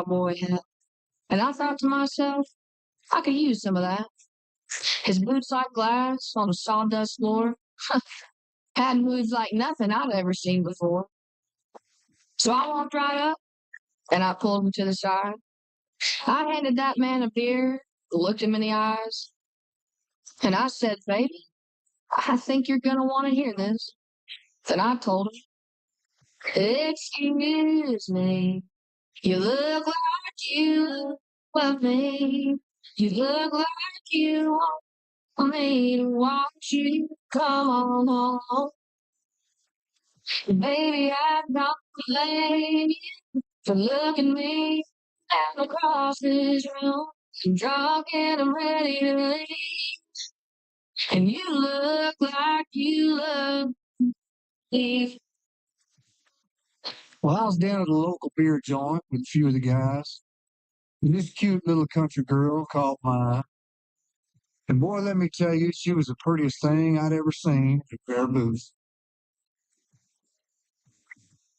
cowboy hat. And I thought to myself, I could use some of that. His boots like glass on the sawdust floor had moves like nothing I'd ever seen before. So I walked right up and I pulled him to the side. I handed that man a beer, looked him in the eyes, and I said, baby, I think you're going to want to hear this. Then I told him, excuse me, you look like you love me. You look like you want me to watch you come on home. Baby, I'm not blame you for looking me down across this room. I'm drunk and I'm ready to leave. And you look like you love me. Well, I was down at a local beer joint with a few of the guys. And this cute little country girl caught my eye. And boy, let me tell you, she was the prettiest thing I'd ever seen at a pair of boots.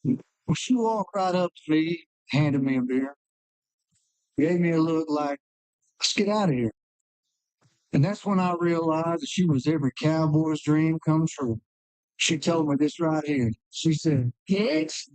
Well, she walked right up to me, handed me a beer, gave me a look like, let's get out of here. And that's when I realized that she was every cowboy's dream come true. She told me this right here. She said, "Yes,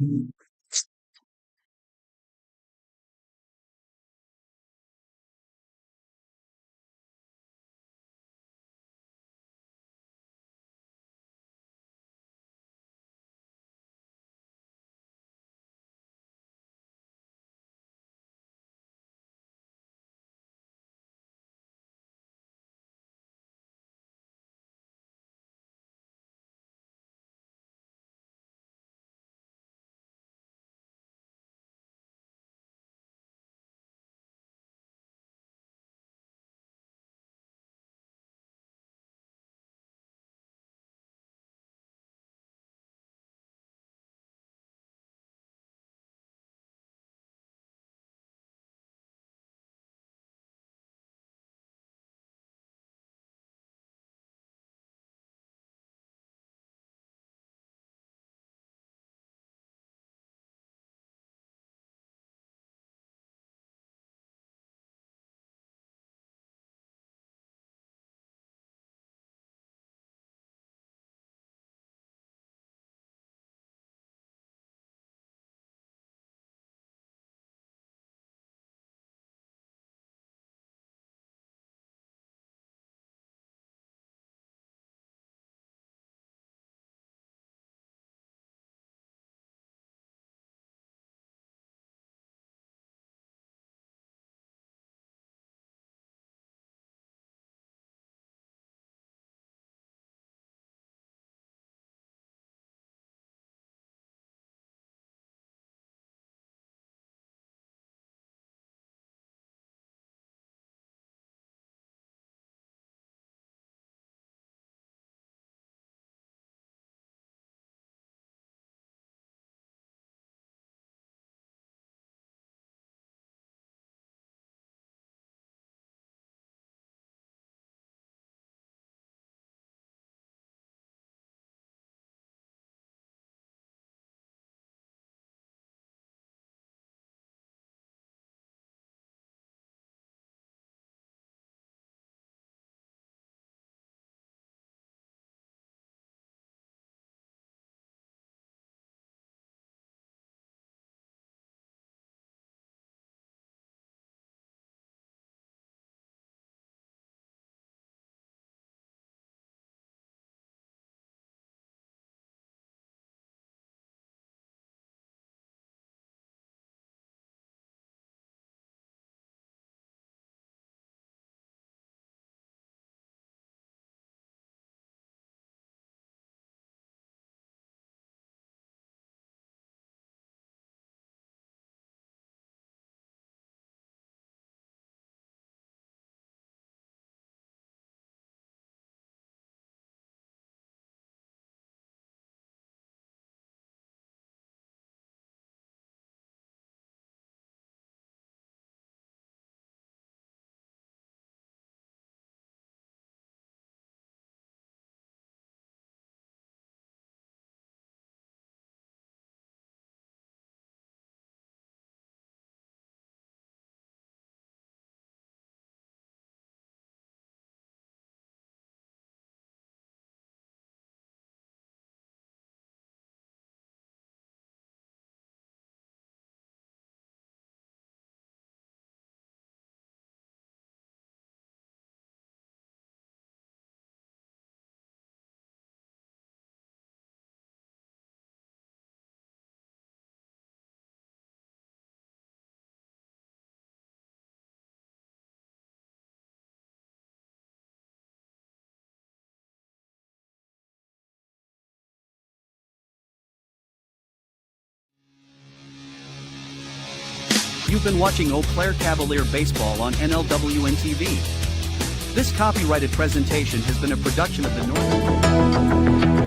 You've been watching Eau Claire Cavalier Baseball on NLWN-TV. This copyrighted presentation has been a production of the Northern...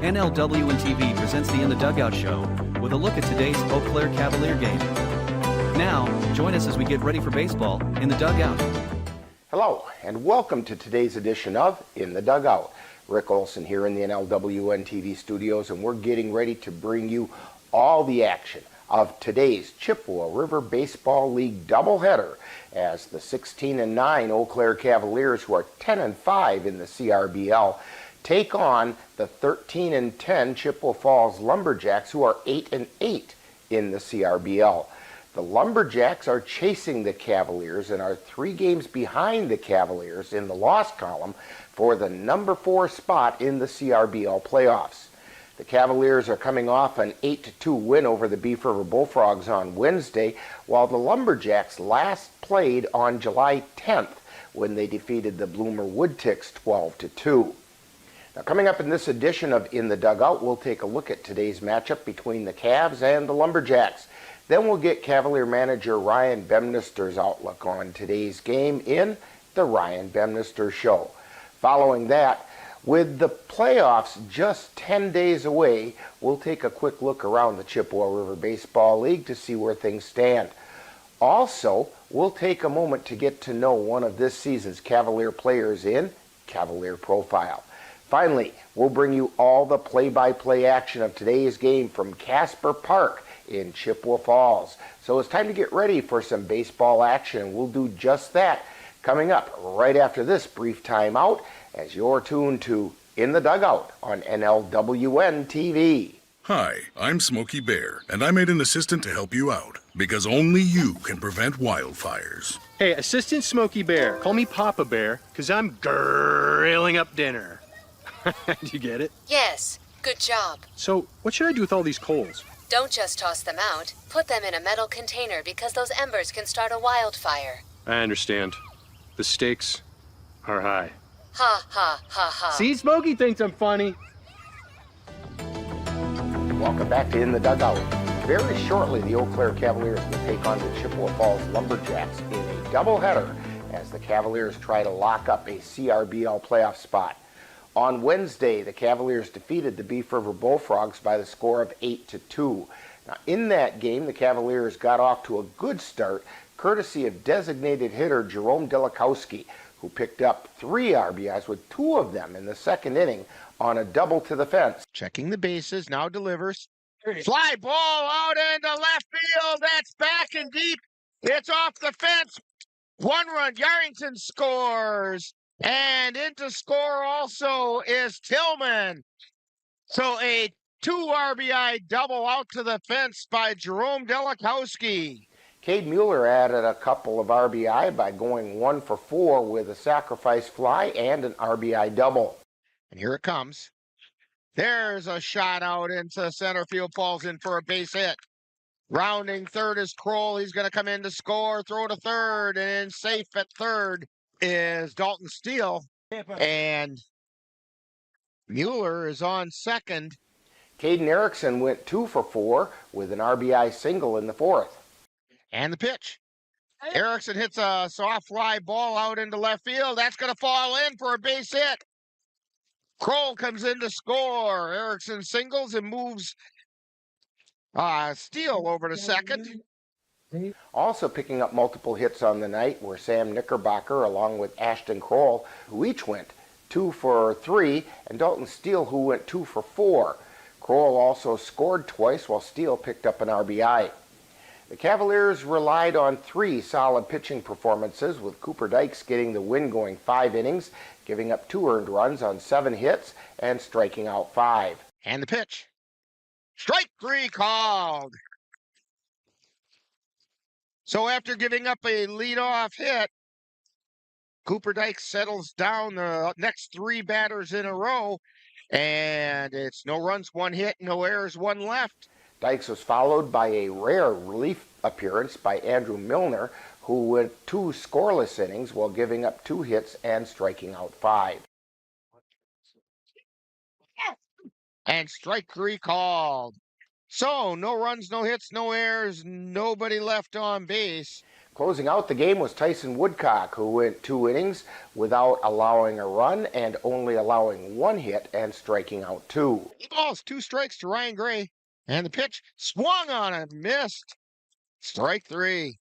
NLWN-TV presents the In the Dugout show with a look at today's Eau Claire Cavalier game. Now, join us as we get ready for baseball in the dugout. Hello, and welcome to today's edition of In the Dugout. Rick Olson here in the NLWN-TV studios, and we're getting ready to bring you all the action of today's Chippewa River Baseball League doubleheader as the 16-9 Eau Claire Cavaliers, who are 10-5 in the CRBL, take on the 13-10 Chippewa Falls Lumberjacks, who are 8-8 in the CRBL. The Lumberjacks are chasing the Cavaliers and are 3 games behind the Cavaliers in the loss column for the number 4 spot in the CRBL playoffs. The Cavaliers are coming off an 8-2 win over the Beef River Bullfrogs on Wednesday, while the Lumberjacks last played on July 10th when they defeated the Bloomer Woodticks 12-2. Now, coming up in this edition of In the Dugout, we'll take a look at today's matchup between the Cavs and the Lumberjacks. Then we'll get Cavalier manager Ryan Bemnister's outlook on today's game in the Ryan Bemnister Show. Following that, with the playoffs just 10 days away, we'll take a quick look around the Chippewa River Baseball League to see where things stand. Also, we'll take a moment to get to know one of this season's Cavalier players in Cavalier Profile. Finally, we'll bring you all the play-by-play action of today's game from Casper Park in Chippewa Falls. So it's time to get ready for some baseball action. We'll do just that coming up right after this brief timeout as you're tuned to In the Dugout on NLWN-TV. Hi, I'm Smokey Bear, and I made an assistant to help you out, because only you can prevent wildfires. Hey, Assistant Smokey Bear, call me Papa Bear, because I'm grilling up dinner. Do you get it? Yes, good job. So, what should I do with all these coals? Don't just toss them out. Put them in a metal container because those embers can start a wildfire. I understand. The stakes are high. Ha, ha, ha, ha. See, Smokey thinks I'm funny. Welcome back to In the Dugout. Very shortly, the Eau Claire Cavaliers will take on the Chippewa Falls Lumberjacks in a doubleheader as the Cavaliers try to lock up a CRBL playoff spot. On Wednesday, the Cavaliers defeated the Beef River Bullfrogs by the score of 8-2. Now, in that game, the Cavaliers got off to a good start, courtesy of designated hitter Jerome Delikowski, who picked up 3 RBIs, with 2 of them in the second inning on a double to the fence. Checking the bases, now delivers. Fly ball out into left field. That's back and deep. It's off the fence. 1 run. Yarrington scores. And in to score also is Tillman. So a 2 RBI double out to the fence by Jerome Delikowski. Cade Mueller added a couple of RBI by going 1 for 4 with a sacrifice fly and an RBI double. And here it comes. There's a shot out into center field, falls in for a base hit. Rounding third is Kroll. He's going to come in to score, throw to third, and safe at third is Dalton Steele. And Mueller is on second. Caden Erickson went 2 for 4 with an RBI single in the 4th. And the pitch. Erickson hits a soft fly ball out into left field. That's going to fall in for a base hit. Kroll comes in to score. Erickson singles and moves Steele over to second. Also picking up multiple hits on the night were Sam Knickerbocker along with Ashton Kroll, who each went 2 for 3, and Dalton Steele, who went 2 for 4. Kroll also scored twice while Steele picked up an RBI. The Cavaliers relied on 3 solid pitching performances, with Cooper Dykes getting the win going 5 innings, giving up 2 earned runs on 7 hits and striking out 5. And the pitch. Strike 3 called. So after giving up a leadoff hit, Cooper Dykes settles down the next 3 batters in a row, and it's no runs, 1 hit, no errors, 1 left. Dykes was followed by a rare relief appearance by Andrew Milner, who went 2 scoreless innings while giving up 2 hits and striking out 5. And strike 3 called. So, no runs, no hits, no errors, nobody left on base. Closing out the game was Tyson Woodcock, who went 2 innings without allowing a run and only allowing 1 hit and striking out 2. He balls 2 strikes to Ryan Gray, and the pitch swung on and missed. Strike 3.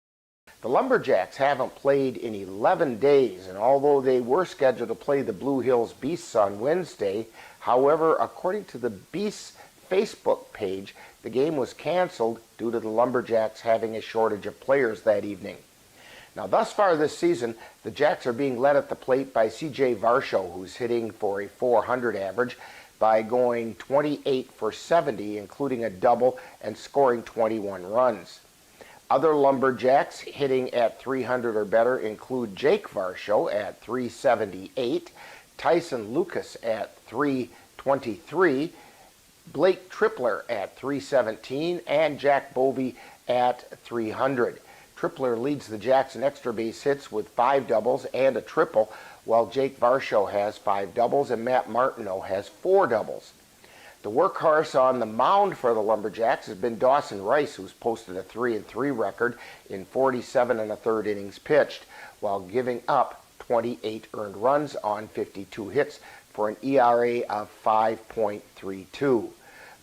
The Lumberjacks haven't played in 11 days, and although they were scheduled to play the Blue Hills Beasts on Wednesday, however, according to the Beasts Facebook page, the game was canceled due to the Lumberjacks having a shortage of players that evening. Now, thus far this season, the Jacks are being led at the plate by C.J. Varsho, who's hitting for a .400 average by going 28 for 70, including a double and scoring 21 runs. Other Lumberjacks hitting at .300 or better include Jake Varsho at .378, Tyson Lucas at .323, Blake Tripler at .317, and Jack Bovey at .300. Tripler leads the Jacks in extra base hits with 5 doubles and a triple, while Jake Varsho has 5 doubles and Matt Martineau has 4 doubles. The workhorse on the mound for the Lumberjacks has been Dawson Rice, who's posted a 3-3 record in 47 1/3 innings pitched, while giving up 28 earned runs on 52 hits for an ERA of 5.32.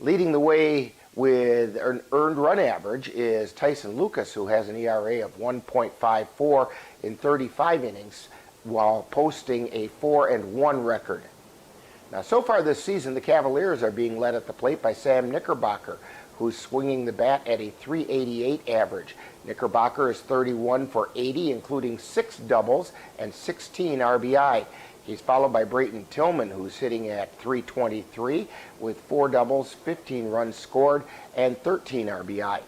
Leading the way with an earned run average is Tyson Lucas, who has an ERA of 1.54 in 35 innings, while posting a 4-1 record. Now, so far this season, the Cavaliers are being led at the plate by Sam Knickerbocker, who's swinging the bat at a .388 average. Knickerbocker is 31 for 80, including 6 doubles and 16 RBI. He's followed by Brayton Tillman, who's hitting at .323 with 4 doubles, 15 runs scored, and 13 RBI.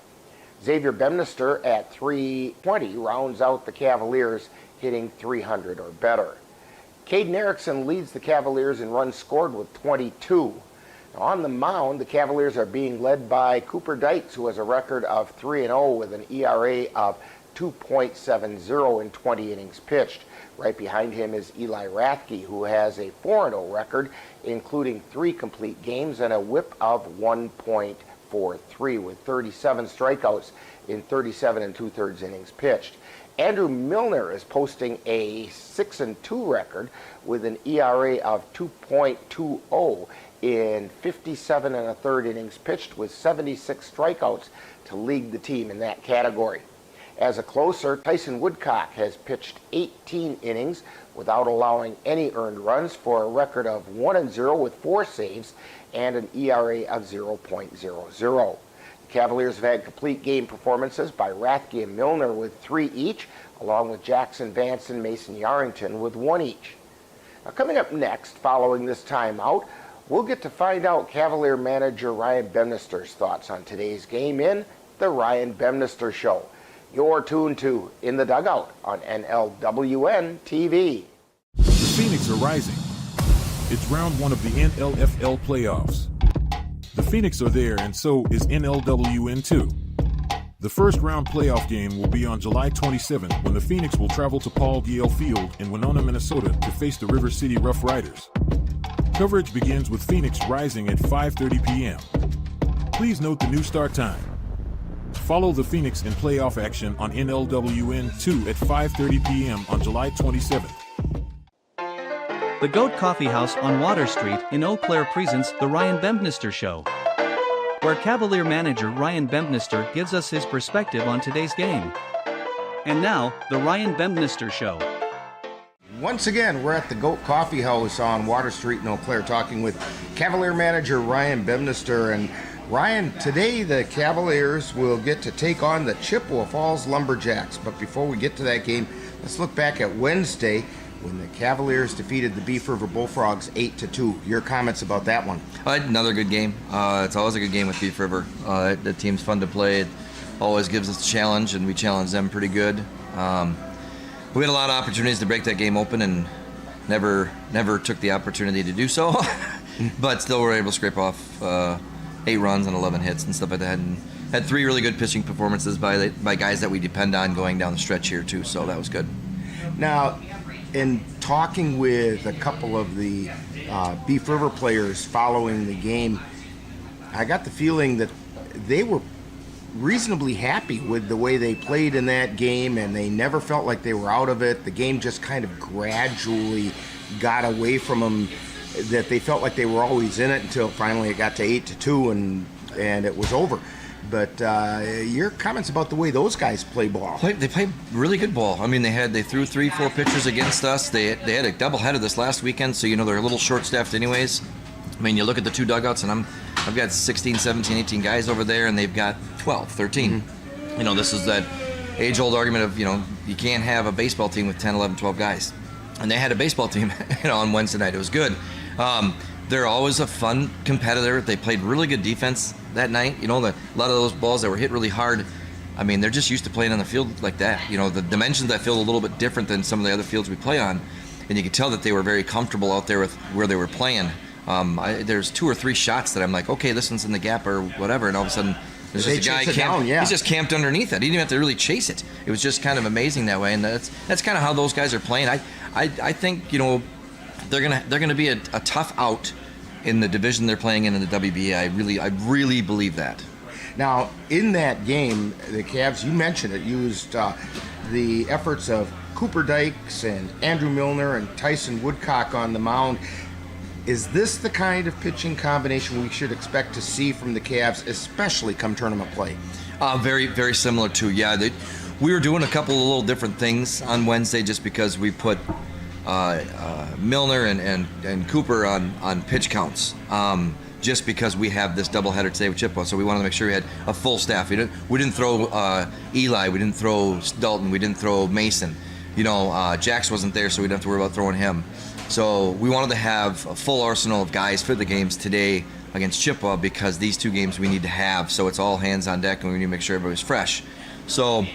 Xavier Bemnister at .320 rounds out the Cavaliers, hitting .300 or better. Caden Erickson leads the Cavaliers in runs scored with 22. Now, on the mound, the Cavaliers are being led by Cooper Dykes, who has a record of 3-0 with an ERA of 2.70 in 20 innings pitched. Right behind him is Eli Rathke, who has a 4-0 record, including 3 complete games and a whip of 1.43 with 37 strikeouts in 37 2/3 innings pitched. Andrew Milner is posting a 6-2 record with an ERA of 2.20 in 57 1/3 innings pitched with 76 strikeouts to lead the team in that category. As a closer, Tyson Woodcock has pitched 18 innings without allowing any earned runs for a record of 1-0 with 4 saves and an ERA of 0.00. Cavaliers have had complete game performances by Rathke and Milner with 3 each, along with Jackson Vance and Mason Yarrington with 1 each. Now, coming up next, following this timeout, we'll get to find out Cavalier manager Ryan Bemnister's thoughts on today's game in The Ryan Bemnister Show. You're tuned to In the Dugout on NLWN-TV. The Phoenix are rising. It's round 1 of the NLFL playoffs. The Phoenix are there, and so is NLWN-2. The first round playoff game will be on July 27th, when the Phoenix will travel to Paul Gale Field in Winona, Minnesota to face the River City Rough Riders. Coverage begins with Phoenix rising at 5:30 p.m. Please note the new start time. Follow the Phoenix in playoff action on NLWN-2 at 5:30 p.m. on July 27th. The Goat Coffee House on Water Street in Eau Claire presents The Ryan Bemnister Show, where Cavalier manager Ryan Bemnister gives us his perspective on today's game. And now, The Ryan Bemnister Show. Once again, we're at the Goat Coffee House on Water Street in Eau Claire talking with Cavalier manager Ryan Bemnister. And Ryan, today the Cavaliers will get to take on the Chippewa Falls Lumberjacks. But before we get to that game, let's look back at Wednesday, when the Cavaliers defeated the Beef River Bullfrogs 8-2. Your comments about that one? Another good game. It's always a good game with Beef River. The team's fun to play. It always gives us a challenge, and we challenge them pretty good. We had a lot of opportunities to break that game open and never took the opportunity to do so. But still were able to scrape off 8 runs and 11 hits and stuff like that. And had 3 really good pitching performances by guys that we depend on going down the stretch here too, so that was good. Now, in talking with a couple of the Beef River players following the game, I got the feeling that they were reasonably happy with the way they played in that game, and they never felt like they were out of it. The game just kind of gradually got away from them, that they felt like they were always in it until finally it got to 8-2 and it was over. But your comments about the way those guys play ball. They played really good ball. I mean, they threw 3-4 pitchers against us. They had a doubleheader this last weekend, so they're a little short-staffed anyways. I mean, you look at the two dugouts, and I've got 16, 17, 18 guys over there, and they've got 12, 13. Mm-hmm. This is that age-old argument of, you can't have a baseball team with 10, 11, 12 guys. And they had a baseball team, on Wednesday night. It was good. They're always a fun competitor. They played really good defense that night. A lot of those balls that were hit really hard, I mean, they're just used to playing on the field like that. The dimensions that feel a little bit different than some of the other fields we play on. And you could tell that they were very comfortable out there with where they were playing. There's 2 or 3 shots that I'm like, okay, this one's in the gap or whatever. And all of a sudden, there's just a guy he's just camped underneath it. He didn't even have to really chase it. It was just kind of amazing that way. And that's kind of how those guys are playing. I think, they're gonna be a tough out in the division they're playing in the WBA. I really believe that. Now, in that game, the Cavs, you mentioned it, used the efforts of Cooper Dykes and Andrew Milner and Tyson Woodcock on the mound. Is this the kind of pitching combination we should expect to see from the Cavs, especially come tournament play? Very, very similar to, we were doing a couple of little different things on Wednesday just because we put Milner and Cooper on pitch counts, just because we have this doubleheader today with Chippewa, so we wanted to make sure we had a full staff. We didn't throw Eli, we didn't throw Dalton, we didn't throw Mason. Jax wasn't there, so we didn't have to worry about throwing him. So we wanted to have a full arsenal of guys for the games today against Chippewa, because these 2 games we need to have, so it's all hands on deck and we need to make sure everybody's fresh. So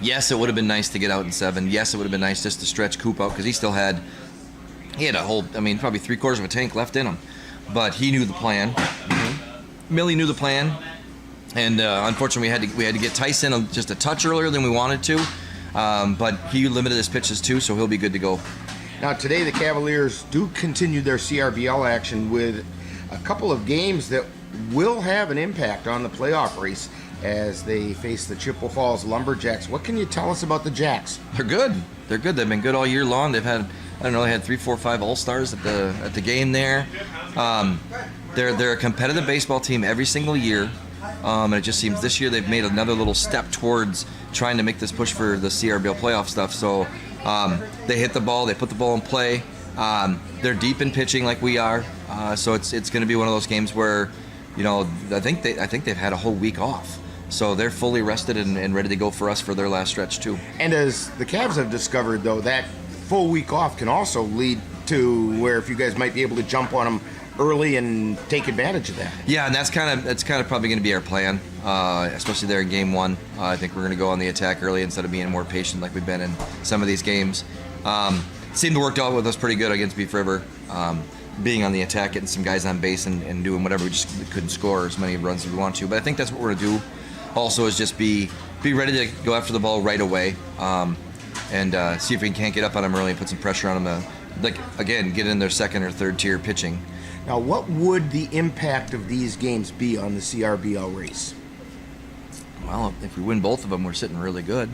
yes, it would have been nice to get out in 7. Yes, it would have been nice just to stretch Coop out, because he had a whole, probably 3/4 of a tank left in him. But he knew the plan. Mm-hmm. Millie knew the plan. And unfortunately, we had to get Tyson just a touch earlier than we wanted to. But he limited his pitches too, so he'll be good to go. Now, today the Cavaliers do continue their CRBL action with a couple of games that will have an impact on the playoff race as they face the Chippewa Falls Lumberjacks. What can you tell us about the Jacks? They're good. They've been good all year long. They've had, they had 3, 4, 5 All-Stars at the game there. They're a competitive baseball team every single year. And it just seems this year they've made another little step towards trying to make this push for the CRBL playoff stuff. So they hit the ball, they put the ball in play. They're deep in pitching like we are. So it's going to be one of those games where, I think they've had a whole week off. So they're fully rested and ready to go for us for their last stretch too. And as the Cavs have discovered, though, that full week off can also lead to where if you guys might be able to jump on them early and take advantage of that. Yeah, and that's kind of probably going to be our plan, especially there in game 1. I think we're going to go on the attack early instead of being more patient like we've been in some of these games. Seemed to work out with us pretty good against Beef River, being on the attack, getting some guys on base and doing whatever. We just couldn't score as many runs as we want to. But I think that's what we're going to do. Also, is just be ready to go after the ball right away, and see if we can't get up on them early and put some pressure on them. Again, get in their 2nd or 3rd tier pitching. Now, what would the impact of these games be on the CRBL race? Well, if we win both of them, we're sitting really good.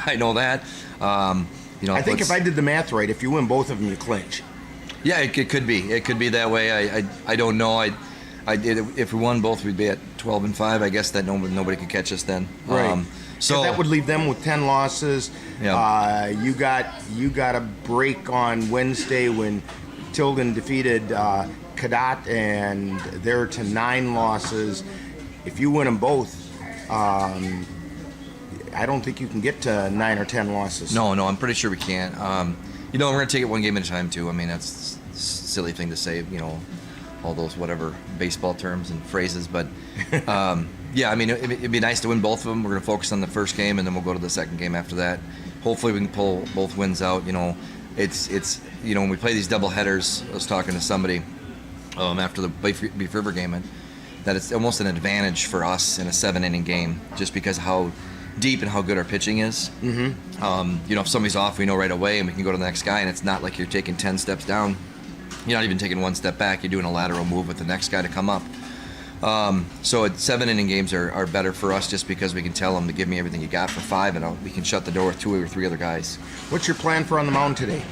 I know that. I think if I did the math right, if you win both of them, you clinch. Yeah, it could be. It could be that way. I don't know. If we won both, we'd be at 12-5. I guess that nobody could catch us then. Right. So that would leave them with 10 losses. Yeah. You got a break on Wednesday when Tilden defeated Cadott, and they're to 9 losses. If you win them both, I don't think you can get to 9 or 10 losses. No, I'm pretty sure we can't. We're going to take it one game at a time too. I mean, that's a silly thing to say. All those whatever baseball terms and phrases, but yeah, I mean, it'd be nice to win both of them. We're going to focus on the first game, and then we'll go to the second game after that. Hopefully, we can pull both wins out. It's when we play these double headers, I was talking to somebody after the Beef River game, that it's almost an advantage for us in a 7-inning game, just because of how deep and how good our pitching is. Mm-hmm. If somebody's off, we know right away, and we can go to the next guy, and it's not like you're taking 10 steps down. You're not even taking 1 step back. You're doing a lateral move with the next guy to come up. So 7-inning games are better for us just because we can tell them to give me everything you got for 5, and we can shut the door with 2 or 3 other guys. What's your plan for on the mound today?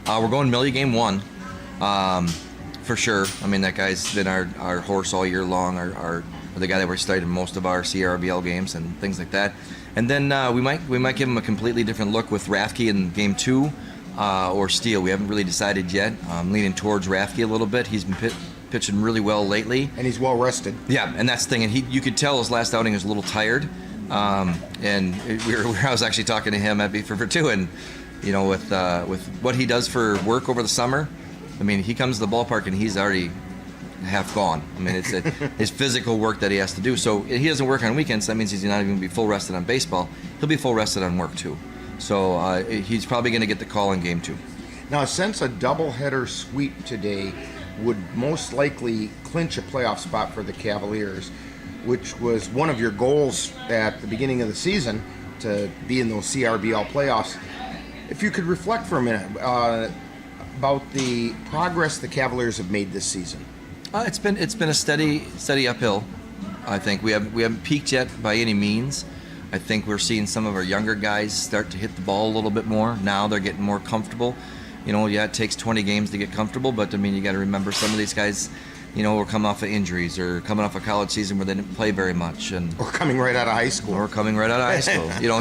We're going Millie game 1, for sure. I mean, that guy's been our horse all year long, the guy that we're starting most of our CRBL games and things like that. And then we might give him a completely different look with Rafke in game 2 or Steele. We haven't really decided yet. I'm leaning towards Rafke a little bit. He's been pitching really well lately. And he's well rested. Yeah, and that's the thing. And you could tell his last outing was a little tired. And I was actually talking to him at Beef River too, and with what he does for work over the summer, I mean, he comes to the ballpark and he's already half gone. I mean, it's his physical work that he has to do. So he doesn't work on weekends. That means he's not even going to be full rested on baseball. He'll be full rested on work too. So he's probably going to get the call in game 2. Now, since a doubleheader sweep today would most likely clinch a playoff spot for the Cavaliers, which was one of your goals at the beginning of the season, to be in those CRBL playoffs, if you could reflect for a minute about the progress the Cavaliers have made this season. It's been a steady uphill. I think we haven't peaked yet by any means. I think we're seeing some of our younger guys start to hit the ball a little bit more. Now they're getting more comfortable. It takes 20 games to get comfortable, but I mean, you got to remember some of these guys, were coming off of injuries or coming off a college season where they didn't play very much, or coming right out of high school.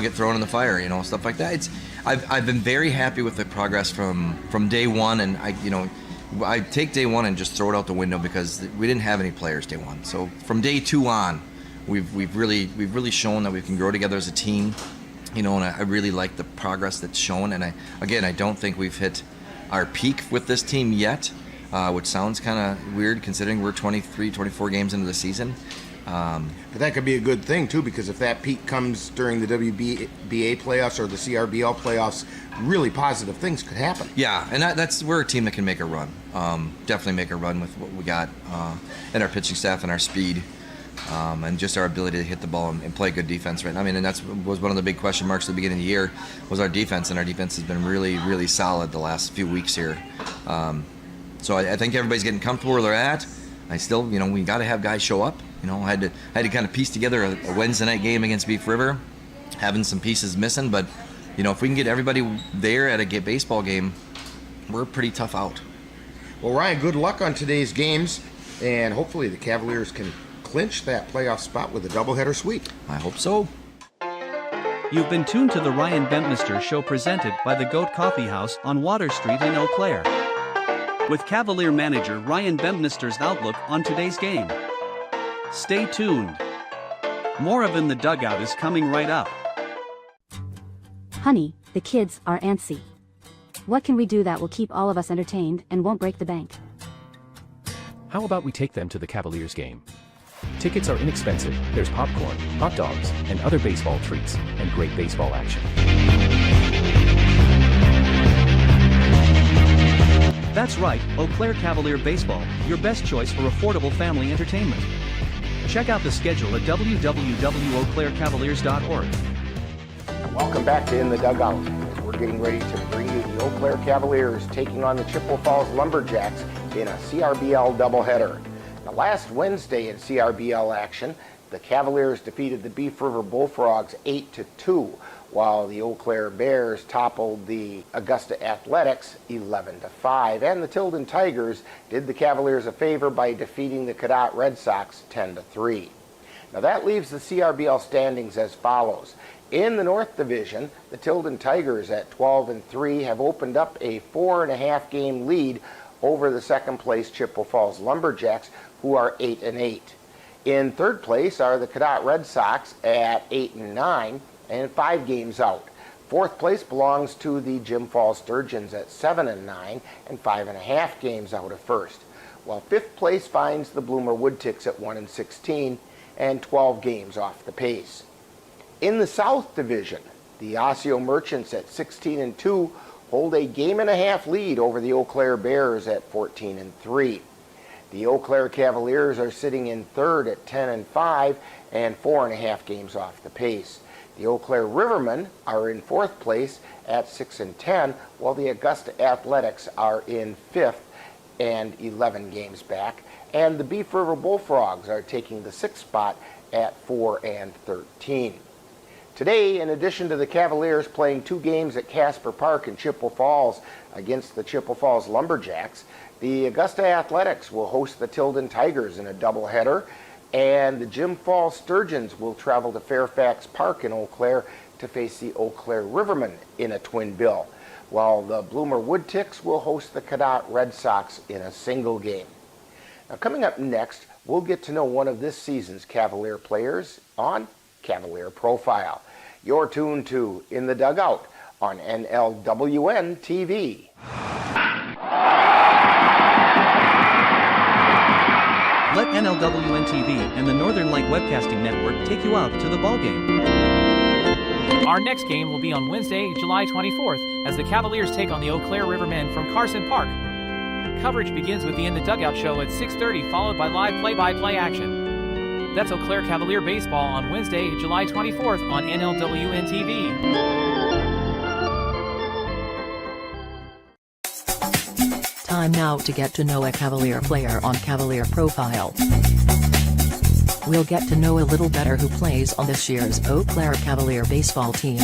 Get thrown in the fire, stuff like that. I've been very happy with the progress from day one, and I take day 1 and just throw it out the window because we didn't have any players day 1. So from day 2 on, we've really shown that we can grow together as a team, and I really like the progress that's shown. And I don't think we've hit our peak with this team yet, which sounds kind of weird considering we're 23, 24 games into the season. But that could be a good thing too, because if that peak comes during the WBA playoffs or the CRBL playoffs, really positive things could happen. Yeah, and we're a team that can make a run. Definitely make a run with what we got, and our pitching staff and our speed, and just our ability to hit the ball and play good defense. Right? I mean, and that was one of the big question marks at the beginning of the year was our defense, and our defense has been really, really solid the last few weeks here. So I think everybody's getting comfortable where they're at. I still, we got to have guys show up. I had to kind of piece together a Wednesday night game against Beef River, having some pieces missing. But, if we can get everybody there at a baseball game, we're pretty tough out. Well, Ryan, good luck on today's games, and hopefully the Cavaliers can clinch that playoff spot with a doubleheader sweep. I hope so. You've been tuned to the Ryan Bentmister Show presented by the Goat Coffee House on Water Street in Eau Claire, with Cavalier manager Ryan Bentmister's outlook on today's game. Stay tuned. More of In the Dugout is coming right up. Honey, the kids are antsy. What can we do that will keep all of us entertained and won't break the bank? How about we take them to the Cavaliers game? Tickets are inexpensive, there's popcorn, hot dogs, and other baseball treats, and great baseball action. That's right, Eau Claire Cavalier Baseball, your best choice for affordable family entertainment. Check out the schedule at www.eauclaircavaliers.org. Welcome back to In the Dugout, as we're getting ready to bring you the Eau Claire Cavaliers taking on the Chippewa Falls Lumberjacks in a CRBL doubleheader. Now, last Wednesday in CRBL action, the Cavaliers defeated the Beef River Bullfrogs 8-2, while the Eau Claire Bears toppled the Augusta Athletics 11-5, and the Tilden Tigers did the Cavaliers a favor by defeating the Cadott Red Sox 10-3. Now that leaves the CRBL standings as follows. In the North Division, the Tilden Tigers at 12-3 have opened up a 4.5 game lead over the second place Chippewa Falls Lumberjacks, who are 8-8. In third place are the Cadott Red Sox at 8-9 and 5 games out. Fourth place belongs to the Jim Falls Sturgeons at 7-9 and 5.5 games out of first, while fifth place finds the Bloomer Woodticks at 1-16 and 12 games off the pace. In the South Division, the Osseo Merchants at 16-2 hold a 1.5 game lead over the Eau Claire Bears at 14-3. The Eau Claire Cavaliers are sitting in third at 10-5 and 4.5 games off the pace. The Eau Claire Rivermen are in fourth place at 6-10, while the Augusta Athletics are in fifth 11 games back, and the Beef River Bullfrogs are taking the 6th spot at 4-13. Today, in addition to the Cavaliers playing 2 games at Casper Park in Chippewa Falls against the Chippewa Falls Lumberjacks, the Augusta Athletics will host the Tilden Tigers in a doubleheader, and the Jim Falls Sturgeons will travel to Fairfax Park in Eau Claire to face the Eau Claire Rivermen in a twin bill, while the Bloomer Woodticks will host the Cadott Red Sox in a single game. Now, coming up next, we'll get to know one of this season's Cavalier players on Cavalier Profile. You're tuned to In the Dugout on NLWN-TV. Let NLWN-TV and the Northern Light Webcasting Network take you out to the ballgame. Our next game will be on Wednesday, July 24th, as the Cavaliers take on the Eau Claire Rivermen from Carson Park. Coverage begins with the In the Dugout show at 6:30, followed by live play-by-play action. That's Eau Claire Cavalier baseball on Wednesday, July 24th on NLWN-TV. Time now to get to know a Cavalier player on Cavalier Profile. We'll get to know a little better who plays on this year's Eau Claire Cavalier baseball team.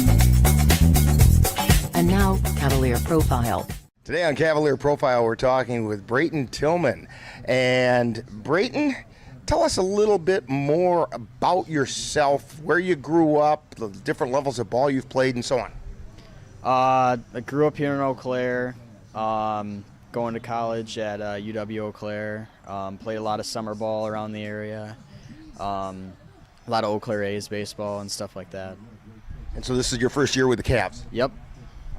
And now, Cavalier Profile. Today on Cavalier Profile, we're talking with Brayton Tillman. And Brayton, tell us a little bit more about yourself, where you grew up, the different levels of ball you've played, and so on. I grew up here in Eau Claire, going to college at UW Eau Claire, played a lot of summer ball around the area, a lot of Eau Claire A's baseball and stuff like that. And so this is your first year with the Cavs? Yep.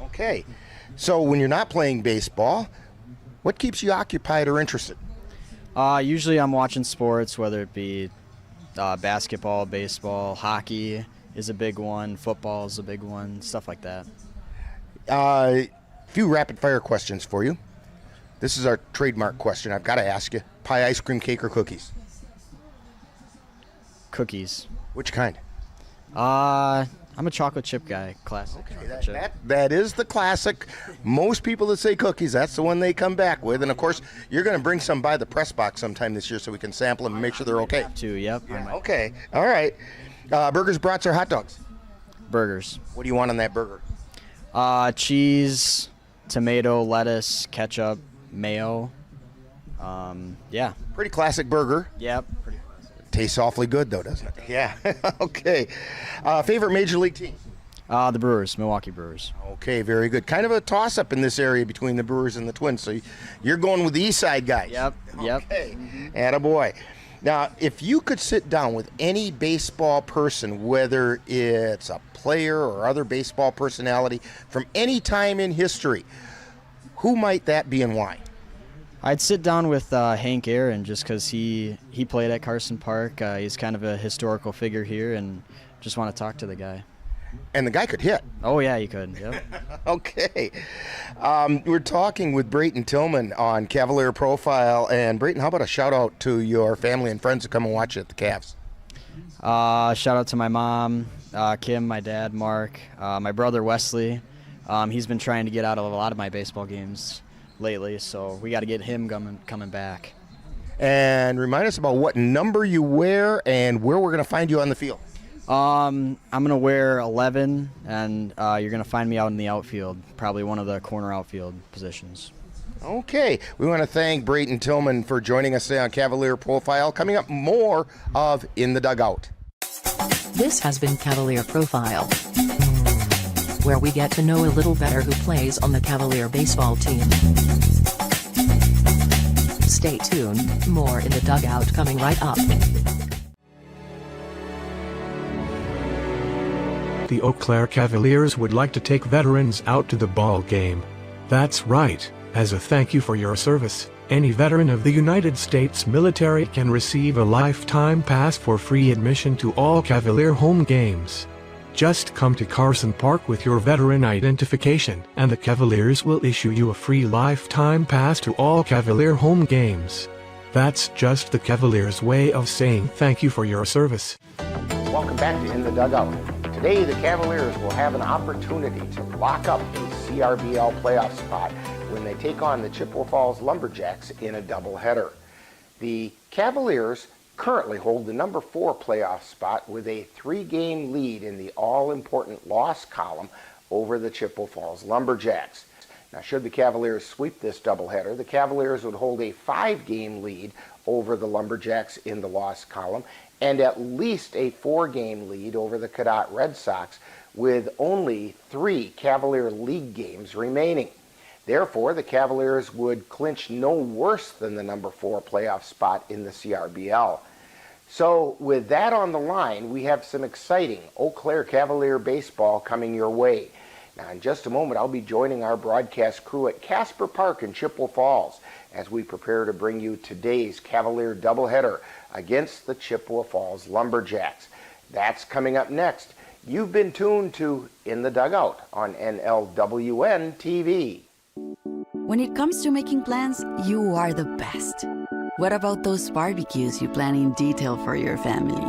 Okay. So when you're not playing baseball, what keeps you occupied or interested? Usually I'm watching sports, whether it be basketball, baseball, hockey is a big one, football is a big one, stuff like that. A few rapid-fire questions for you. This is our trademark question. I've got to ask you, pie, ice cream, cake, or cookies? Cookies. Which kind? I'm a chocolate chip guy, classic. Okay, that is the classic. Most people that say cookies, that's the one they come back with. And, of course, you're going to bring some by the press box sometime this year so we can sample them and make sure they're okay. Yep. Yeah, okay. All right. Burgers, brats, or hot dogs? Burgers. What do you want on that burger? Cheese, tomato, lettuce, ketchup, mayo. Yeah. Pretty classic burger. Yep. Tastes awfully good, though, doesn't it? Yeah. Okay. Favorite Major League team? The Brewers, Milwaukee Brewers. Okay, very good. Kind of a toss-up in this area between the Brewers and the Twins, so you're going with the East Side guys. Yep. Okay. Attaboy. Now, if you could sit down with any baseball person, whether it's a player or other baseball personality from any time in history, who might that be and why? I'd sit down with Hank Aaron just because he played at Carson Park. He's kind of a historical figure here, and just want to talk to the guy. And the guy could hit. Oh, yeah, he could. Yep. Okay. We're talking with Brayton Tillman on Cavalier Profile. And, Brayton, how about a shout-out to your family and friends who come and watch you at the Cavs? Shout out to my mom, Kim, my dad, Mark, my brother, Wesley. He's been trying to get out of a lot of my baseball games lately, so we got to get him coming back. And remind us about what number you wear and where we're going to find you on the field. I'm going to wear 11, and you're going to find me out in the outfield, probably one of the corner outfield positions. Okay. We want to thank Brayton Tillman for joining us today on Cavalier Profile. Coming up, more of In the Dugout. This has been Cavalier Profile, where we get to know a little better who plays on the Cavalier baseball team. Stay tuned, more In the Dugout coming right up. The Eau Claire Cavaliers would like to take veterans out to the ball game. That's right, as a thank you for your service, any veteran of the United States military can receive a lifetime pass for free admission to all Cavalier home games. Just come to Carson Park with your veteran identification, and the Cavaliers will issue you a free lifetime pass to all Cavalier home games. That's just the Cavaliers' way of saying thank you for your service. Welcome back to In the Dugout. Today, the Cavaliers will have an opportunity to lock up a CRBL playoff spot when they take on the Chippewa Falls Lumberjacks in a doubleheader. The Cavaliers currently hold the number 4 playoff spot with a 3-game lead in the all-important loss column over the Chippewa Falls Lumberjacks. Now, should the Cavaliers sweep this doubleheader, the Cavaliers would hold a 5-game lead over the Lumberjacks in the loss column and at least a 4-game lead over the Cadott Red Sox, with only 3 Cavalier League games remaining. Therefore, the Cavaliers would clinch no worse than the number 4 playoff spot in the CRBL. So with that on the line, we have some exciting Eau Claire Cavalier baseball coming your way. Now, in just a moment, I'll be joining our broadcast crew at Casper Park in Chippewa Falls as we prepare to bring you today's Cavalier doubleheader against the Chippewa Falls Lumberjacks. That's coming up next. You've been tuned to In the Dugout on NLWN-TV. When it comes to making plans, you are the best. What about those barbecues you plan in detail for your family?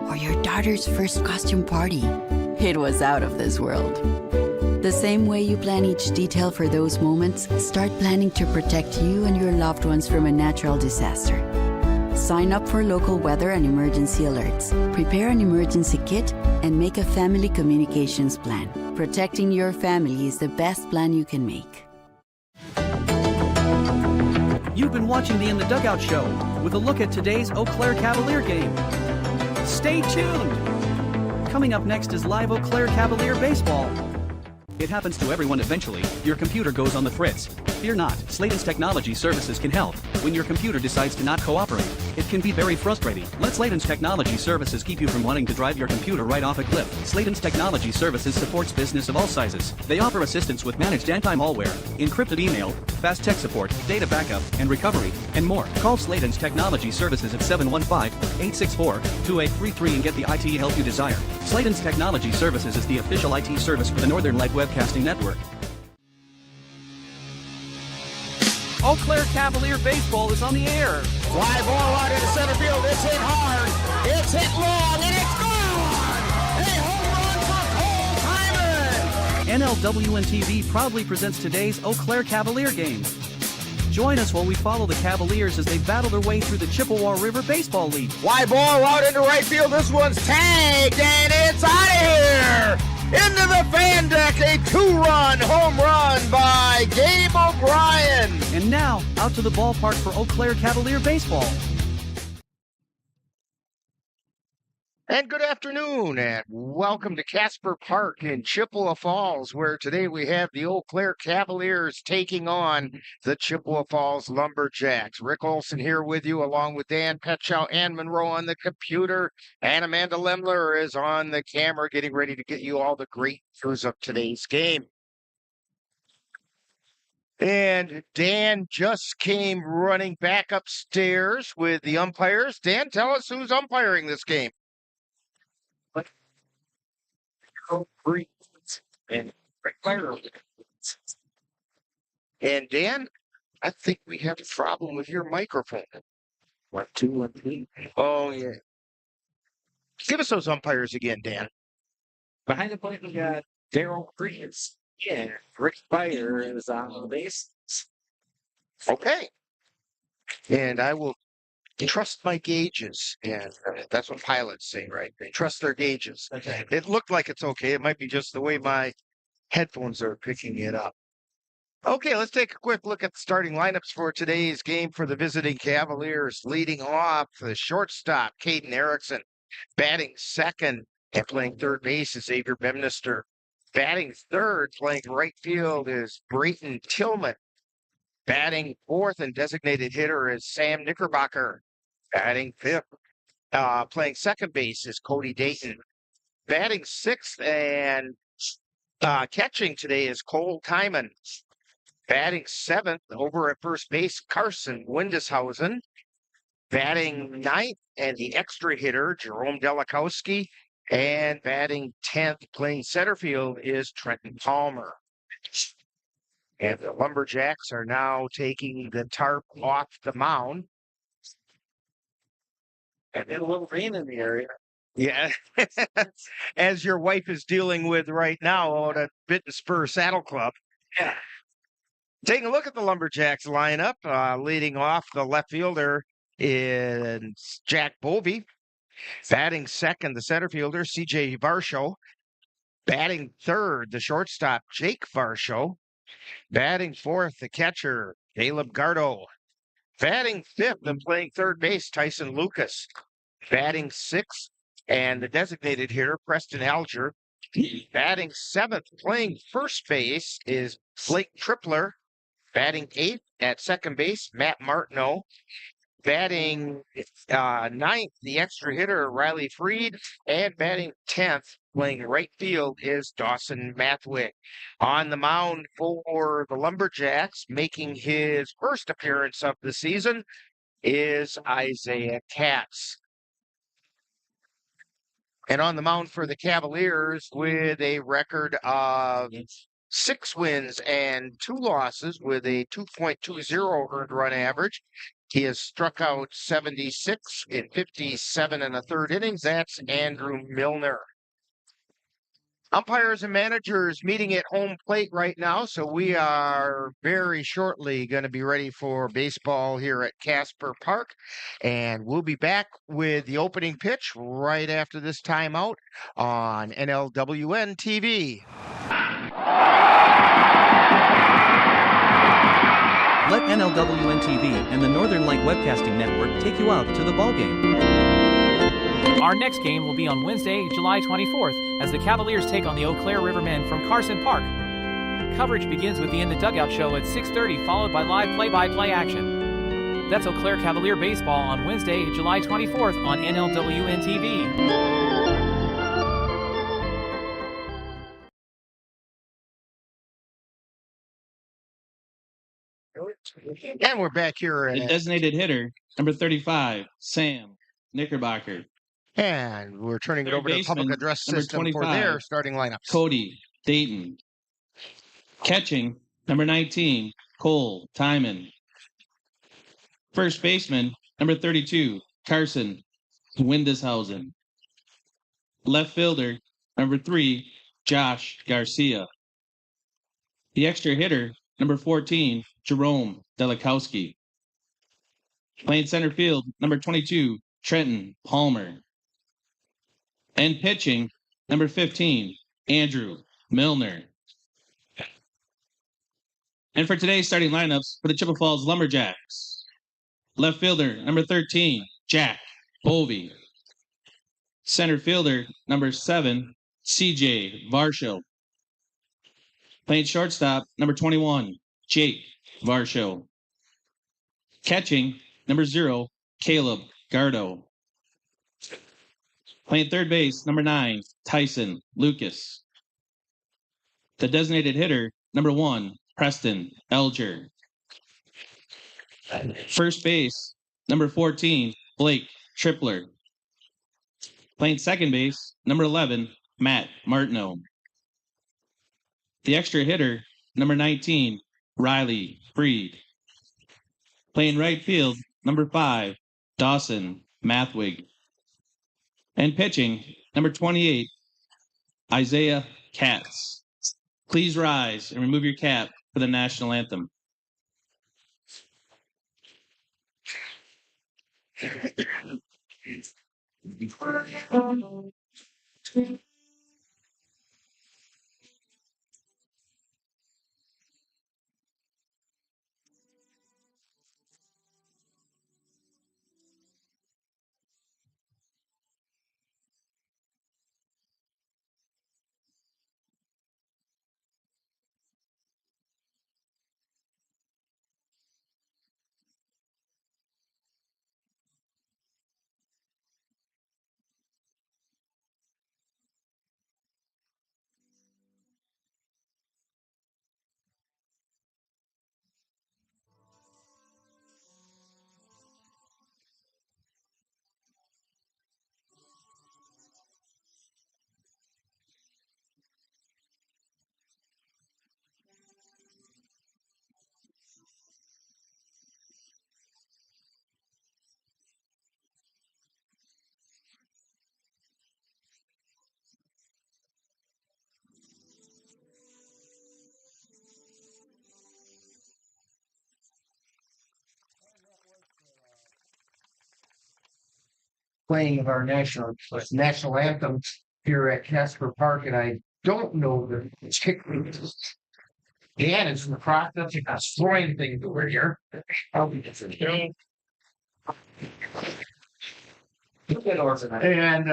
Or your daughter's first costume party? It was out of this world. The same way you plan each detail for those moments, start planning to protect you and your loved ones from a natural disaster. Sign up for local weather and emergency alerts. Prepare an emergency kit and make a family communications plan. Protecting your family is the best plan you can make. You've been watching the In the Dugout show with a look at today's Eau Claire Cavalier game. Stay tuned! Coming up next is live Eau Claire Cavalier baseball. It happens to everyone eventually. Your computer goes on the fritz. Fear not, Sladen's Technology Services can help. When your computer decides to not cooperate, it can be very frustrating. Let Sladen's Technology Services keep you from wanting to drive your computer right off a cliff. Sladen's Technology Services supports business of all sizes. They offer assistance with managed anti-malware, encrypted email, fast tech support, data backup, and recovery, and more. Call Sladen's Technology Services at 715-864-2833 and get the IT help you desire. Sladen's Technology Services is the official IT service for the Northern Light Webcasting Network. Eau Claire Cavalier baseball is on the air. Fly ball out into center field. It's hit hard. It's hit long, and it's gone! A home run for Cole Hyman! NLWN-TV proudly presents today's Eau Claire Cavalier game. Join us while we follow the Cavaliers as they battle their way through the Chippewa River Baseball League. Fly ball out into right field. This one's tagged, and it's out of here! Into the fan deck, a 2-run home run by Gabe O'Brien. And now, out to the ballpark for Eau Claire Cavalier baseball. And good afternoon, and welcome to Casper Park in Chippewa Falls, where today we have the Eau Claire Cavaliers taking on the Chippewa Falls Lumberjacks. Rick Olson here with you, along with Dan Petchow and Monroe on the computer, and Amanda Lemler is on the camera, getting ready to get you all the great news of today's game. And Dan just came running back upstairs with the umpires. Dan, tell us who's umpiring this game. And Dan, I think we have a problem with your microphone. 1, 2, 1, 3. Oh, yeah. Give us those umpires again, Dan. Behind the plate, we got Daryl Creeds. Yeah, Rick Fire is on the base. Okay. And I will trust my gauges. And that's what pilots say, right? They trust their gauges. Okay. It looked like it's okay. It might be just the way my headphones are picking it up. Okay, let's take a quick look at the starting lineups for today's game for the visiting Cavaliers. Leading off, the shortstop, Caden Erickson. Batting second and playing third base is Xavier Bemnister. Batting third, playing right field, is Brayton Tillman. Batting fourth and designated hitter is Sam Knickerbocker. Batting fifth, playing second base is Cody Dayton. Batting sixth and catching today is Cole Kyman. Batting seventh over at first base, Carson Windeshausen. Batting ninth and the extra hitter, Jerome Delikowski. And batting 10th, playing center field, is Trenton Palmer. And the Lumberjacks are now taking the tarp off the mound. And then a little rain in the area. Yeah, as your wife is dealing with right now out at Bit and Spur Saddle Club. Yeah. Taking a look at the Lumberjacks lineup, leading off the left fielder is Jack Bovey. Batting second, the center fielder, C.J. Varsho. Batting third, the shortstop, Jake Varsho. Batting fourth, the catcher, Caleb Gardo. Batting fifth and playing third base, Tyson Lucas. Batting sixth, and the designated hitter, Preston Alger. Batting seventh, playing first base, is Blake Tripler. Batting eighth at second base, Matt Martineau. Batting ninth, the extra hitter, Riley Freed. And batting 10th, playing right field, is Dawson Mathwig. On the mound for the Lumberjacks, making his first appearance of the season, is Isaiah Katz. And on the mound for the Cavaliers, with a record of 6 wins and 2 losses with a 2.20 earned run average. He has struck out 76 in 57 and a third innings. That's Andrew Milner. Umpires and managers meeting at home plate right now, so we are very shortly going to be ready for baseball here at Casper Park, and we'll be back with the opening pitch right after this timeout on NLWN-TV. Let NLWN-TV and the Northern Light Webcasting Network take you out to the ballgame. Our next game will be on Wednesday, July 24th, as the Cavaliers take on the Eau Claire Rivermen from Carson Park. Coverage begins with the In the Dugout show at 6:30, followed by live play-by-play action. That's Eau Claire Cavalier baseball on Wednesday, July 24th on NLWN-TV. And we're back here. The designated hitter, number 35, Sam Knickerbocker. And we're turning it over to the public address number system 25, for their starting lineups. Cody Dayton. Catching, number 19, Cole Timon. First baseman, number 32, Carson Windishausen. Left fielder, number 3, Josh Garcia. The extra hitter, number 14, Jerome Delikowski. Playing center field, number 22, Trenton Palmer. And pitching, number 15, Andrew Milner. And for today's starting lineups for the Chippewa Falls Lumberjacks, left fielder, number 13, Jack Bovey. Center fielder, number 7, C.J. Varsho. Playing shortstop, number 21, Jake Varsho. Catching, number 0, Caleb Gardo. Playing third base, number 9, Tyson Lucas. The designated hitter, number 1, Preston Elger. First base, number 14, Blake Tripler. Playing second base, number 11, Matt Martineau. The extra hitter, number 19, Riley Freed. Playing right field, number 5, Dawson Mathwig. And pitching, number 28, Isaiah Katz. Please rise and remove your cap for the national anthem. playing our national anthem here at Casper Park, and I don't know the particular. Dan is in the process of destroying things over here. I'll be different. And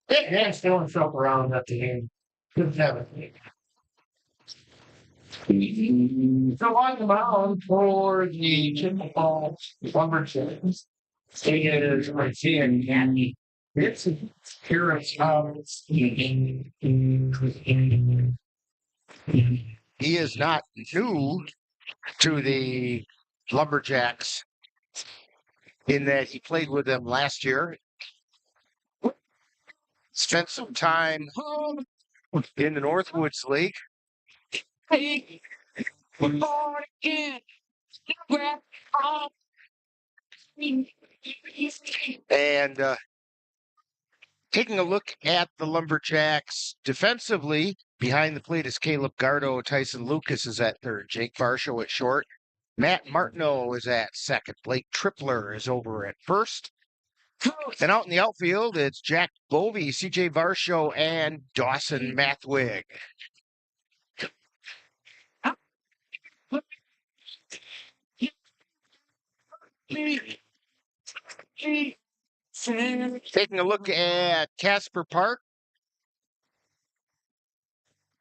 Dan's throwing himself around at the game. Couldn't have it. So on the mound for the Chippewa Lumberjacks is Martin Candy. It's appearance of He is not new to the Lumberjacks in that he played with them last year. Spent some time in the Northwoods League. And taking a look at the Lumberjacks defensively, behind the plate is Caleb Gardo. Tyson Lucas is at third. Jake Varsho at short. Matt Martineau is at second. Blake Tripler is over at first. And out in the outfield, it's Jack Bovey, CJ Varsho, and Dawson Mathwig. Taking a look at Casper Park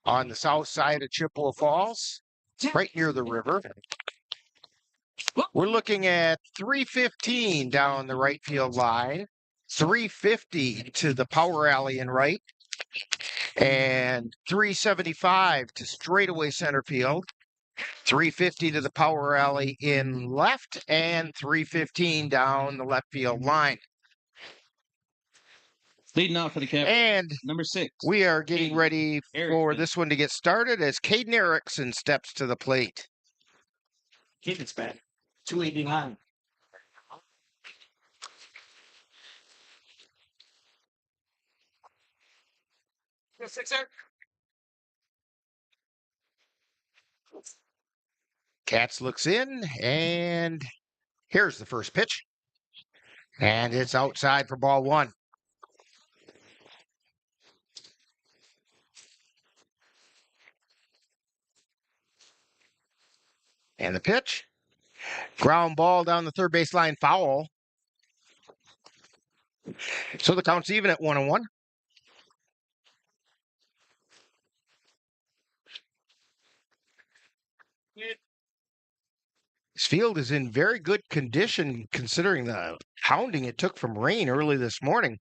on the south side of Chippewa Falls, right near the river. We're looking at 315 down the right field line, 350 to the power alley in right, and 375 to straightaway center field, 350 to the power alley in left, and 315 down the left field line. Leading out for the Cavaliers. And number 6. We are getting ready for this one to get started as Caden Erickson steps to the plate. Caden's back. 289. Katz looks in, and here's the first pitch. And it's outside for ball one. And the pitch. Ground ball down the third baseline, foul. So the count's even at 1-1. This field is in very good condition considering the pounding it took from rain early this morning.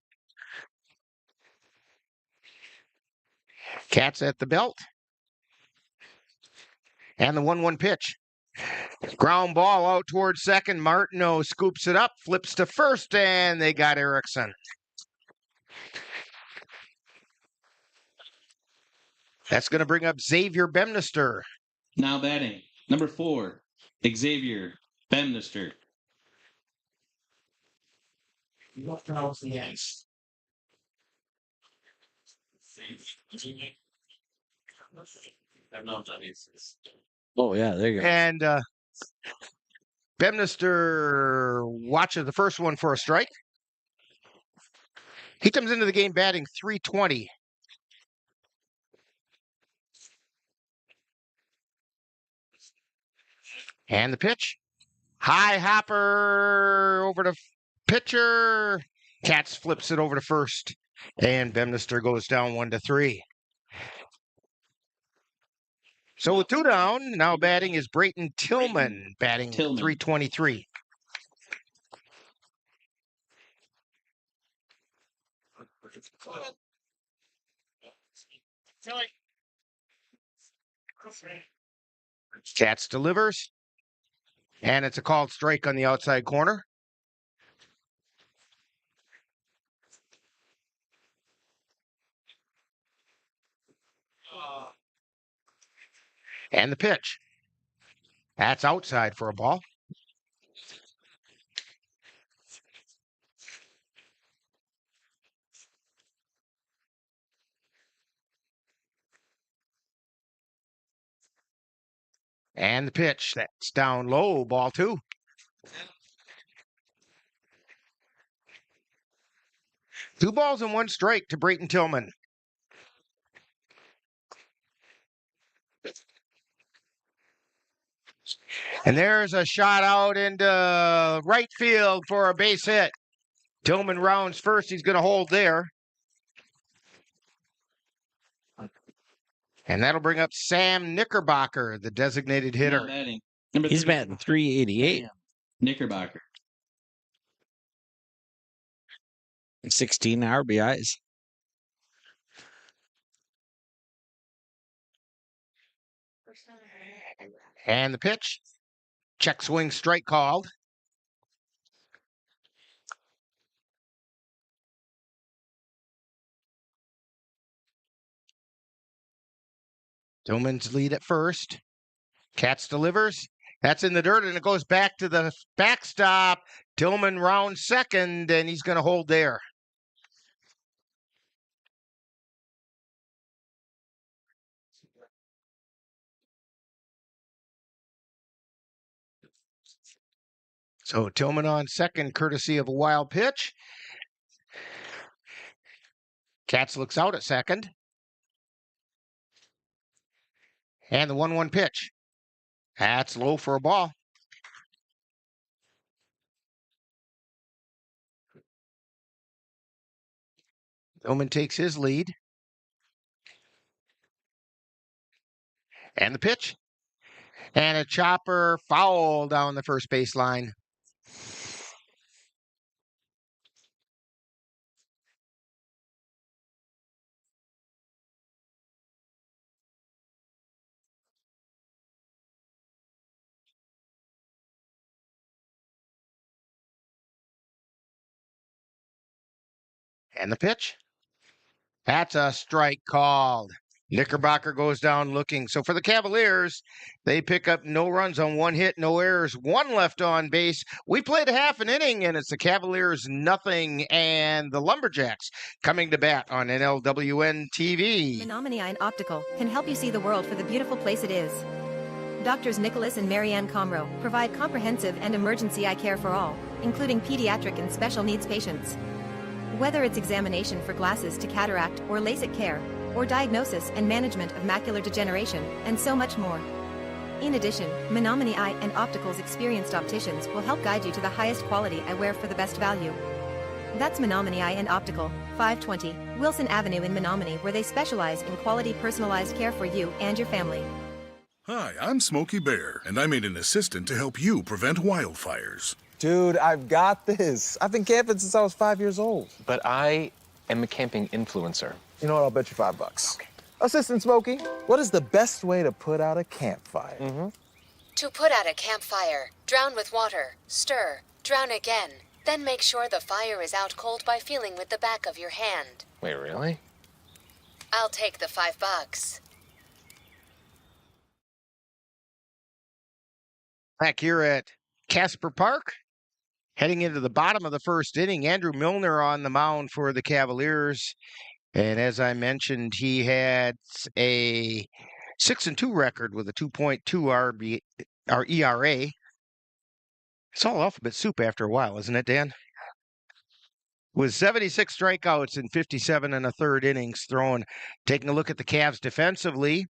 Katz at the belt. And the 1-1 pitch. Ground ball out towards second. Martineau scoops it up, flips to first, and they got Erickson. That's going to bring up Xavier Bemnister. Now batting, number 4, Xavier Bemnister. What else the ice? Oh, yeah, there you go. And Bemnister watches the first one for a strike. He comes into the game batting .320. And the pitch. High hopper over to pitcher. Katz flips it over to first. And Bemnister goes down 1-3. So with 2 down, now batting is Brayton Tillman, batting .323. Katz delivers. And it's a called strike on the outside corner. And the pitch. That's outside for a ball. And the pitch. That's down low, ball 2. 2 balls and 1 strike to Brayton Tillman. And there's a shot out into right field for a base hit. Tillman rounds first. He's going to hold there. And that'll bring up Sam Knickerbocker, the designated hitter. He's batting 388. Knickerbocker. 16 RBIs. And the pitch. Check swing strike called. Tillman's lead at first. Katz delivers. That's in the dirt, and it goes back to the backstop. Tillman rounds second, and he's going to hold there. So Tillman on second, courtesy of a wild pitch. Katz looks out at second. And the 1-1 pitch. That's low for a ball. Tillman takes his lead. And the pitch. And a chopper foul down the first baseline. And the pitch. That's a strike called. Knickerbocker goes down looking. So for the Cavaliers, they pick up no runs on 1 hit, no errors, 1 left on base. We played a half an inning, and it's the Cavaliers nothing, and the Lumberjacks coming to bat on NLWN-TV. Menominee Eye and Optical can help you see the world for the beautiful place it is. Doctors Nicholas and Marianne Comro provide comprehensive and emergency eye care for all, including pediatric and special needs patients. Whether it's examination for glasses to cataract or LASIK care, or diagnosis and management of macular degeneration, and so much more. In addition, Menominee Eye and Optical's experienced opticians will help guide you to the highest quality eyewear for the best value. That's Menominee Eye and Optical, 520 Wilson Avenue in Menominee, where they specialize in quality personalized care for you and your family. Hi, I'm Smokey Bear, and I made an assistant to help you prevent wildfires. Dude, I've got this. I've been camping since I was 5 years old. But I am a camping influencer. You know what? I'll bet you $5. Okay. Assistant Smokey, what is the best way to put out a campfire? To put out a campfire, drown with water, stir, drown again. Then make sure the fire is out cold by feeling with the back of your hand. Wait, really? I'll take the $5. Back here at Casper Park, heading into the bottom of the first inning, Andrew Milner on the mound for the Cavaliers. And as I mentioned, he had a 6-2 record with a 2.2 ERA. It's all alphabet soup after a while, isn't it, Dan? With 76 strikeouts in 57 1/3 innings thrown. Taking a look at the Cavs defensively,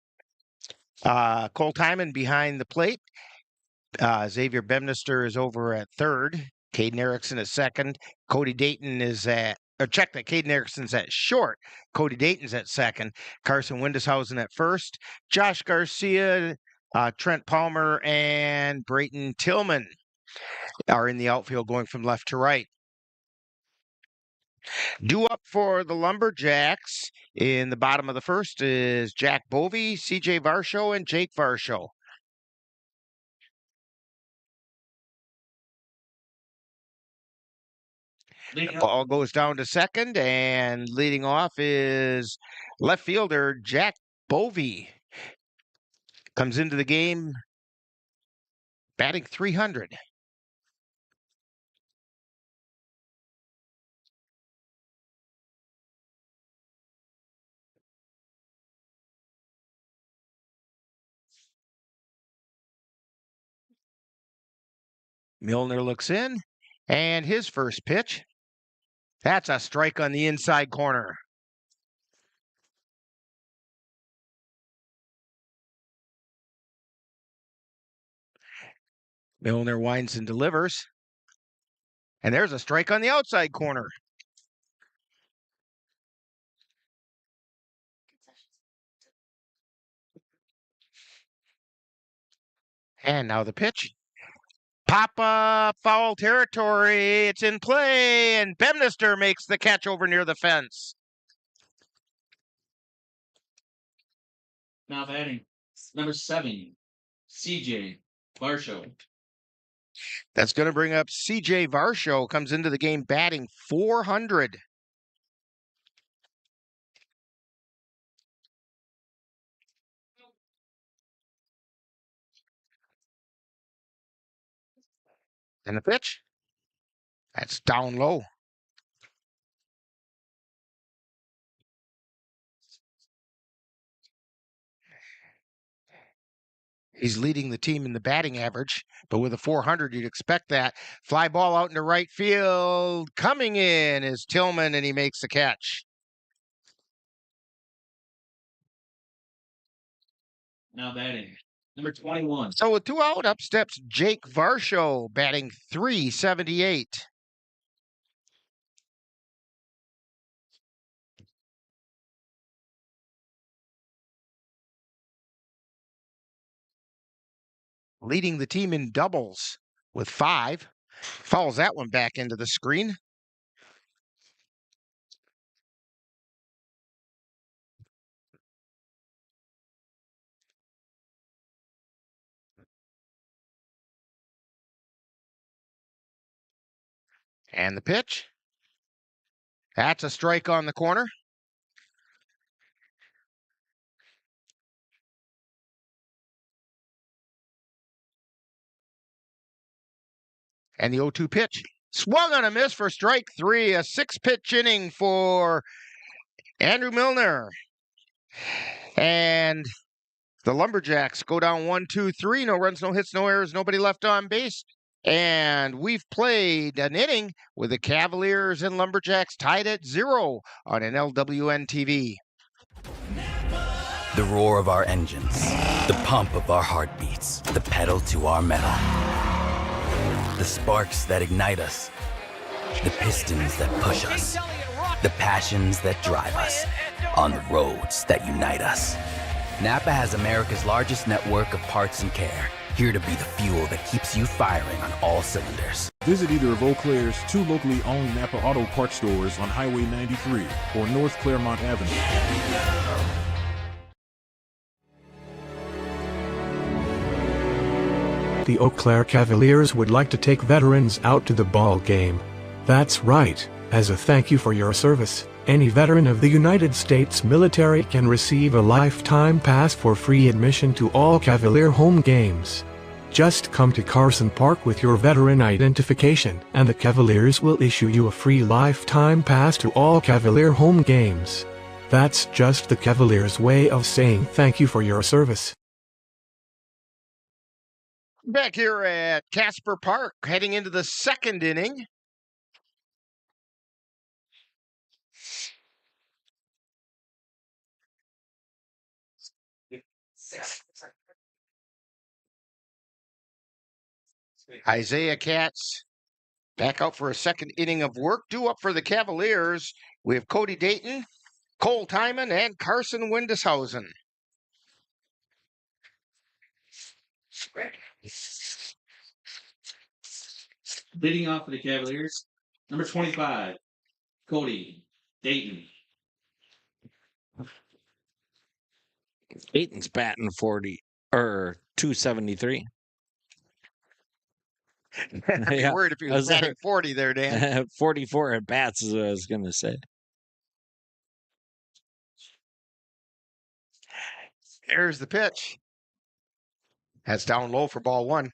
Cole Tyman behind the plate. Xavier Bemnister is over at third. Caden Erickson at second. Cody Dayton is at, or check that, Caden Erickson's at short. Cody Dayton's at second. Carson Windeshausen at first. Josh Garcia, Trent Palmer, and Brayton Tillman are in the outfield going from left to right. Due up for the Lumberjacks in the bottom of the first is Jack Bovey, CJ Varsho, and Jake Varsho. The ball goes down to second, and leading off is left fielder Jack Bovey. Comes into the game batting .300. Milner looks in, and his first pitch That's a strike on the inside corner. Milner winds and delivers. And there's a strike on the outside corner. And now the pitch. Pop up, foul territory. It's in play, and Bemnister makes the catch over near the fence. Now batting, number 7, CJ Varsho. That's going to bring up CJ Varsho, comes into the game batting .400. And the pitch. That's down low. He's leading the team in the batting average, but with a .400, you'd expect that. Fly ball out into right field. Coming in is Tillman, and he makes the catch. Now batting, number 21. So with 2 out, up steps Jake Varsho, batting .378. Leading the team in doubles with 5. Fouls that one back into the screen. And the pitch. That's a strike on the corner. And the 0-2 pitch. Swung on a miss for strike 3. A 6-pitch inning for Andrew Milner. And the Lumberjacks go down 1-2-3. No runs, no hits, no errors, nobody left on base. And we've played an inning with the Cavaliers and Lumberjacks tied at 0 on NLWN-TV. The roar of our engines, the pump of our heartbeats, the pedal to our metal. The sparks that ignite us, the pistons that push us, the passions that drive us, on the roads that unite us. Napa has America's largest network of parts and care, here to be the fuel that keeps you firing on all cylinders. Visit either of Eau Claire's 2 locally owned Napa Auto Parts stores on Highway 93 or North Claremont Avenue. The Eau Claire Cavaliers would like to take veterans out to the ball game. That's right. As a thank you for your service, any veteran of the United States military can receive a lifetime pass for free admission to all Cavalier home games. Just come to Carson Park with your veteran identification, and the Cavaliers will issue you a free lifetime pass to all Cavalier home games. That's just the Cavaliers' way of saying thank you for your service. Back here at Casper Park, heading into the 2nd inning. Isaiah Katz back out for a 2nd inning of work. Due up for the Cavaliers, we have Cody Dayton, Cole Timon, and Carson Windishausen. Leading off for the Cavaliers, number 25, Cody Dayton. Dayton's batting 273. I'd be worried if he was batting 40 there, Dan. 44 at bats is what I was going to say. There's the pitch. That's down low for ball 1.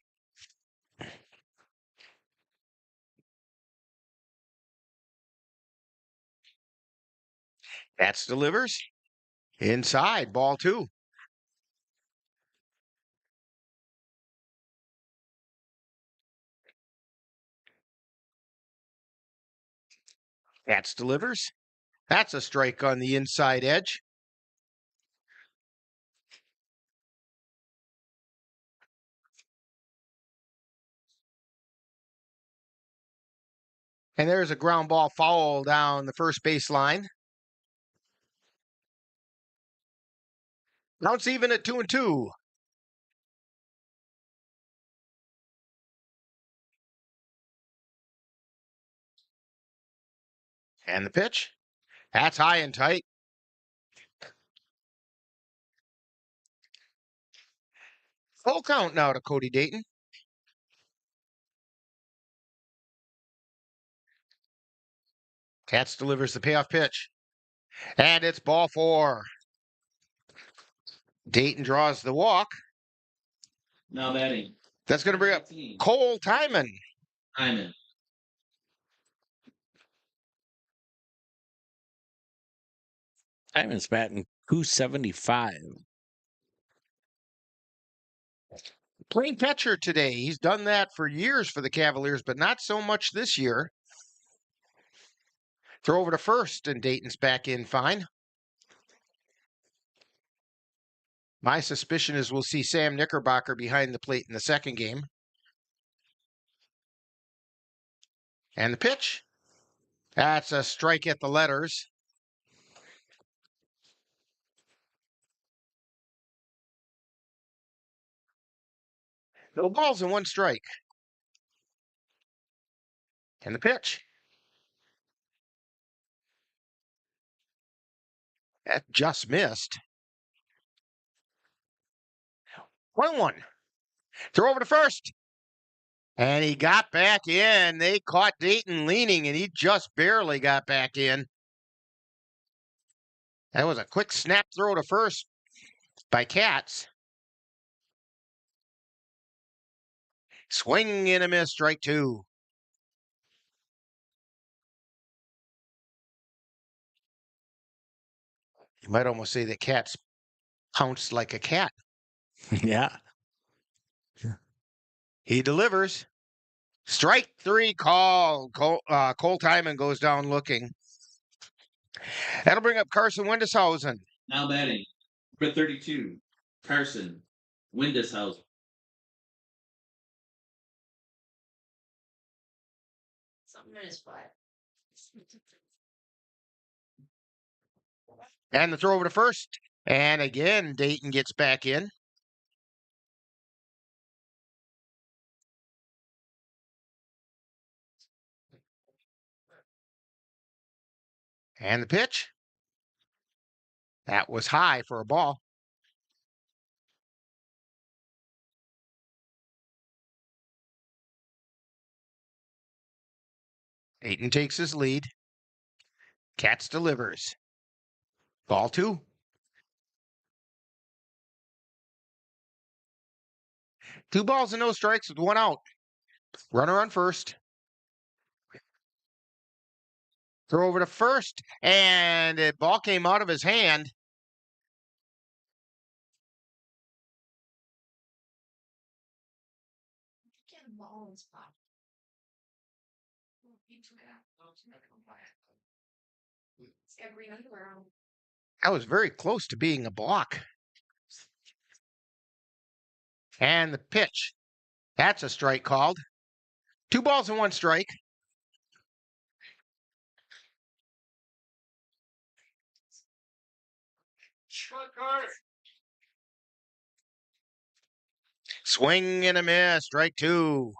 That's delivers. Inside, ball 2. Katz delivers. That's a strike on the inside edge. And there's a ground ball foul down the first baseline. Now it's even at 2-2. And the pitch. That's high and tight. Full count now to Cody Dayton. Katz delivers the payoff pitch. And it's ball 4. Dayton draws the walk. Now batting. That's going to bring up Cole Timon. Timon's batting 275. Playing catcher today. He's done that for years for the Cavaliers, but not so much this year. Throw over to first, and Dayton's back in fine. My suspicion is we'll see Sam Knickerbocker behind the plate in the second game. And the pitch. That's a strike at the letters. No balls and 1 strike. And the pitch. That just missed. 1-1. Throw over to first. And he got back in. They caught Dayton leaning, and he just barely got back in. That was a quick snap throw to first by Katz. Swing and a miss, strike 2. You might almost say that Katz pounced like a cat. Yeah. He delivers. Strike 3 call. Cole Timon goes down looking. That'll bring up Carson Windeshausen. Now batting. Number 32, Carson Windeshausen. And the throw over to first. And again, Dayton gets back in. And the pitch. That was high for a ball. Dayton takes his lead. Katz delivers. Ball 2. Two balls and no strikes with 1 out. Runner on first. Throw over to first, and the ball came out of his hand. That was very close to being a block. And the pitch. That's a strike called. 2 balls and 1 strike. Swing and a miss, strike 2.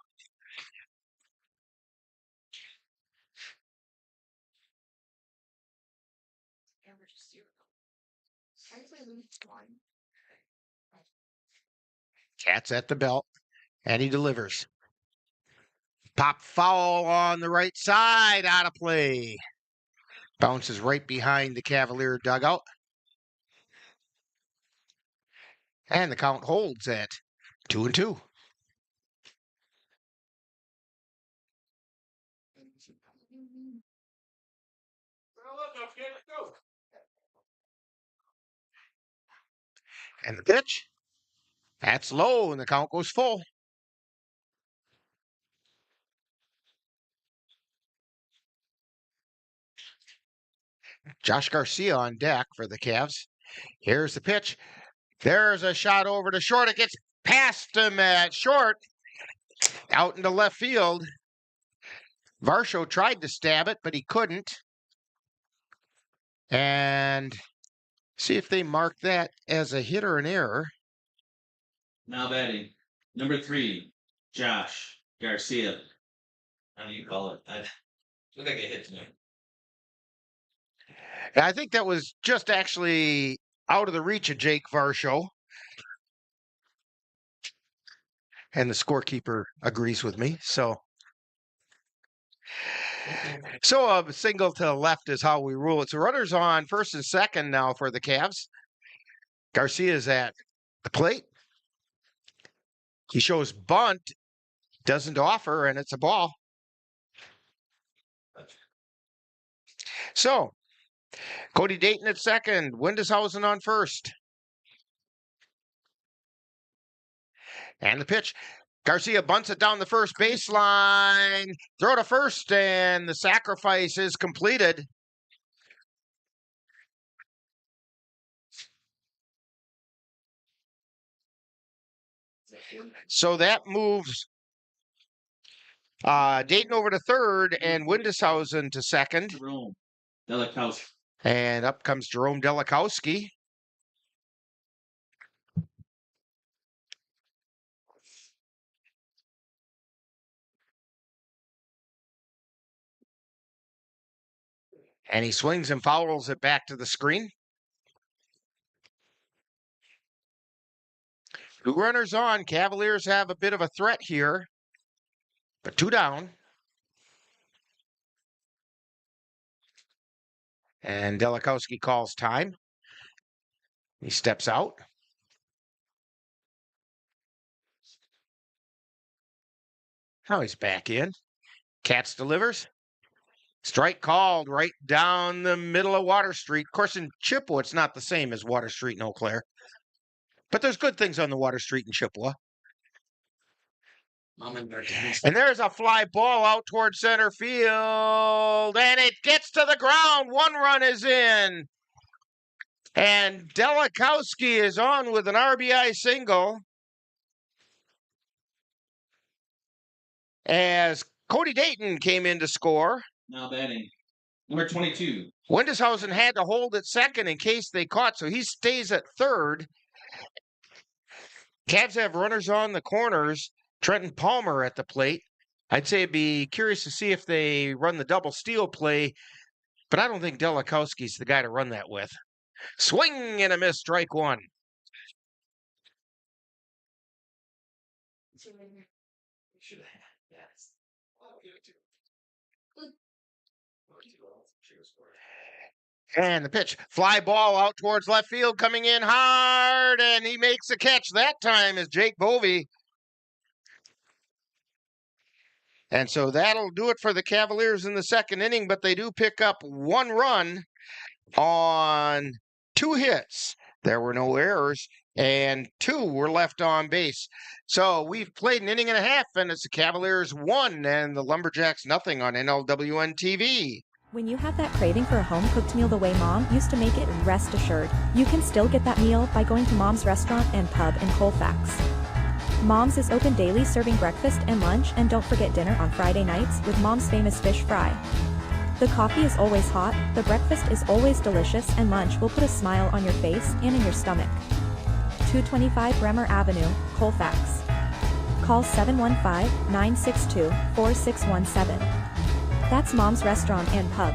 Katz at the belt, and he delivers. Pop foul on the right side, out of play. Bounces right behind the Cavalier dugout. And the count holds at 2-2. And the pitch. That's low, and the count goes full. Josh Garcia on deck for the Cavs. Here's the pitch. There's a shot over to short. It gets past him at short. Out into left field. Varsho tried to stab it, but he couldn't. And see if they mark that as a hit or an error. Now batting, number 3, Josh Garcia. How do you call it? I look like a hit to me. I think that was just actually out of the reach of Jake Varsho. And the scorekeeper agrees with me. So a single to the left is how we rule it. So runners on first and second now for the Cavs. Garcia's at the plate. He shows bunt, doesn't offer, and it's a ball. So, Cody Dayton at second, Windeshausen on first. And the pitch. Garcia bunts it down the first baseline. Throw to first, and the sacrifice is completed. So that moves Dayton over to third and Windeshausen to second. Jerome Delikowski. And up comes Jerome Delikowski. And he swings and fouls it back to the screen. 2 runners on. Cavaliers have a bit of a threat here, but 2 down. And Delikowski calls time. He steps out. Now he's back in. Katz delivers. Strike called right down the middle of Water Street. Of course, in Chippewa, it's not the same as Water Street in Eau Claire. But there's good things on the Water Street in Chippewa. And there's a fly ball out towards center field. And it gets to the ground. 1 run is in. And Delikowski is on with an RBI single. As Cody Dayton came in to score. Now batting, number 22. Windeshausen had to hold at second in case they caught, so he stays at third. Cavs have runners on the corners. Trenton Palmer at the plate. I'd say be curious to see if they run the double steal play, but I don't think Delikowski's the guy to run that with. Swing and a miss, strike 1. And the pitch, fly ball out towards left field, coming in hard, and he makes a catch. That time is Jake Bovey. And so that'll do it for the Cavaliers in the second inning, but they do pick up 1 run on 2 hits. There were no errors, and 2 were left on base. So we've played an inning and a half, and it's the Cavaliers 1 and the Lumberjacks nothing on NLWN-TV. When you have that craving for a home-cooked meal the way Mom used to make it, rest assured, you can still get that meal by going to Mom's Restaurant and Pub in Colfax. Mom's is open daily, serving breakfast and lunch, and don't forget dinner on Friday nights with Mom's famous fish fry. The coffee is always hot, the breakfast is always delicious, and lunch will put a smile on your face and in your stomach. 225 Bremer Avenue, Colfax. Call 715-962-4617. That's Mom's Restaurant and Pub.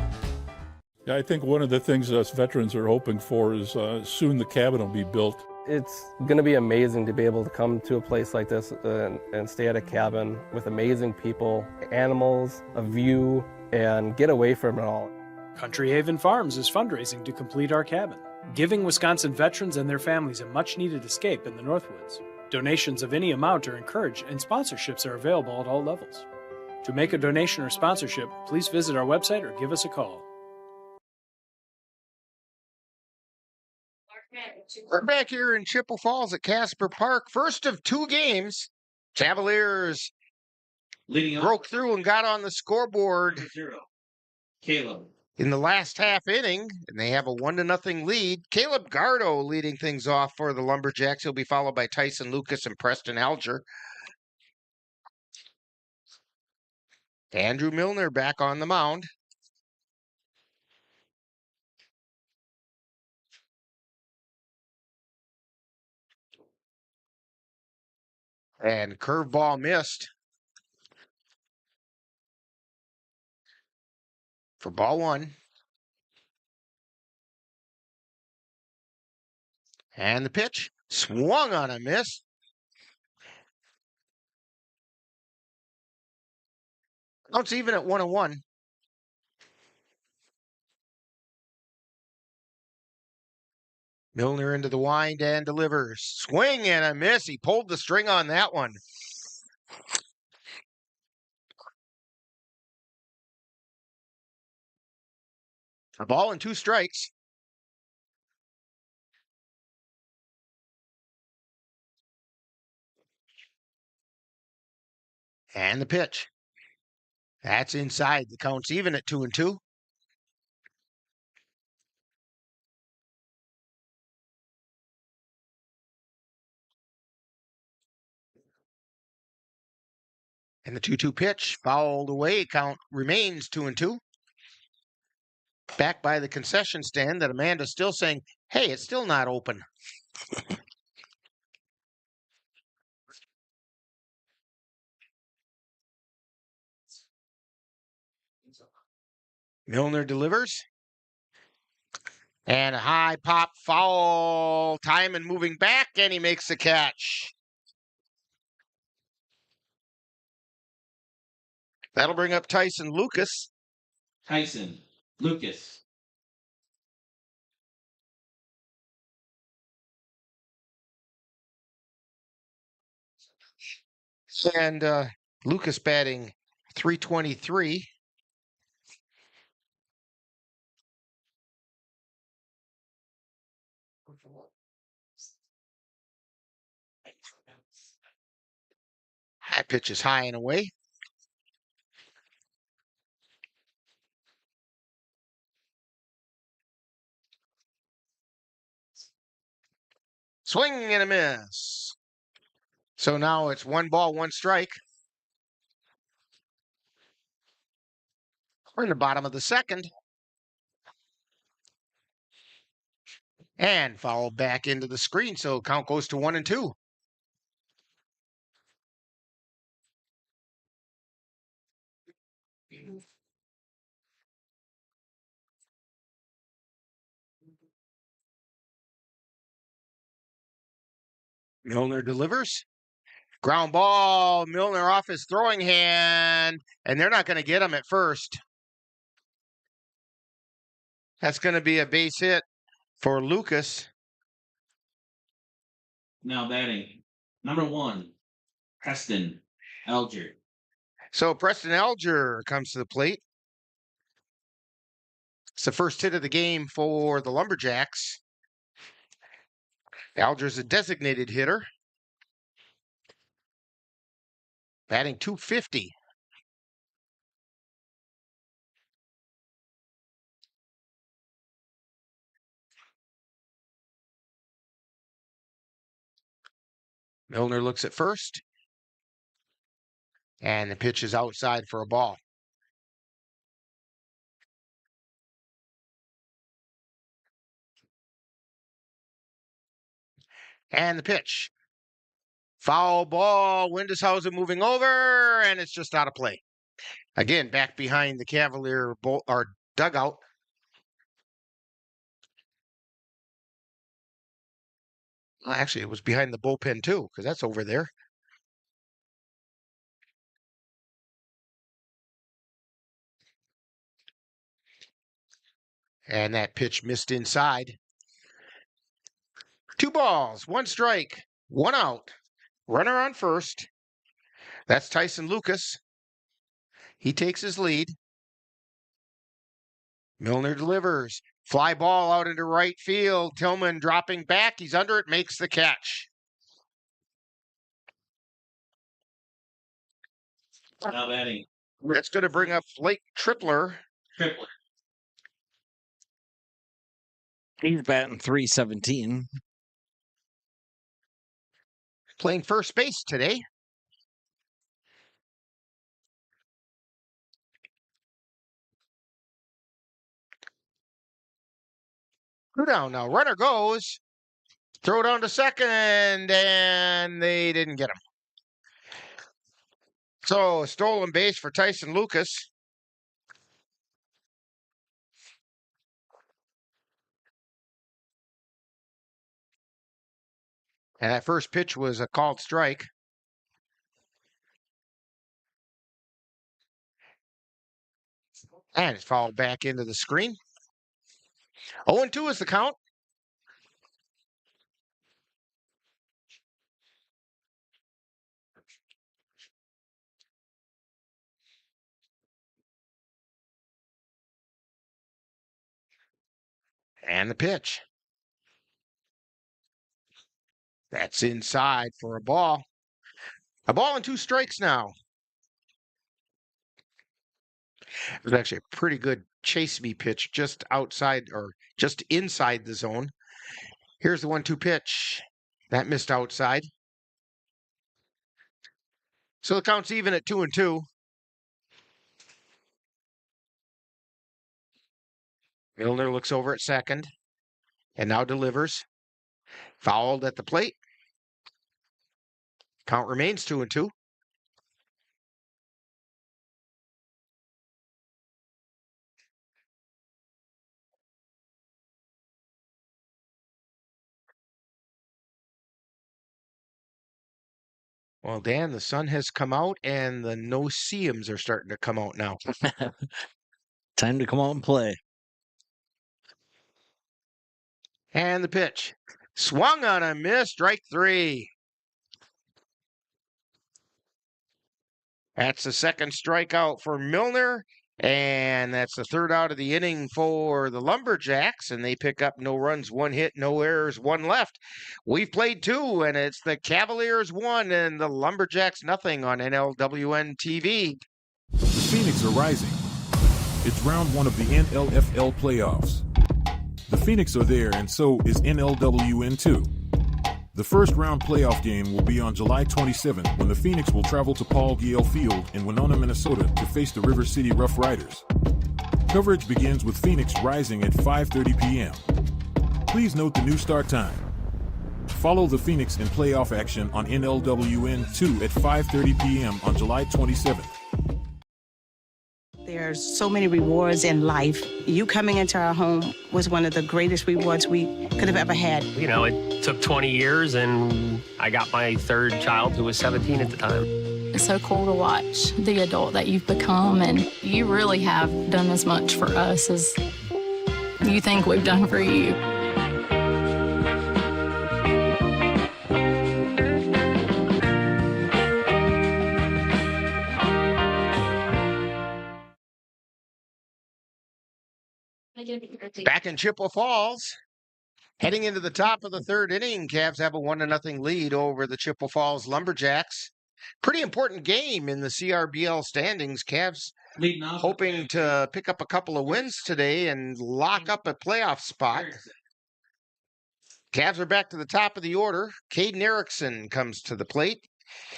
Yeah, I think one of the things us veterans are hoping for is soon the cabin will be built. It's going to be amazing to be able to come to a place like this and stay at a cabin with amazing people, animals, a view, and get away from it all. Country Haven Farms is fundraising to complete our cabin, giving Wisconsin veterans and their families a much-needed escape in the Northwoods. Donations of any amount are encouraged, and sponsorships are available at all levels. To make a donation or sponsorship, please visit our website or give us a call. We're back here in Chippewa Falls at Casper Park. First of 2 games. Cavaliers broke through and got on the scoreboard. 0. Caleb. in the last half inning, and they have a 1-0 lead. Caleb Gardo leading things off for the Lumberjacks. He'll be followed by Tyson Lucas and Preston Alger. Andrew Milner back on the mound. And curveball missed for ball one. And the pitch swung on a miss. Counts even at 1-1. Milner into the wind and delivers. Swing and a miss. He pulled the string on that one. A ball and 2 strikes. And the pitch. That's inside. The count's even at 2-2. And the 2-2 pitch fouled away. Count remains 2-2. Back by the concession stand that Amanda's still saying, hey, it's still not open. Milner delivers. And a high pop foul. Time and moving back, and he makes the catch. That'll bring up Tyson Lucas. Tyson Lucas. And Lucas batting .323. That pitch is high and away. Swing and a miss. So now it's 1 ball, 1 strike. We're in the bottom of the second. And foul back into the screen, so count goes to 1-2. Milner delivers. Ground ball. Milner off his throwing hand, and they're not going to get him at first. That's going to be a base hit for Lucas. Now batting, number 1, Preston Alger. So Preston Alger comes to the plate. It's the first hit of the game for the Lumberjacks. Alger's a designated hitter. Batting .250. Milner looks at first. And the pitch is outside for a ball. And the pitch. Foul ball. Windeshausen moving over, and it's just out of play. Again, back behind the Cavalier dugout. Well, actually, it was behind the bullpen, too, because that's over there. And that pitch missed inside. 2 balls, 1 strike, 1 out. Runner on first. That's Tyson Lucas. He takes his lead. Milner delivers. Fly ball out into right field. Tillman dropping back. He's under it, makes the catch. Now batting. That's going to bring up Blake Tripler. He's batting .317. Playing first base today. Two down now. Runner goes. Throw down to second, and they didn't get him. So, stolen base for Tyson Lucas. And that first pitch was a called strike. And it's fouled back into the screen. 0-2 is the count. And the pitch. That's inside for a ball. A ball and 2 strikes now. It was actually a pretty good chase me pitch just outside or just inside the zone. Here's the 1-2 pitch. That missed outside. So the count's even at 2-2. Milner looks over at second and now delivers. Fouled at the plate. Count remains 2-2. Well, Dan, the sun has come out and the no-see-ums are starting to come out now. Time to come out and play. And the pitch. Swung on a miss, strike 3. That's the second strikeout for Milner, and that's the third out of the inning for the Lumberjacks, and they pick up no runs, 1 hit, no errors, 1 left. We've played 2, and it's the Cavaliers 1 and the Lumberjacks nothing on NLWN-TV. The Phoenix are rising. It's round 1 of the NLFL playoffs. The Phoenix are there, and so is NLWN-2. The first round playoff game will be on July 27th when the Phoenix will travel to Paul Gale Field in Winona, Minnesota to face the River City Rough Riders. Coverage begins with Phoenix rising at 5:30 p.m. Please note the new start time. Follow the Phoenix in playoff action on NLWN-2 at 5:30 p.m. on July 27th. There's so many rewards in life. You coming into our home was one of the greatest rewards we could have ever had. You know, it took 20 years, and I got my 3rd child, who was 17 at the time. It's so cool to watch the adult that you've become, and you really have done as much for us as you think we've done for you. Back in Chippewa Falls, heading into the top of the 3rd inning, Cavs have a 1-0 lead over the Chippewa Falls Lumberjacks. Pretty important game in the CRBL standings. Cavs hoping to pick up a couple of wins today and lock up a playoff spot. Cavs are back to the top of the order. Caden Erickson comes to the plate.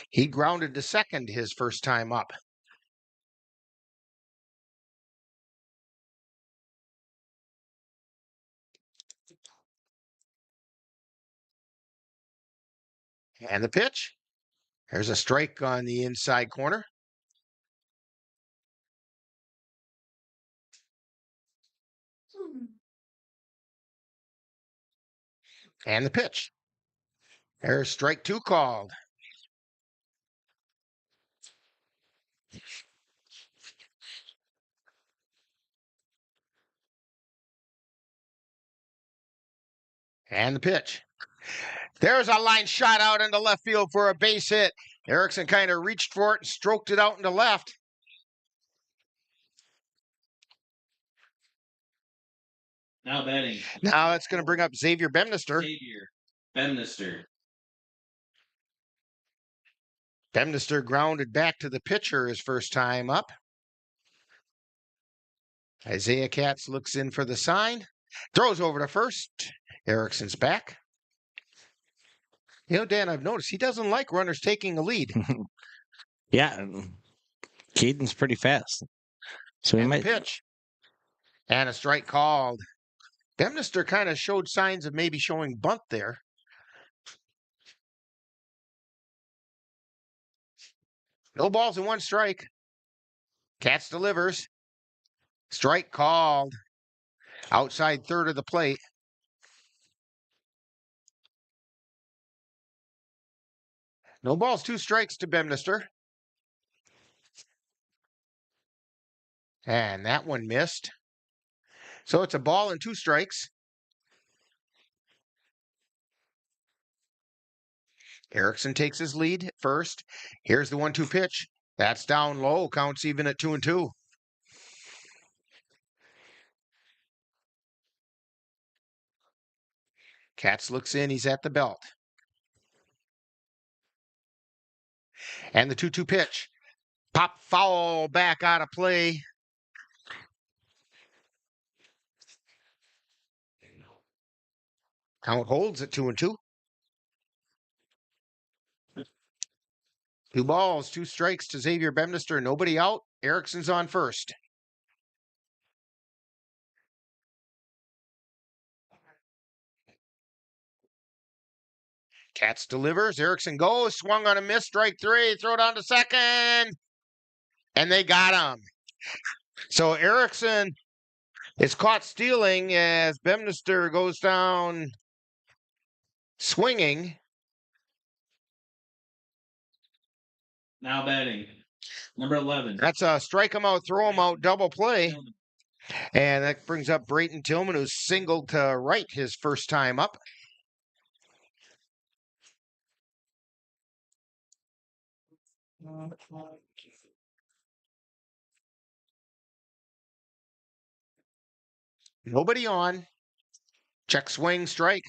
He grounded to second his first time up. And the pitch. There's a strike on the inside corner. And the pitch. There's strike 2 called. And the pitch. There's a line shot out into left field for a base hit. Erickson kind of reached for it and stroked it out into left. Now batting. Now that's going to bring up Xavier Bemnister. Xavier Bemnister. Bemnister grounded back to the pitcher his first time up. Isaiah Katz looks in for the sign. Throws over to first. Erickson's back. You know, Dan, I've noticed he doesn't like runners taking a lead. Yeah, Caden's pretty fast. So he And might. pitch. And a strike called. Bemnister kind of showed signs of maybe showing bunt there. No balls and one strike. Katz delivers. Strike called. Outside third of the plate. No balls, two strikes to Bemnister. And that one missed. So it's a ball and two strikes. Erickson takes his lead at first. Here's the 1-2 pitch. That's down low. Counts even at 2-2. Katz looks in. He's at the belt. And the 2-2 pitch. Pop foul back out of play. Count holds at 2-2. 2 balls, 2 strikes to Xavier Bemnister. Nobody out. Erickson's on first. Katz delivers. Erickson goes. Swung on a miss. Strike 3. Throw down to second. And they got him. So Erickson is caught stealing as Bemnister goes down swinging. Now batting, number 11. That's a strike him out, throw him out, double play. And that brings up Brayton Tillman, who's singled to right his first time up. Nobody on. Check swing, strike.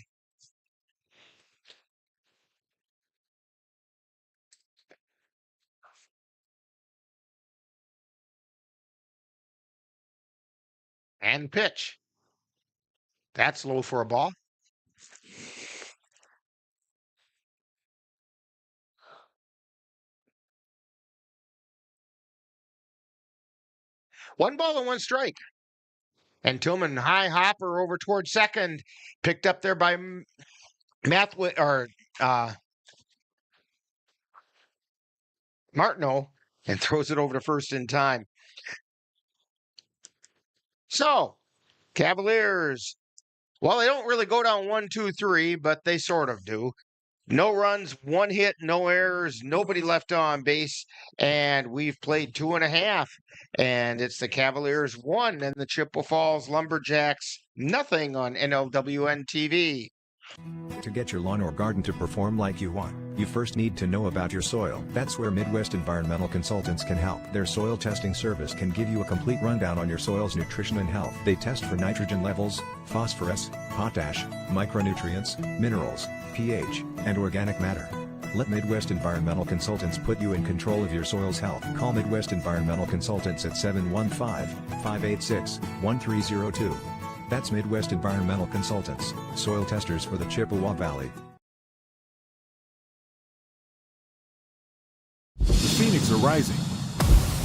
And pitch. That's low for a ball. One ball and one strike. And Tillman high hopper over towards second, picked up there by Martineau, and throws it over to first in time. So, Cavaliers, well, they don't really go down 1-2-3, but they sort of do. No runs, one hit, no errors, nobody left on base, and we've played 2.5. And it's the Cavaliers 1 and the Chippewa Falls Lumberjacks nothing on NLWN-TV. To get your lawn or garden to perform like you want, you first need to know about your soil. That's where Midwest Environmental Consultants can help. Their soil testing service can give you a complete rundown on your soil's nutrition and health. They test for nitrogen levels, phosphorus, potash, micronutrients, minerals, pH, and organic matter. Let Midwest Environmental Consultants put you in control of your soil's health. Call Midwest Environmental Consultants at 715-586-1302. That's Midwest Environmental Consultants, soil testers for the Chippewa Valley. The Phoenix are rising.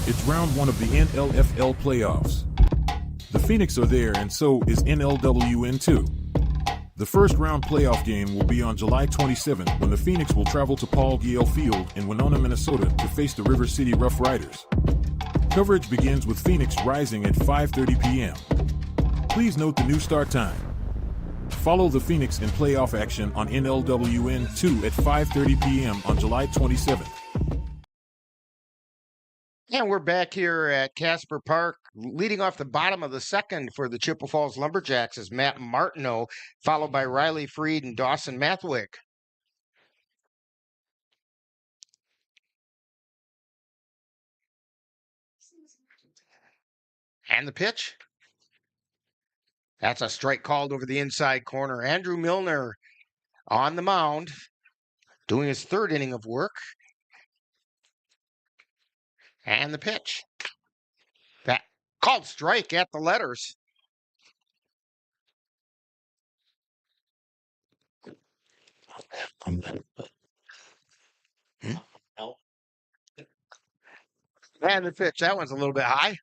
It's round 1 of the NLFL playoffs. The Phoenix are there, and so is NLWN-2. The first round playoff game will be on July 27th when the Phoenix will travel to Paul Gale Field in Winona, Minnesota to face the River City Rough Riders. Coverage begins with Phoenix rising at 5:30 p.m. Please note the new start time. Follow the Phoenix in playoff action on NLWN-2 at 5:30 p.m. on July 27th. And we're back here at Casper Park. Leading off the bottom of the second for the Chippewa Falls Lumberjacks is Matt Martineau, followed by Riley Freed and Dawson Mathwick. And the pitch. That's a strike called over the inside corner. Andrew Milner on the mound, doing his third inning of work. And the pitch. That called strike at the letters. And the pitch, that one's a little bit high.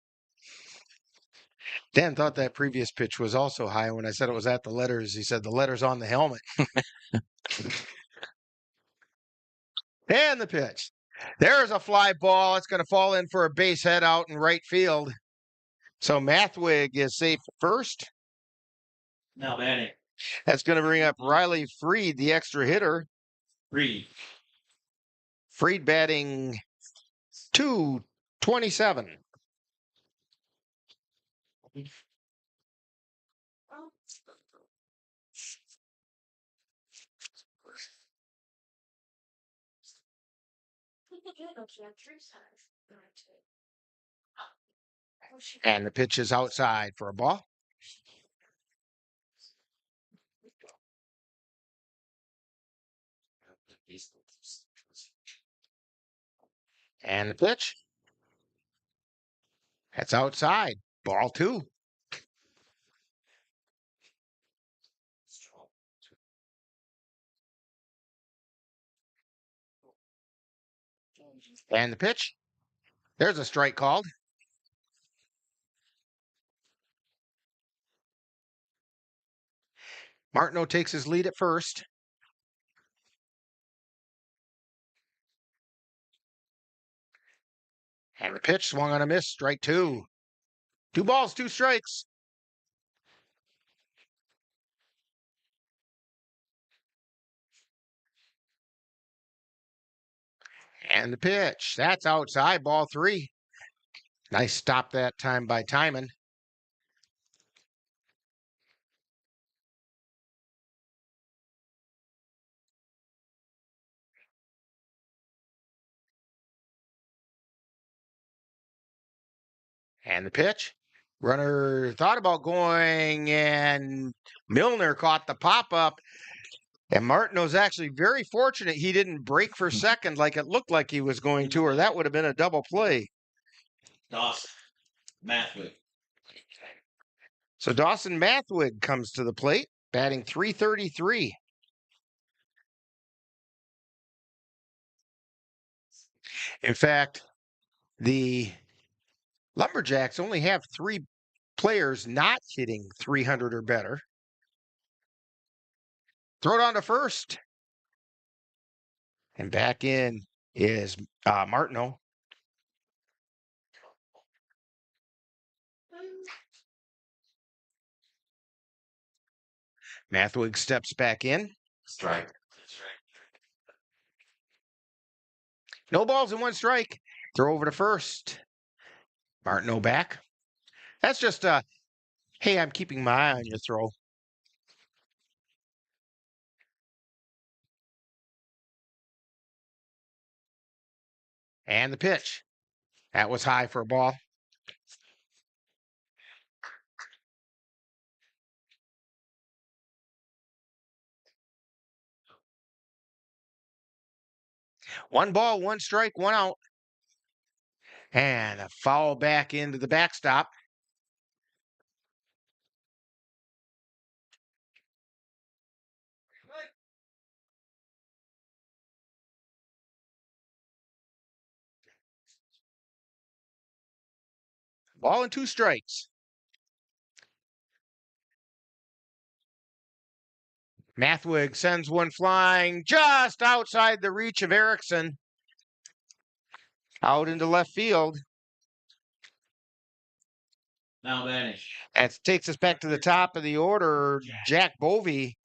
Dan thought that previous pitch was also high. When I said it was at the letters, he said the letters on the helmet. And the pitch. There's a fly ball. It's going to fall in for a base hit out in right field. So Mathwig is safe at first. Now batting. That's going to bring up Riley Freed, the extra hitter. Freed batting 227. And the pitch is outside for a ball. And the pitch. That's outside. Ball 2. And the pitch. There's a strike called. Martineau takes his lead at first. And the pitch swung on a miss. Strike 2. 2 balls, 2 strikes. And the pitch. That's outside. Ball 3. Nice stop that time by Timon. And the pitch. Runner thought about going, and Milner caught the pop-up. And Martineau's actually very fortunate he didn't break for second like it looked like he was going to, or that would have been a double play. Dawson. Mathwig. So Dawson Mathwig comes to the plate, batting 333. In fact, the Lumberjacks only have 3 players not hitting 300 or better. Throw it on to first. And back in is Martineau. Mathwig steps back in. Strike. No balls and 1 strike. Throw over to first. Martineau back. That's just hey, I'm keeping my eye on your throw. And the pitch. That was high for a ball. One ball, 1 strike, 1 out. And a foul back into the backstop. Ball and 2 strikes. Mathwig sends one flying just outside the reach of Erickson. Out into left field. Now batting. That takes us back to the top of the order. Jack Bovey.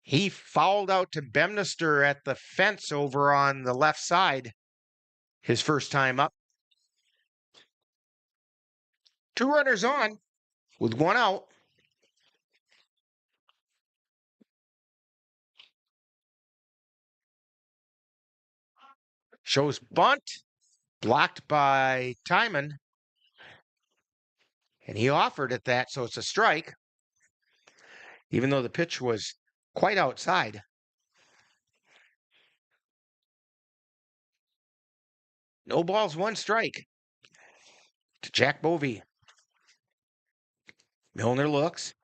He fouled out to Bemnister at the fence over on the left side. His first time up. 2 runners on with 1 out. Shows bunt, blocked by Timon. And he offered at that, so it's a strike. Even though the pitch was quite outside. No balls, 1 strike. To Jack Bovey. Milner looks,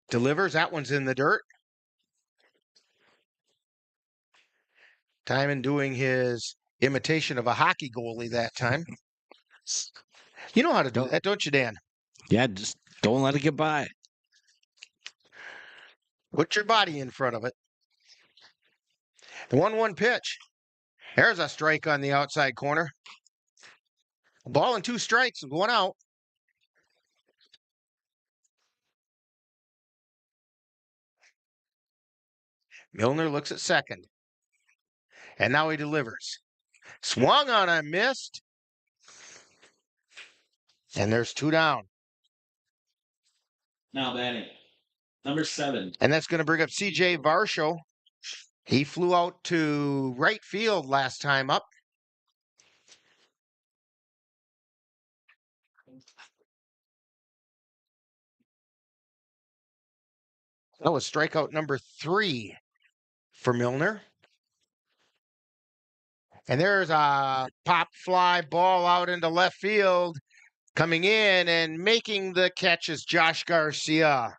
delivers. That one's in the dirt. Timon doing his imitation of a hockey goalie that time. You know how to do that, don't you, Dan? Yeah, just don't let it get by. Put your body in front of it. The 1-1 pitch. There's a strike on the outside corner. Ball and 2 strikes, 1 out. Milner looks at second. And now he delivers. Swung on and missed. And there's 2 down. Now batting. Number 7. And that's going to bring up C.J. Varsho. He flew out to right field last time up. That was strikeout number 3 for Milner. And there's a pop fly ball out into left field. Coming in and making the catch is Josh Garcia.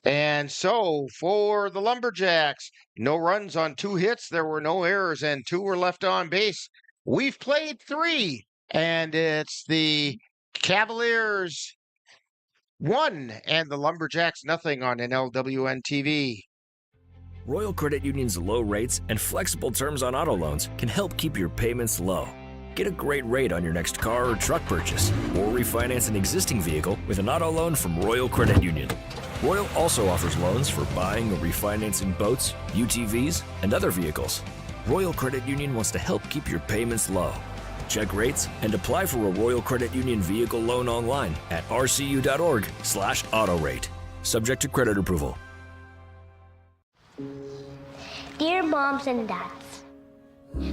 And so for the Lumberjacks, no runs on 2 hits. There were no errors and 2 were left on base. We've played 3, and it's the Cavaliers 1 and the Lumberjacks nothing on NLWN-TV. Royal Credit Union's low rates and flexible terms on auto loans can help keep your payments low. Get a great rate on your next car or truck purchase, or refinance an existing vehicle with an auto loan from Royal Credit Union. Royal also offers loans for buying or refinancing boats, UTVs, and other vehicles. Royal Credit Union wants to help keep your payments low. Check rates and apply for a Royal Credit Union vehicle loan online at rcu.org/autorate. Subject to credit approval. Dear moms and dads,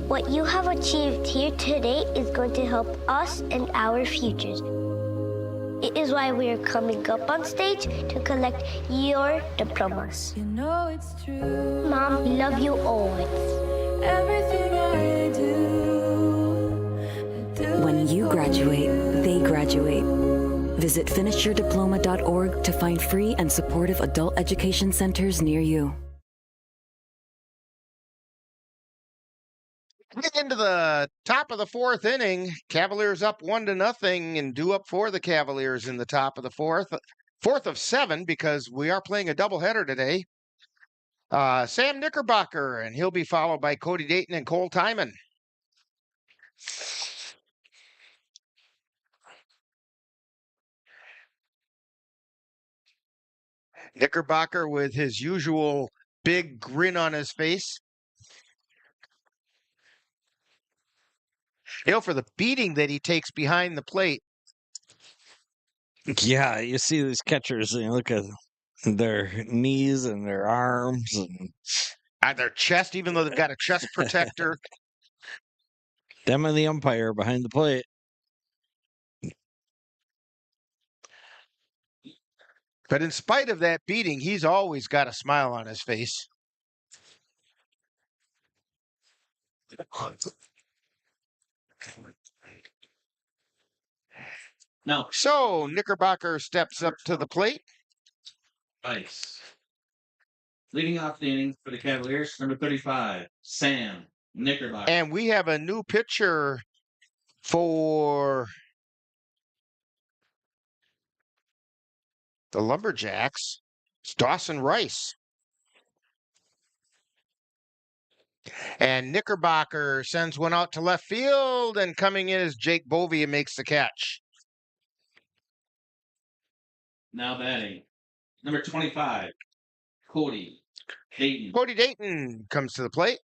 what you have achieved here today is going to help us and our futures. It is why we are coming up on stage to collect your diplomas. You know it's true. Mom, we love you always. Everything I do. When you graduate, they graduate. Visit finishyourdiploma.org to find free and supportive adult education centers near you. Getting into the top of the 4th inning, Cavaliers up 1-0 and due up for the Cavaliers in the top of the 4th. 4th of 7 because we are playing a doubleheader today. Sam Knickerbocker, and he'll be followed by Cody Dayton and Cole Timon. Knickerbocker with his usual big grin on his face. You know, for the beating that he takes behind the plate. Yeah, you see these catchers, and you look at their knees and their arms and their chest, even though they've got a chest protector. Them and the umpire behind the plate. But in spite of that beating, he's always got a smile on his face. No. So Knickerbocker steps up to the plate. Nice. Leading off the inning for the Cavaliers, number 35, Sam Knickerbocker. And we have a new pitcher for the Lumberjacks. It's Dawson Rice. And Knickerbocker sends one out to left field, and coming in is Jake Bovey and makes the catch. Now batting, number 25, Cody Dayton. Cody Dayton comes to the plate.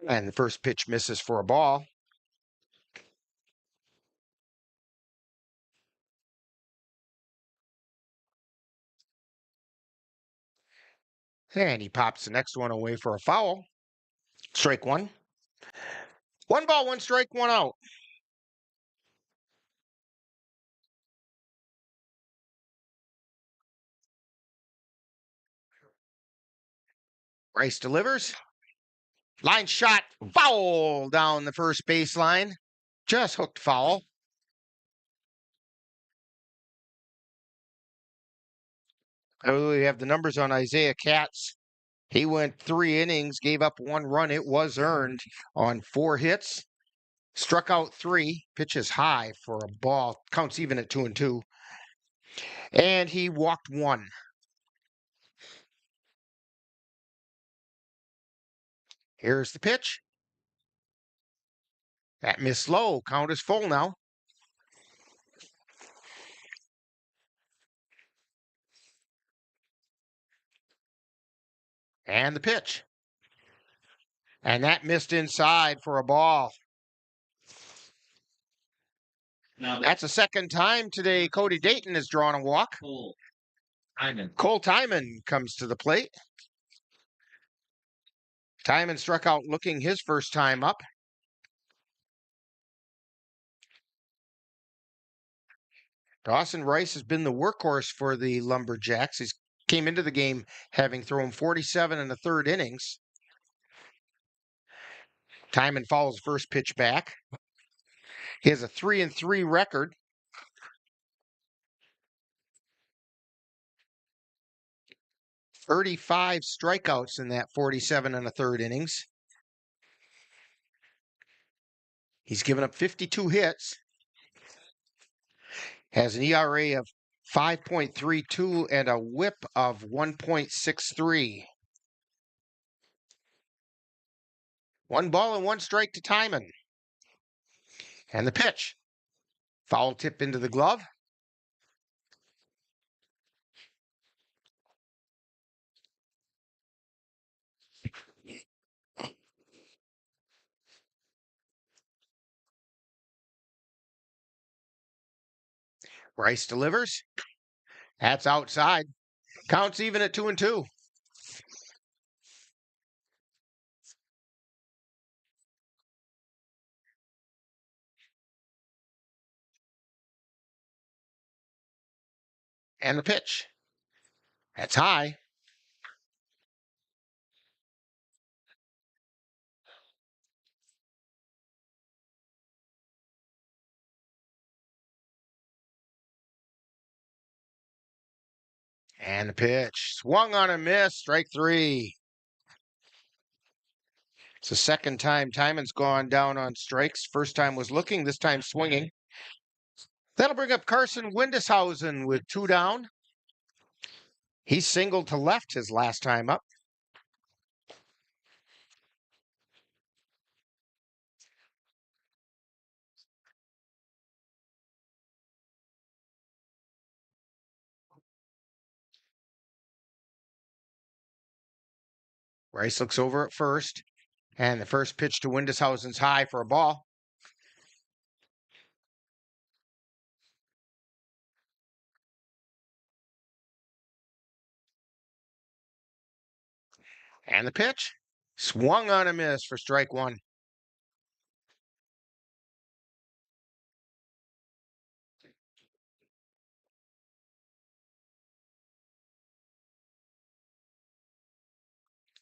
And the first pitch misses for a ball. And he pops the next one away for a foul. Strike 1. 1 ball, 1 strike, 1 out. Rice delivers. Line shot, foul down the first baseline. Just hooked foul. We have the numbers on Isaiah Katz. He went 3 innings, gave up 1 run. It was earned on 4 hits. Struck out 3, pitches high for a ball, counts even at 2-2. And he walked 1. Here's the pitch. That missed low, count is full now. And the pitch. And that missed inside for a ball. Now That's the second time today Cody Dayton has drawn a walk. Cole Timon comes to the plate. Timon struck out looking his first time up. Dawson Rice has been the workhorse for the Lumberjacks. He came into the game having thrown 47 in the 3rd innings. Timon follows the first pitch back. He has a 3-3 record. "35 strikeouts in that 47 and a 3rd innings. He's given up 52 hits. Has an ERA of 5.32 and a whip of 1.63. 1 ball and 1 strike to Timon. And the pitch. Foul tip into the glove. Rice delivers. That's outside. Counts even at 2-2. And the pitch. That's high. And the pitch. Swung on a miss. Strike 3. It's the second time Timon's gone down on strikes. First time was looking, this time swinging. That'll bring up Carson Windishausen with 2 down. He singled to left his last time up. Rice looks over at first. And the first pitch to Windishausen's high for a ball. And the pitch. Swung on a miss for strike 1.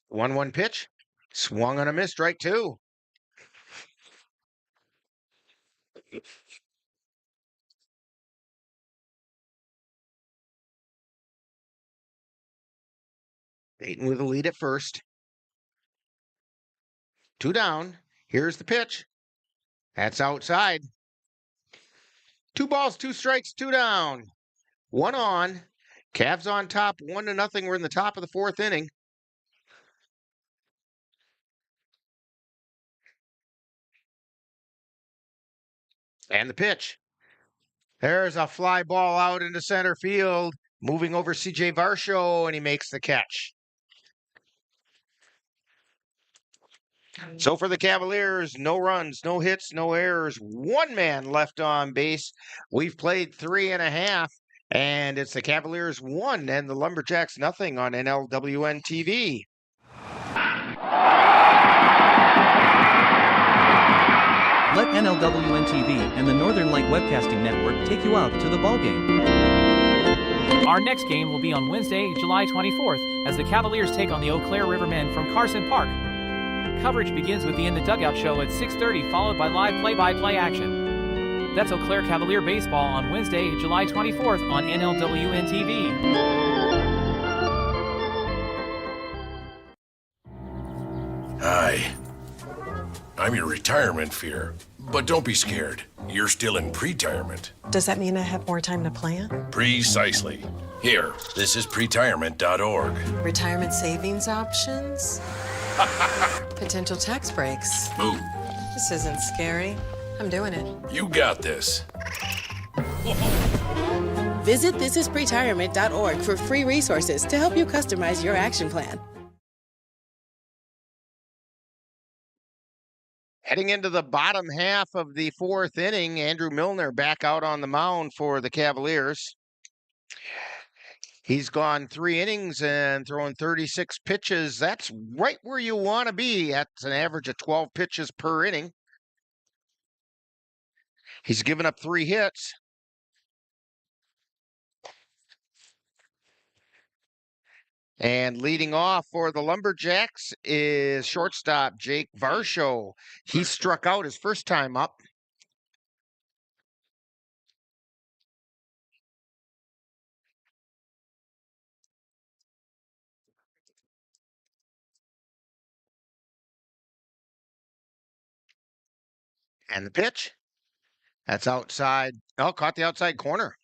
The 1-1 pitch. Swung on a miss, strike 2. Dayton with a lead at first. 2 down. Here's the pitch. That's outside. 2 balls, 2 strikes, 2 down. 1 on. Cavs on top, 1-0. We're in the top of the 4th inning. And the pitch. There's a fly ball out into center field. Moving over CJ Varsho, and he makes the catch. So for the Cavaliers, no runs, no hits, no errors. 1 man left on base. We've played 3.5, and it's the Cavaliers 1 and the Lumberjacks nothing on NLWN-TV. Let NLWN-TV and the Northern Light Webcasting Network take you out to the ballgame. Our next game will be on Wednesday, July 24th, as the Cavaliers take on the Eau Claire Rivermen from Carson Park. Coverage begins with the In the Dugout show at 6:30, followed by live play-by-play action. That's Eau Claire Cavalier baseball on Wednesday, July 24th on NLWN-TV. Hi. I'm your retirement fear. But don't be scared. You're still in pre-retirement. Does that mean I have more time to plan? Precisely. Here, this is pretirement.org. Retirement savings options? Potential tax breaks. Ooh. This isn't scary. I'm doing it. You got this. Visit thisispretirement.org for free resources to help you customize your action plan. Heading into the bottom half of the fourth inning, Andrew Milner back out on the mound for the Cavaliers. He's gone 3 innings and thrown 36 pitches. That's right where you want to be. That's an average of 12 pitches per inning. He's given up 3 hits. And leading off for the Lumberjacks is shortstop Jake Varsho. He struck out his first time up. And the pitch. That's outside. Oh, caught the outside corner.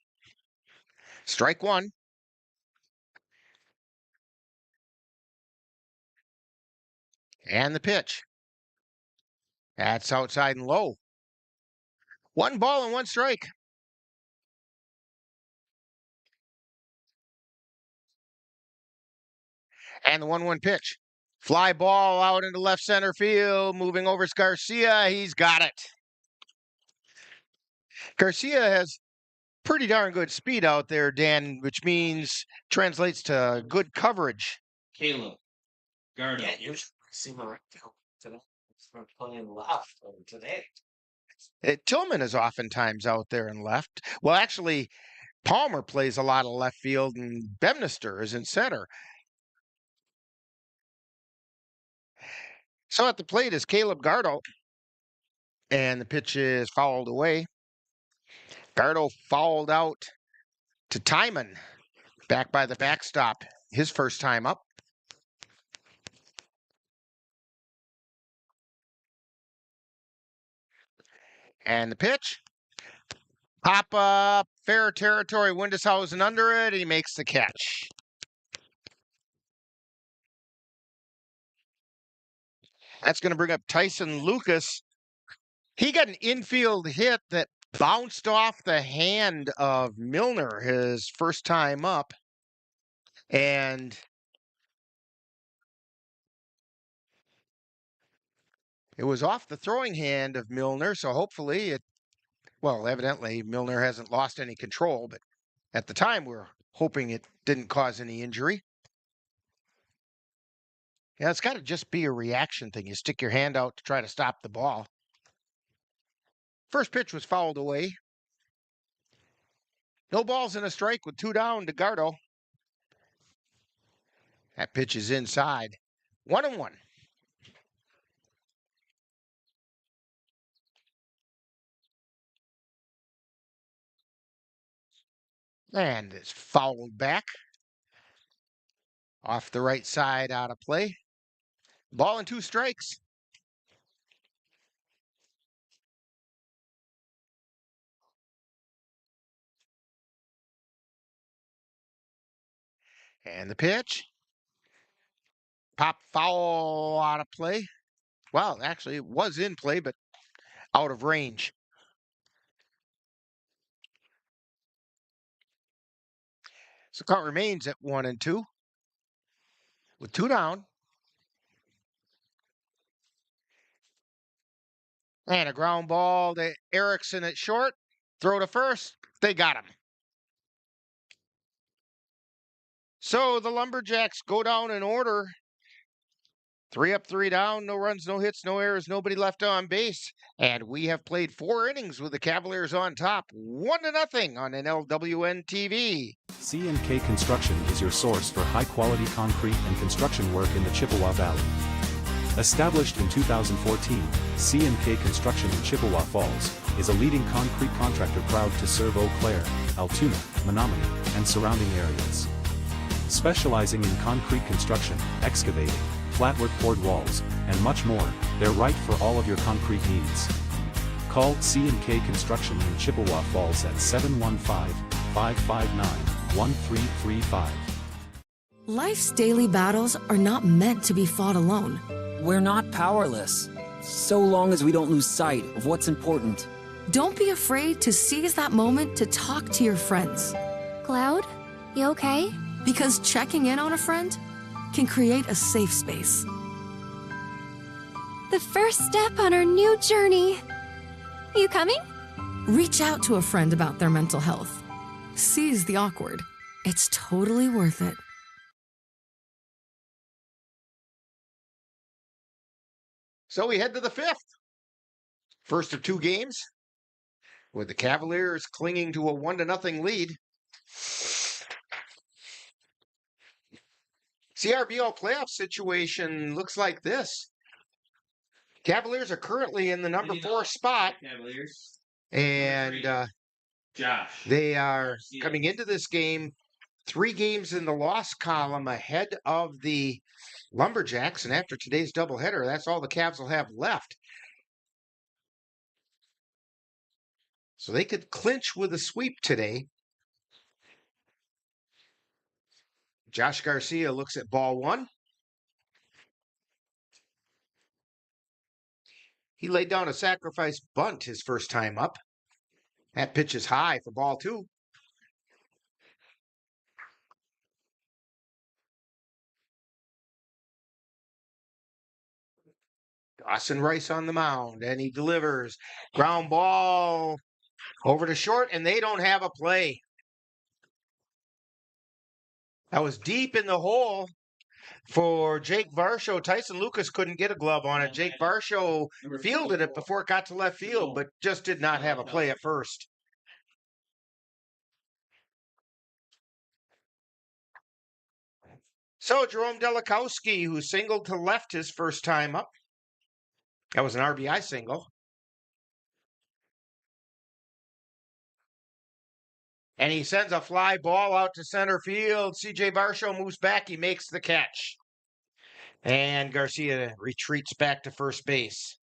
Strike 1. And the pitch. That's outside and low. 1 ball and 1 strike. And the 1-1 pitch. Fly ball out into left center field. Moving over to Garcia. He's got it. Garcia has pretty darn good speed out there, Dan, which means translates to good coverage. Caleb. Gardo. Yeah, usually I see my right field today. We're playing left today. Tillman is oftentimes out there in left. Well, actually, Palmer plays a lot of left field, and Bemnister is in center. So at the plate is Caleb Gardo, and the pitch is fouled away. Gardo fouled out to Timon, back by the backstop, his first time up. And the pitch. Pop up, fair territory, Windeshausen under it, and he makes the catch. That's going to bring up Tyson Lucas. He got an infield hit that bounced off the hand of Milner his first time up. And it was off the throwing hand of Milner, so hopefully evidently Milner hasn't lost any control, but at the time we're hoping it didn't cause any injury. Yeah, it's got to just be a reaction thing. You stick your hand out to try to stop the ball. First pitch was fouled away. No balls and a strike with 2 down to Gardo. That pitch is inside. 1-1. And it's fouled back. Off the right side, out of play. Ball and 2 strikes. And the pitch. Pop foul out of play. Well, actually, it was in play, but out of range. So count remains at 1-2. With 2 down. And a ground ball to Erickson at short. Throw to first. They got him. So the Lumberjacks go down in order. 3 up, 3 down, no runs, no hits, no errors, nobody left on base. And we have played 4 innings with the Cavaliers on top, 1-0 on NLWN-TV. C&K Construction is your source for high-quality concrete and construction work in the Chippewa Valley. Established in 2014, C&K Construction in Chippewa Falls is a leading concrete contractor proud to serve Eau Claire, Altoona, Menominee, and surrounding areas. Specializing in concrete construction, excavating, flatwork poured walls, and much more, they're right for all of your concrete needs. Call C&K Construction in Chippewa Falls at 715-559-1335. Life's daily battles are not meant to be fought alone. We're not powerless, so long as we don't lose sight of what's important. Don't be afraid to seize that moment to talk to your friends. Cloud, you okay? Because checking in on a friend can create a safe space. The first step on our new journey. You coming? Reach out to a friend about their mental health. Seize the awkward. It's totally worth it. So we head to the fifth. First of two games, with the Cavaliers clinging to a 1-0 lead. CRBL playoff situation looks like this. Cavaliers are currently in the number 4 spot. Cavaliers. And Josh. they are coming into this game 3 games in the loss column ahead of the Lumberjacks. And after today's doubleheader, that's all the Cavs will have left. So they could clinch with a sweep today. Josh Garcia looks at ball 1. He laid down a sacrifice bunt his first time up. That pitch is high for ball 2. Dawson Rice on the mound, and he delivers. Ground ball over to short, and they don't have a play. That was deep in the hole for Jake Varsho. Tyson Lucas couldn't get a glove on it. Jake Varsho fielded it before it got to left field, but just did not have a play at first. So Jerome Delikowski, who singled to left his first time up. That was an RBI single. And he sends a fly ball out to center field. CJ Varsho moves back. He makes the catch. And Garcia retreats back to first base.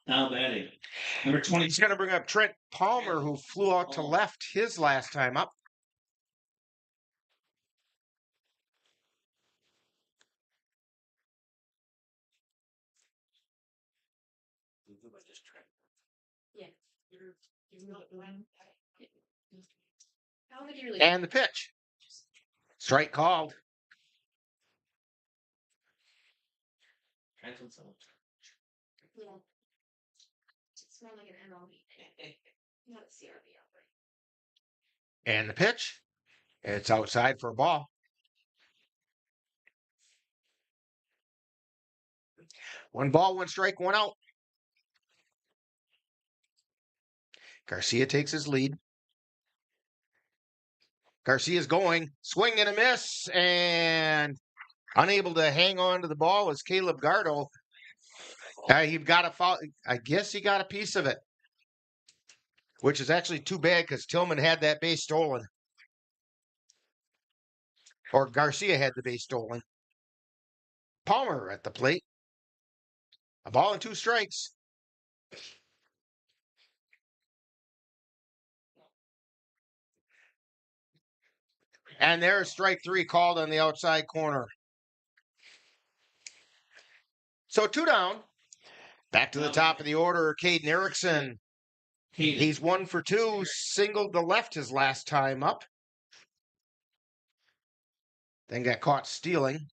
Now batting. Number 20. He's going to bring up Trent Palmer, who flew out to left his last time up. And the pitch. Strike called. Yeah. It's more like an MLB. Not a CRBL. And the pitch. It's outside for a ball. One ball, one strike, one out. Garcia takes his lead. Garcia's going, swing and a miss, and unable to hang on to the ball is Caleb Gardo. He got a foul. I guess he got a piece of it, which is actually too bad because Tillman had that base stolen. Or Garcia had the base stolen. Palmer at the plate. A ball and 2 strikes. And there's strike 3 called on the outside corner. So 2 down. Back to the top of the order, Caden Erickson. He's 1 for 2, singled to left his last time up. Then got caught stealing.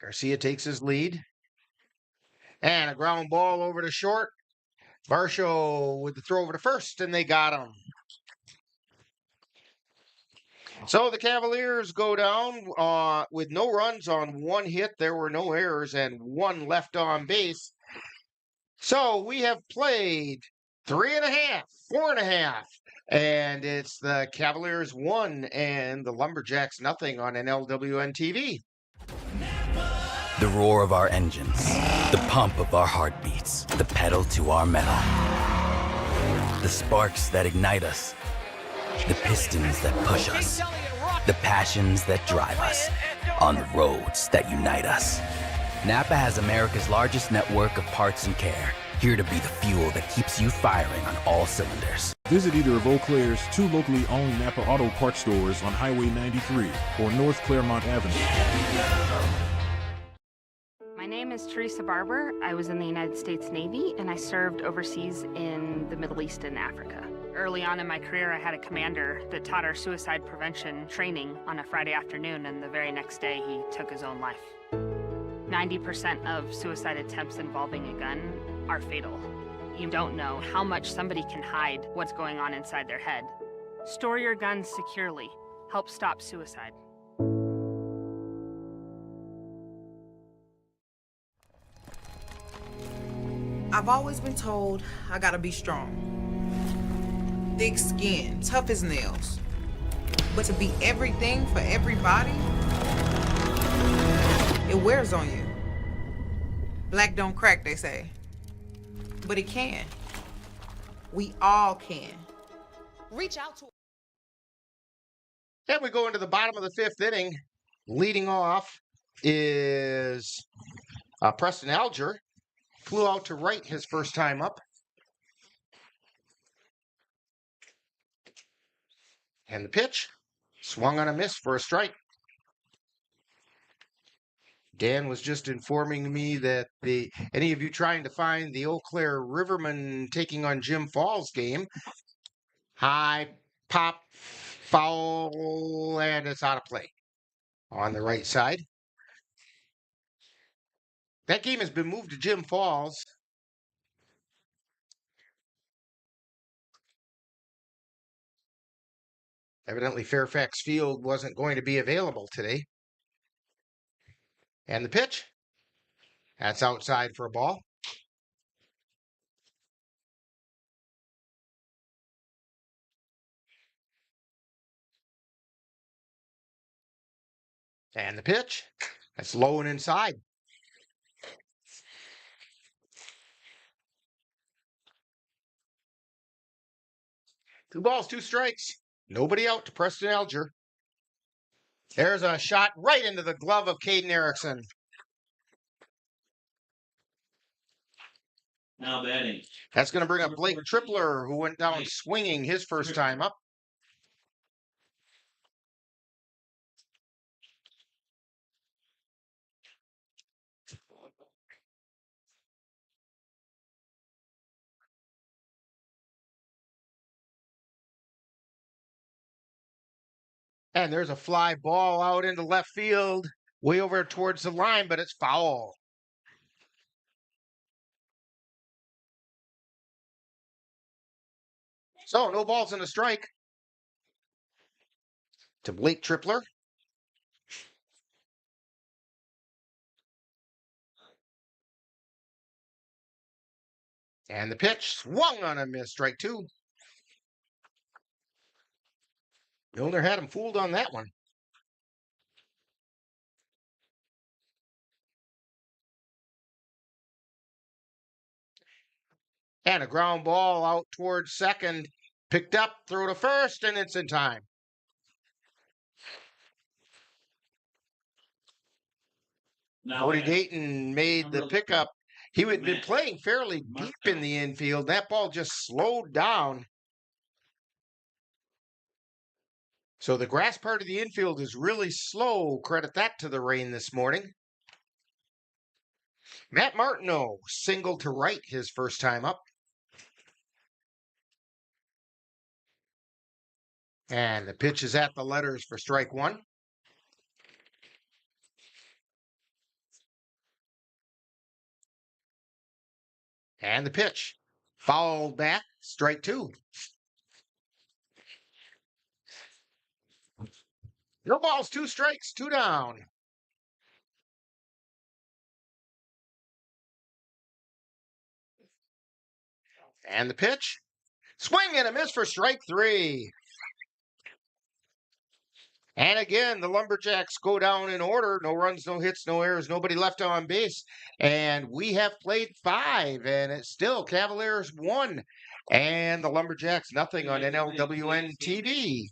Garcia takes his lead. And a ground ball over to short. Varsho with the throw over to first, and they got him. So the Cavaliers go down with no runs on 1 hit. There were no errors and 1 left on base. So we have played 3.5, 4.5. And it's the Cavaliers 1 and the Lumberjacks nothing on NLWN-TV. The roar of our engines, the pump of our heartbeats, the pedal to our metal. The sparks that ignite us, the pistons that push us, the passions that drive us, on the roads that unite us. Napa has America's largest network of parts and care, here to be the fuel that keeps you firing on all cylinders. Visit either of Eau Claire's 2 locally owned Napa Auto Parts stores on Highway 93 or North Claremont Avenue. My name is Teresa Barber. I was in the United States Navy and I served overseas in the Middle East and Africa. Early on in my career, I had a commander that taught our suicide prevention training on a Friday afternoon, and the very next day he took his own life. 90% of suicide attempts involving a gun are fatal. You don't know how much somebody can hide what's going on inside their head. Store your guns securely. Help stop suicide. I've always been told I gotta be strong. Thick skin, tough as nails. But to be everything for everybody, it wears on you. Black don't crack, they say. But it can. We all can. Reach out to. And we go into the bottom of the 5th inning. Leading off is Preston Alger. Flew out to right his first time up. And the pitch, swung on a miss for a strike. Dan was just informing me that any of you trying to find the Eau Claire Rivermen taking on Jim Falls game, high pop, foul, and it's out of play on the right side. That game has been moved to Jim Falls. Evidently, Fairfax Field wasn't going to be available today. And the pitch, that's outside for a ball. And the pitch, that's low and inside. Two balls, two strikes. Nobody out to Preston Alger. There's a shot right into the glove of Caden Erickson. Now batting. That's going to bring up Blake Tripler, who went down swinging his first time up. And there's a fly ball out into left field, way over towards the line, but it's foul. So, no balls and a strike to Blake Tripler. And the pitch swung on a miss, strike 2. Milner had him fooled on that one. And a ground ball out towards second. Picked up, throw to first, and it's in time. Cody Dayton made the pickup. He had been playing fairly deep in the infield. That ball just slowed down. So the grass part of the infield is really slow. Credit that to the rain this morning. Matt Martineau singled to right his first time up. And the pitch is at the letters for strike 1. And the pitch fouled back, strike 2. No balls, 2 strikes, 2 down. And the pitch. Swing and a miss for strike 3. And again, the Lumberjacks go down in order. No runs, no hits, no errors, nobody left on base. And we have played 5, and it's still Cavaliers 1. And the Lumberjacks nothing on NLWN-TV.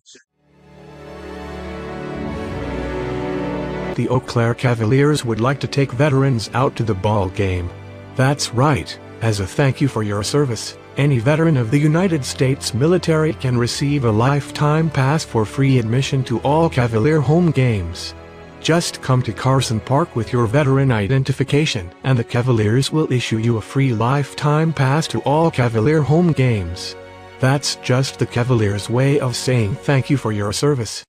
The Eau Claire Cavaliers would like to take veterans out to the ball game. That's right. As a thank you for your service, any veteran of the United States military can receive a lifetime pass for free admission to all Cavalier home games. Just come to Carson Park with your veteran identification, and the Cavaliers will issue you a free lifetime pass to all Cavalier home games. That's just the Cavaliers' way of saying thank you for your service.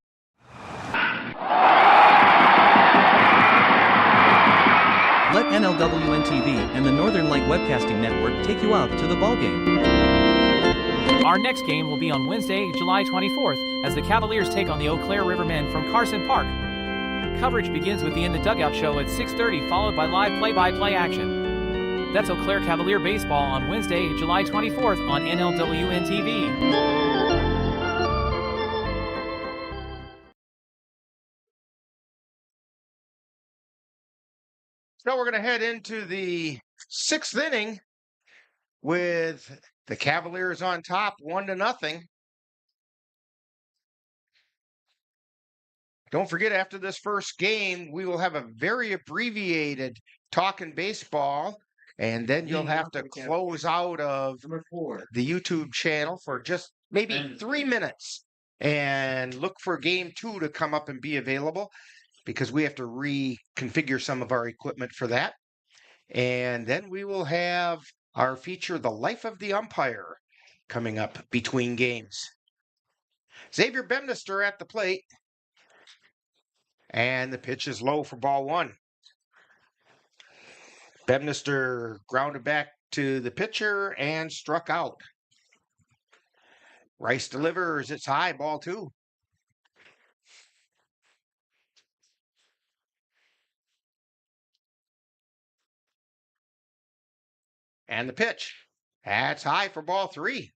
Let NLWN-TV and the Northern Light Webcasting Network take you out to the ballgame. Our next game will be on Wednesday, July 24th, as the Cavaliers take on the Eau Claire Rivermen from Carson Park. Coverage begins with the In the Dugout show at 6:30, followed by live play-by-play action. That's Eau Claire Cavalier baseball on Wednesday, July 24th on NLWN-TV. So we're going to head into the 6th inning with the Cavaliers on top, 1-0. Don't forget, after this first game, we will have a very abbreviated Talkin' Baseball, and then you'll have to close out of the YouTube channel for just maybe 3 minutes and look for Game 2 to come up and be available, because we have to reconfigure some of our equipment for that. And then we will have our feature, The Life of the Umpire, coming up between games. Xavier Bemnister at the plate. And the pitch is low for ball 1. Bemnister grounded back to the pitcher and struck out. Rice delivers. It's high, ball 2. And the pitch. That's high for ball 3.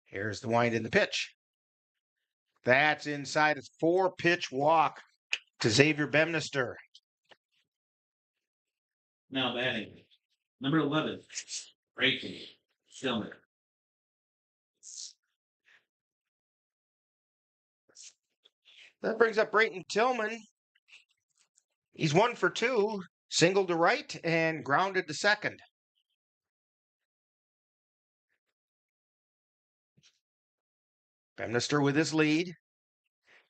Here's the wind in the pitch. That's inside. It's 4-pitch walk to Xavier Bemnister. Now batting. Number 11, Brayton Stillman. That brings up Brayton Tillman. He's 1 for 2, singled to right and grounded to second. Bemnister with his lead.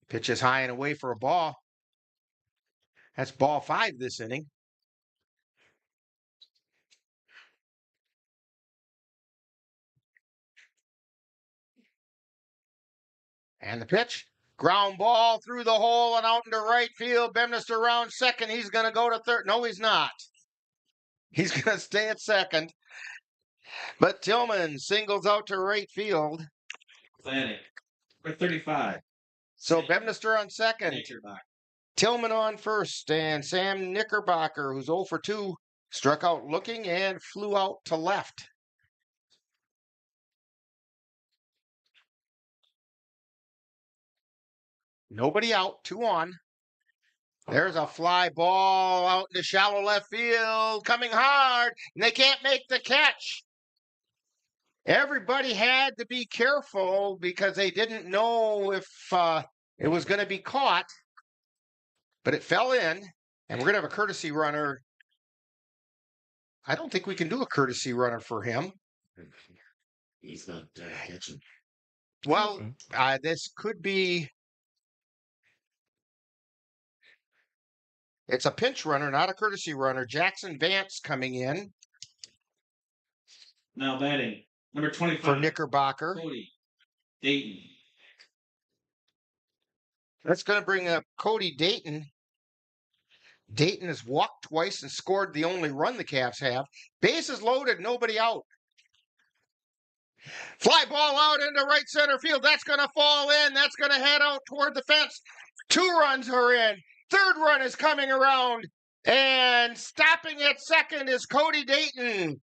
Pitch is high and away for a ball. That's ball 5 this inning. And the pitch. Ground ball through the hole and out into right field. Bemnister round second. He's going to go to third. No, he's not. He's going to stay at second. But Tillman singles out to right field. Planning. For 35. So Bemnister on second. Tillman on first. And Sam Knickerbocker, who's 0 for 2, struck out looking and flew out to left. Nobody out, 2 on. There's a fly ball out into shallow left field, coming hard, and they can't make the catch. Everybody had to be careful because they didn't know if it was going to be caught, but it fell in, and we're going to have a courtesy runner. I don't think we can do a courtesy runner for him. He's not catching. Well, this could be. It's a pinch runner, not a courtesy runner. Jackson Vance coming in. Now batting. Number 25. For Knickerbocker. Cody Dayton. That's going to bring up Cody Dayton. Dayton has walked twice and scored the only run the Cavs have. Bases loaded, nobody out. Fly ball out into right center field. That's going to fall in. That's going to head out toward the fence. 2 runs are in. Third run is coming around, and stopping at second is Cody Dayton.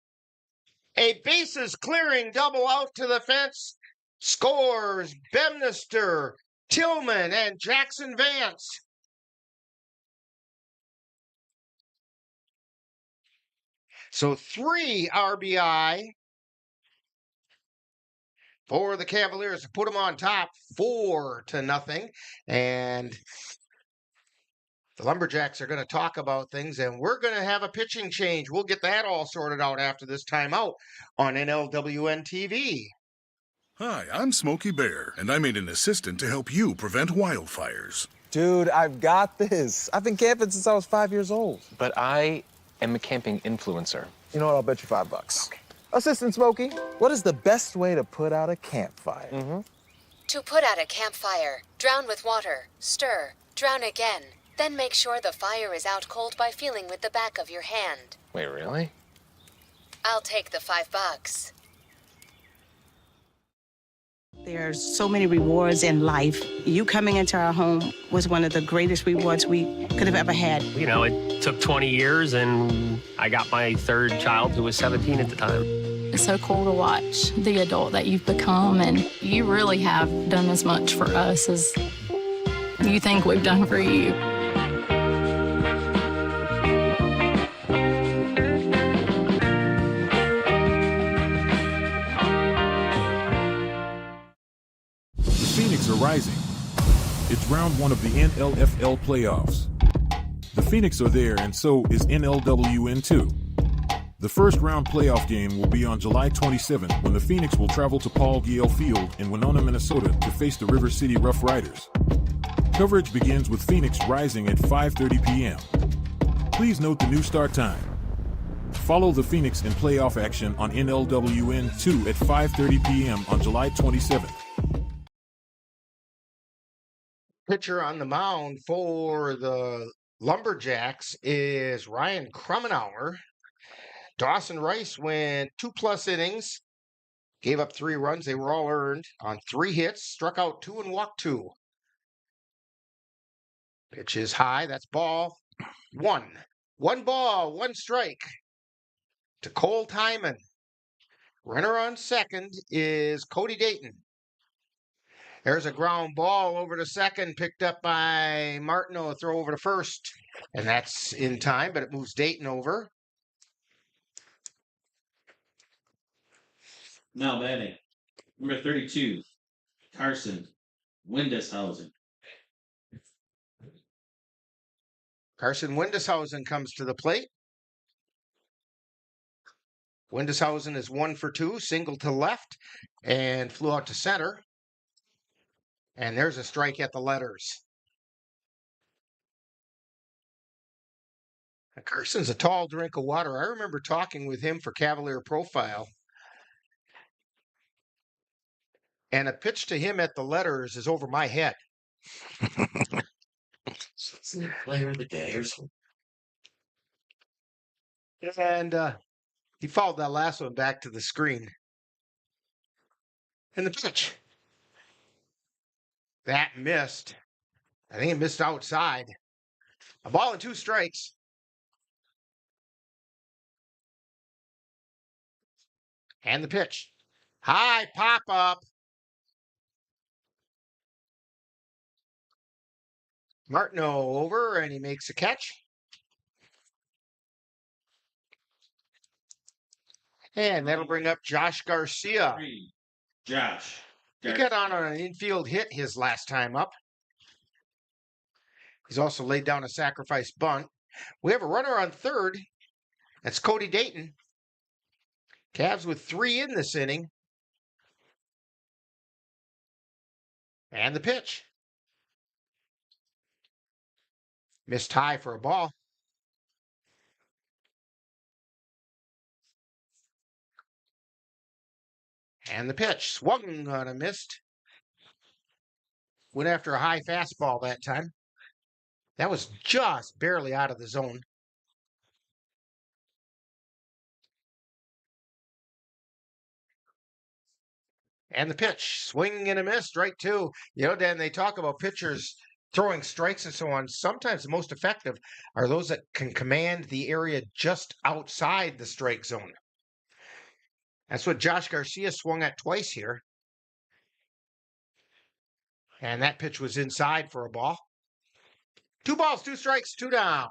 A bases clearing double out to the fence. Scores Bemnister, Tillman, and Jackson Vance. So 3 RBI for the Cavaliers to put them on top 4-0. And the Lumberjacks are going to talk about things, and we're going to have a pitching change. We'll get that all sorted out after this timeout on NLWN-TV. Hi, I'm Smokey Bear, and I made an assistant to help you prevent wildfires. Dude, I've got this. I've been camping since I was 5 years old. But I am a camping influencer. You know what? I'll bet you $5. Okay. Assistant Smokey, what is the best way to put out a campfire? To put out a campfire, drown with water, stir, drown again. Then make sure the fire is out cold by feeling with the back of your hand. Wait, really? I'll take the $5. There's so many rewards in life. You coming into our home was one of the greatest rewards we could have ever had. You know, it took 20 years, and I got my third child, who was 17 at the time. It's so cool to watch the adult that you've become, and you really have done as much for us as you think we've done for you. Phoenix are rising. It's round 1 of the NLFL playoffs. The Phoenix are there, and so is NLWN-2. The first round playoff game will be on July 27th, when the Phoenix will travel to Paul Gale Field in Winona, Minnesota to face the River City Rough Riders. Coverage begins with Phoenix rising at 5:30 p.m. Please note the new start time. Follow the Phoenix in playoff action on NLWN-2 at 5:30 p.m. on July 27th. Pitcher on the mound for the Lumberjacks is Ryan Krummenauer. Dawson Rice went 2+ innings, gave up 3 runs. They were all earned on 3 hits, struck out 2 and walked 2. Pitch is high. That's ball 1. 1 ball, 1 strike to Cole Timon. Runner on second is Cody Dayton. There's a ground ball over to second, picked up by Martineau, throw over to first. And that's in time, but it moves Dayton over. Now batting, number 32, Carson Windeshausen. Carson Windeshausen comes to the plate. Windeshausen is 1 for 2, single to left, and flew out to center. And there's a strike at the letters. Carson's a tall drink of water. I remember talking with him for Cavalier Profile. And a pitch to him at the letters is over my head. Player of the day or something. And he fouled that last one back to the screen. And the pitch. That missed. I think it missed outside. A ball and 2 strikes. And the pitch. High pop up. Martineau over, and he makes a catch. And that'll bring up Josh Garcia. Josh. He got on an infield hit his last time up. He's also laid down a sacrifice bunt. We have a runner on third. That's Cody Dayton. Cavs with 3 in this inning. And the pitch. Missed high for a ball. And the pitch. Swung on a missed. Went after a high fastball that time. That was just barely out of the zone. And the pitch. Swing and a miss. Strike 2. You know, Dan, they talk about pitchers throwing strikes and so on, sometimes the most effective are those that can command the area just outside the strike zone. That's what Josh Garcia swung at twice here. And that pitch was inside for a ball. 2 balls, 2 strikes, 2 down.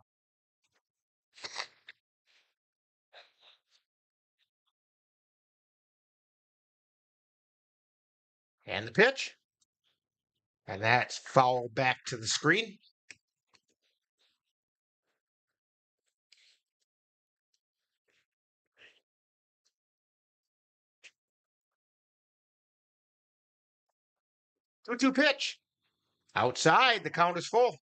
And the pitch. And that's fouled back to the screen. Two pitch. Outside, the count is full.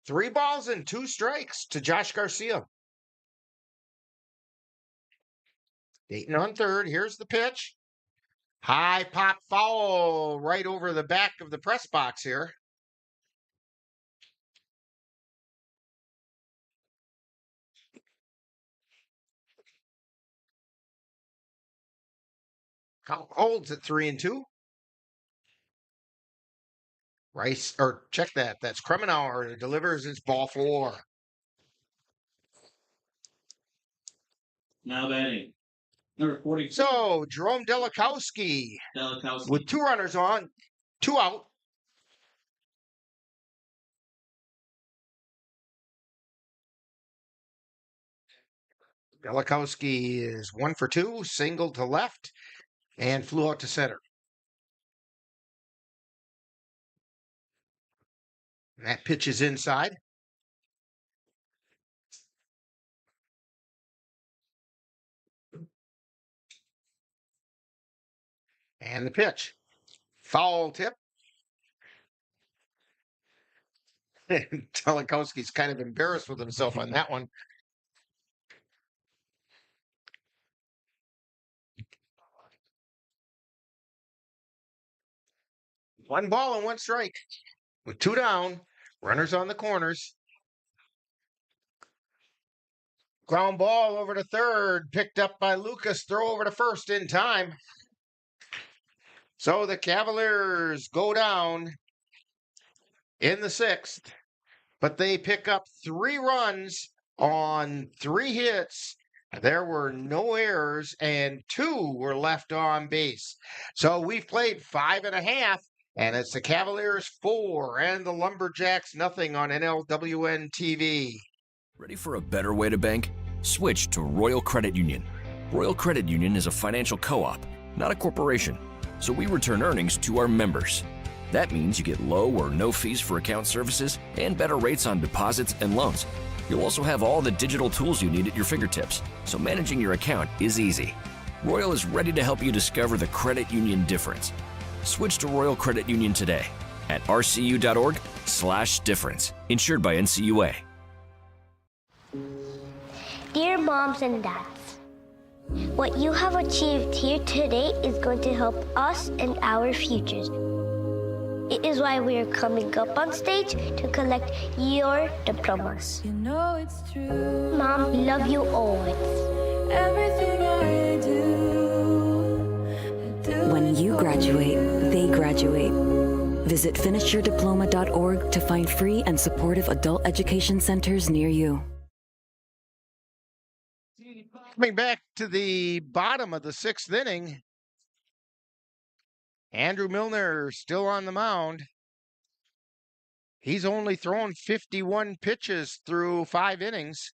3 balls and 2 strikes to Josh Garcia. Dayton on third. Here's the pitch. High pop foul right over the back of the press box here. Count holds at 3-2. Rice, or check that. That's Kremenauer who delivers his ball 4. Now batting. Number 40. So, Jerome Delikowski with 2 runners on, 2 out. Delikowski is 1 for 2, single to left, and flew out to center. And that pitch is inside. And the pitch. Foul tip. Delikowski's kind of embarrassed with himself on that one. One ball and 1 strike. With 2 down, runners on the corners. Ground ball over to third, picked up by Lucas. Throw over to first in time. So the Cavaliers go down in the 6th, but they pick up 3 runs on 3 hits. There were no errors, and 2 were left on base. So we've played 5.5, and it's the Cavaliers 4 and the Lumberjacks nothing on NLWN-TV. Ready for a better way to bank? Switch to Royal Credit Union. Royal Credit Union is a financial co-op, not a corporation, so we return earnings to our members. That means you get low or no fees for account services and better rates on deposits and loans. You'll also have all the digital tools you need at your fingertips, so managing your account is easy. Royal is ready to help you discover the credit union difference. Switch to Royal Credit Union today at rcu.org/difference. Insured by NCUA. Dear moms and dads, what you have achieved here today is going to help us and our futures. It is why we are coming up on stage to collect your diplomas. You know it's true. Mom, we love you always. Everything I do. When you graduate, they graduate. Visit finishyourdiploma.org to find free and supportive adult education centers near you. Coming back to the bottom of the 6th inning, Andrew Milner still on the mound. He's only thrown 51 pitches through 5 innings.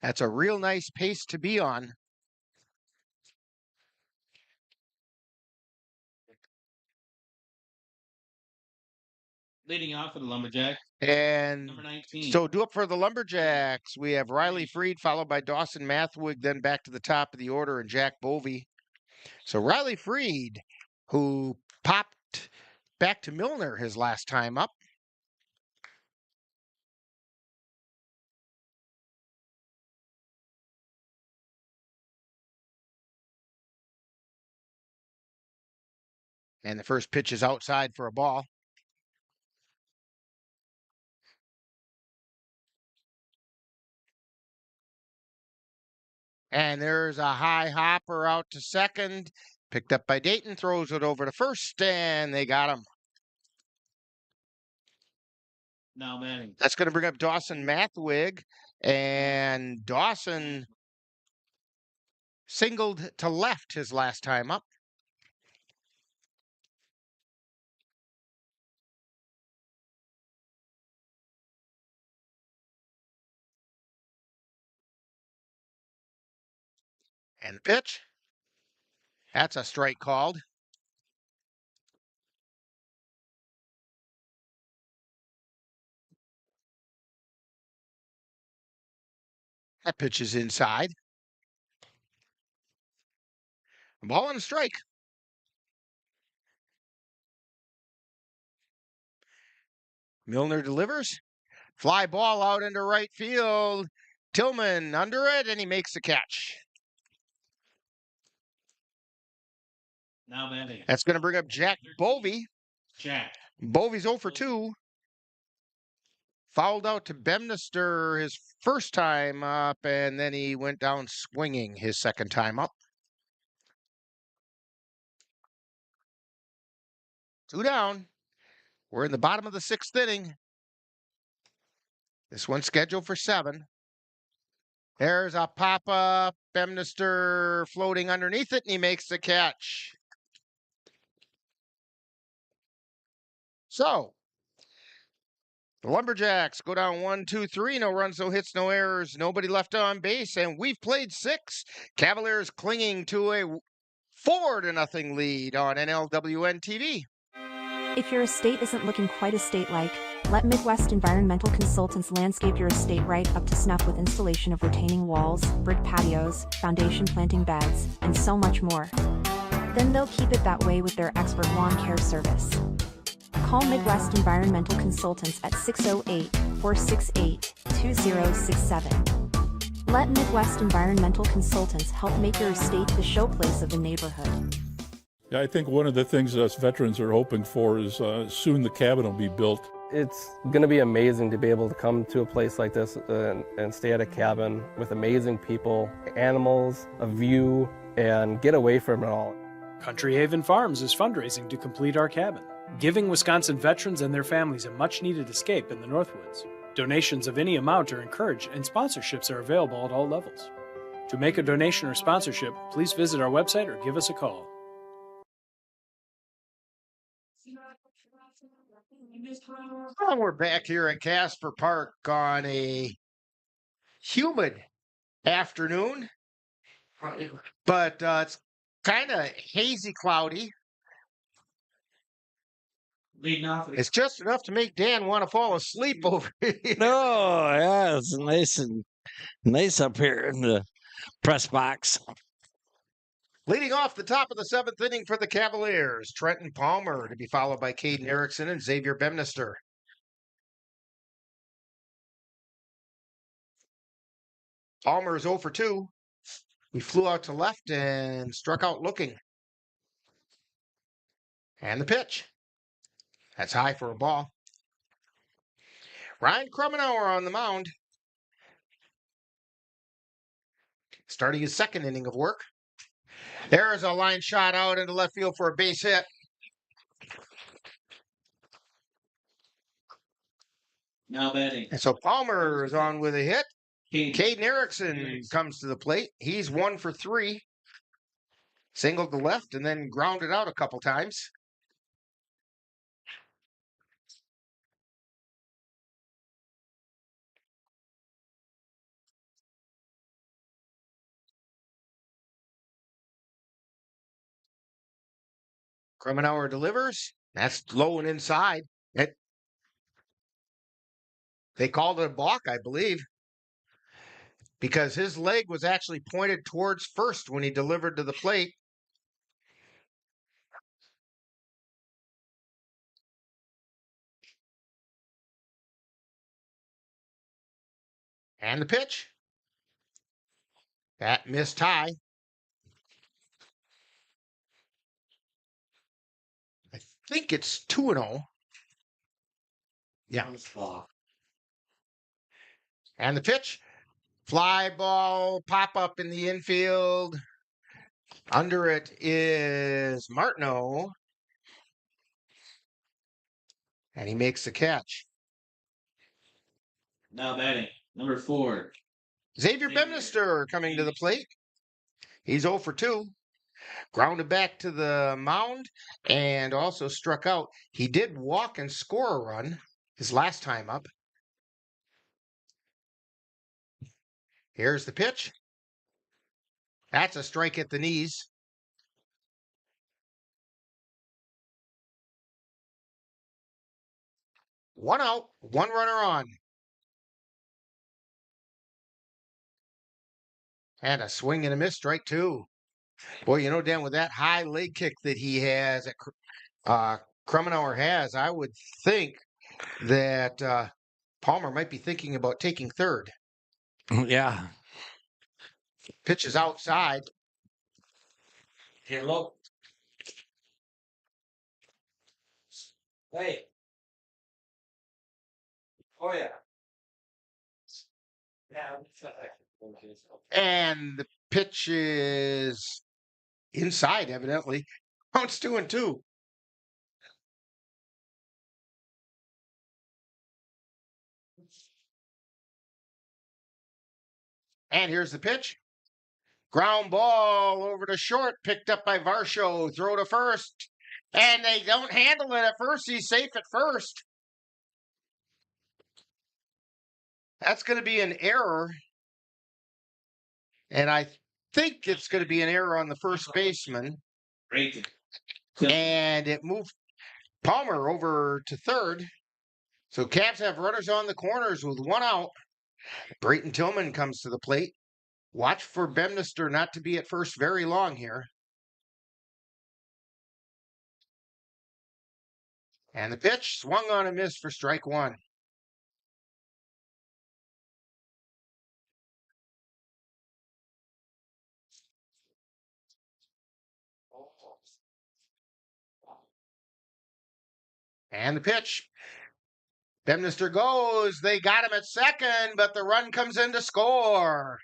That's a real nice pace to be on. Leading off for the Lumberjacks. And Number 19. so due up for the Lumberjacks, we have Riley Freed, followed by Dawson Mathwig, then back to the top of the order, and Jack Bovey. So Riley Freed, who popped back to Milner his last time up. And the first pitch is outside for a ball. And there's a high hopper out to second. Picked up by Dayton, throws it over to first, and they got him. Now Manning. That's going to bring up Dawson Mathwig, and Dawson singled to left his last time up. And the pitch. That's a strike called. That pitch is inside. Ball and a strike. Milner delivers. Fly ball out into right field. Tillman under it, and he makes the catch. Now Manning. That's going to bring up Jack Bovey. Jack. Bovey's 0 for 2. Fouled out to Bemnister his first time up, and then he went down swinging his second time up. 2 down. We're in the bottom of the 6th inning. This one's scheduled for 7. There's a pop-up. Bemnister floating underneath it, and he makes the catch. So, the Lumberjacks go down 1-2-3. No runs, no hits, no errors. Nobody left on base, and we've played 6. Cavaliers clinging to a 4-0 lead on NLWN-TV. If your estate isn't looking quite estate-like, let Midwest Environmental Consultants landscape your estate right up to snuff with installation of retaining walls, brick patios, foundation planting beds, and so much more. Then they'll keep it that way with their expert lawn care service. Call Midwest Environmental Consultants at 608-468-2067. Let Midwest Environmental Consultants help make your estate the showplace of the neighborhood. Yeah, I think one of the things us veterans are hoping for is soon the cabin will be built. It's going to be amazing to be able to come to a place like this and stay at a cabin with amazing people, animals, a view, and get away from it all. Country Haven Farms is fundraising to complete our cabin, giving Wisconsin veterans and their families a much-needed escape in the Northwoods. Donations of any amount are encouraged, and sponsorships are available at all levels. To make a donation or sponsorship, please visit our website or give us a call. Well, we're back here at Casper Park on a humid afternoon, but it's kind of hazy, cloudy. Leading off. It's just enough to make Dan want to fall asleep over here. No, yeah, it's nice up here in the press box. Leading off the top of the 7th inning for the Cavaliers, Trenton Palmer, to be followed by Caden Erickson and Xavier Bemnister. Palmer is 0 for 2. He flew out to left and struck out looking. And the pitch. That's high for a ball. Ryan Krummenauer on the mound. Starting his 2nd inning of work. There's a line shot out into left field for a base hit. Now batting. And so Palmer is on with a hit. Caden Erickson comes to the plate. He's 1 for 3. Singled to left and then grounded out a couple times. Krummenauer delivers. That's low and inside. They called it a balk, I believe, because his leg was actually pointed towards first when he delivered to the plate. And the pitch. That missed high. I think it's 2-0. Yeah. And the pitch. Fly ball, pop up in the infield. Under it is Martineau. And he makes the catch. Now batting, number 4. Xavier Bemnister coming to the plate. He's 0 for 2. Grounded back to the mound and also struck out. He did walk and score a run his last time up. Here's the pitch. That's a strike at the knees. One out, one runner on. And a swing and a miss, strike 2. Boy, you know, Dan, with that high leg kick that he has, that Krummenauer has, I would think that Palmer might be thinking about taking third. Yeah. Pitch is outside. Hello. Hey. Oh, yeah. And the pitch is inside, evidently. Counts 2-2. And here's the pitch. Ground ball over to short, picked up by Varsho. Throw to first. And they don't handle it at first. He's safe at first. That's going to be an error. And I think it's going to be an error on the first baseman. Great. And it moved Palmer over to third. So Cavs have runners on the corners with one out. Brayton Tillman comes to the plate. Watch for Bemnister not to be at first very long here. And the pitch swung on a miss for strike 1. And the pitch. Bemnister goes. They got him at second, but the run comes in to score.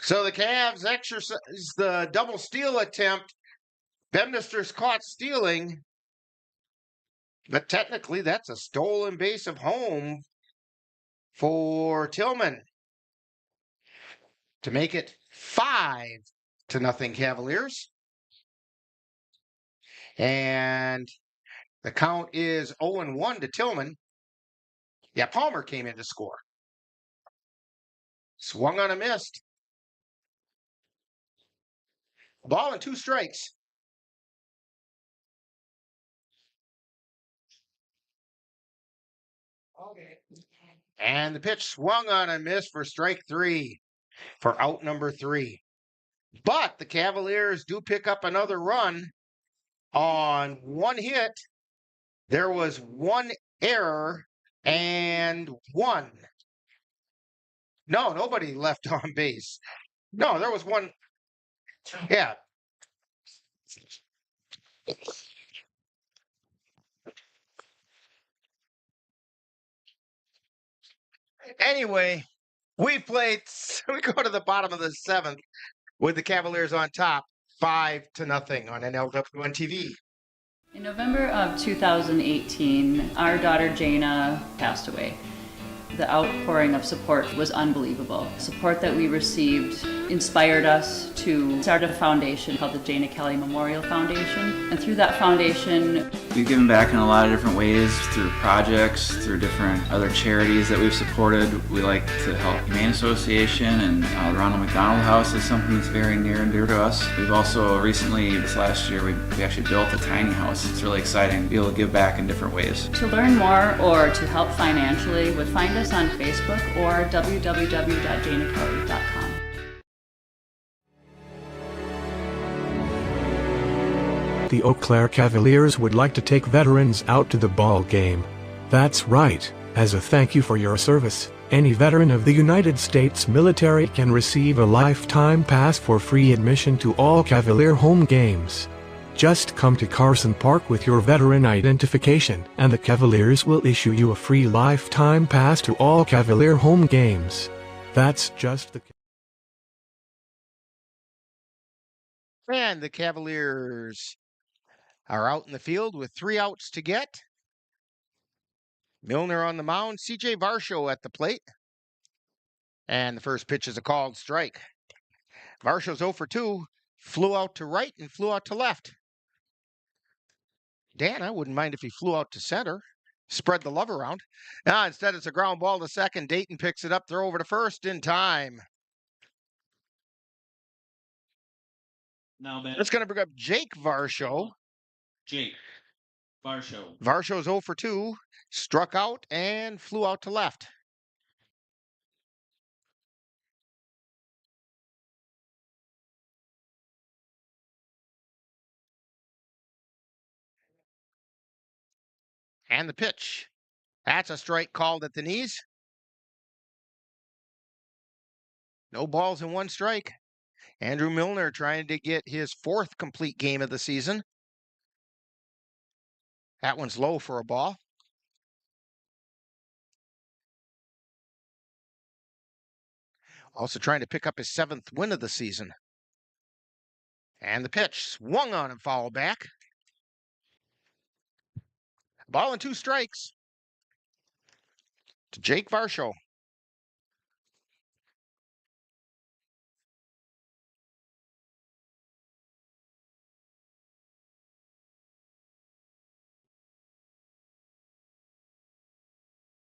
So the Cavs exercise the double steal attempt. Bemnister's caught stealing, but technically that's a stolen base of home for Tillman to make it 5-0 Cavaliers. And the count is 0-1 to Tillman. Yeah, Palmer came in to score. Swung on a missed. Ball and 2 strikes. Okay. And the pitch swung on a miss for strike 3 for out number 3. But the Cavaliers do pick up another run on one hit. There was one error and one. No, nobody left on base. No, there was one. Yeah. Anyway, we go to the bottom of the 7th with the Cavaliers on top, 5-0 on NLWN-TV. In November of 2018, our daughter Jana passed away. The outpouring of support was unbelievable. Support that we received inspired us to start a foundation called the Jana Kelly Memorial Foundation. And through that foundation, we've given back in a lot of different ways, through projects, through different other charities that we've supported. We like to help Humane Association, and the Ronald McDonald House is something that's very near and dear to us. We've also recently, this last year, we actually built a tiny house. It's really exciting to be able to give back in different ways. to learn more or to help financially, would find us on Facebook or www.janakelly.com. The Eau Claire Cavaliers would like to take veterans out to the ball game. That's right. As a thank you for your service, any veteran of the United States military can receive a lifetime pass for free admission to all Cavalier home games. Just come to Carson Park with your veteran identification, and the Cavaliers will issue you a free lifetime pass to all Cavalier home games. That's just the And the Cavaliers are out in the field with 3 outs to get. Milner on the mound, C.J. Varsho at the plate. And the first pitch is a called strike. Varsho's 0 for 2, flew out to right and flew out to left. Dan, I wouldn't mind if he flew out to center, spread the love around. Now, instead, it's a ground ball to second. Dayton picks it up, throw over to first in time. Now, Ben. That's going to bring up Jake Varsho. Jake Varsho. Varsho's 0 for 2, struck out and flew out to left. And the pitch. That's a strike called at the knees. No balls and 1 strike. Andrew Milner trying to get his 4th complete game of the season. That one's low for a ball. Also trying to pick up his 7th win of the season. And the pitch swung on and fouled back. Ball and 2 strikes to Jake Varsho.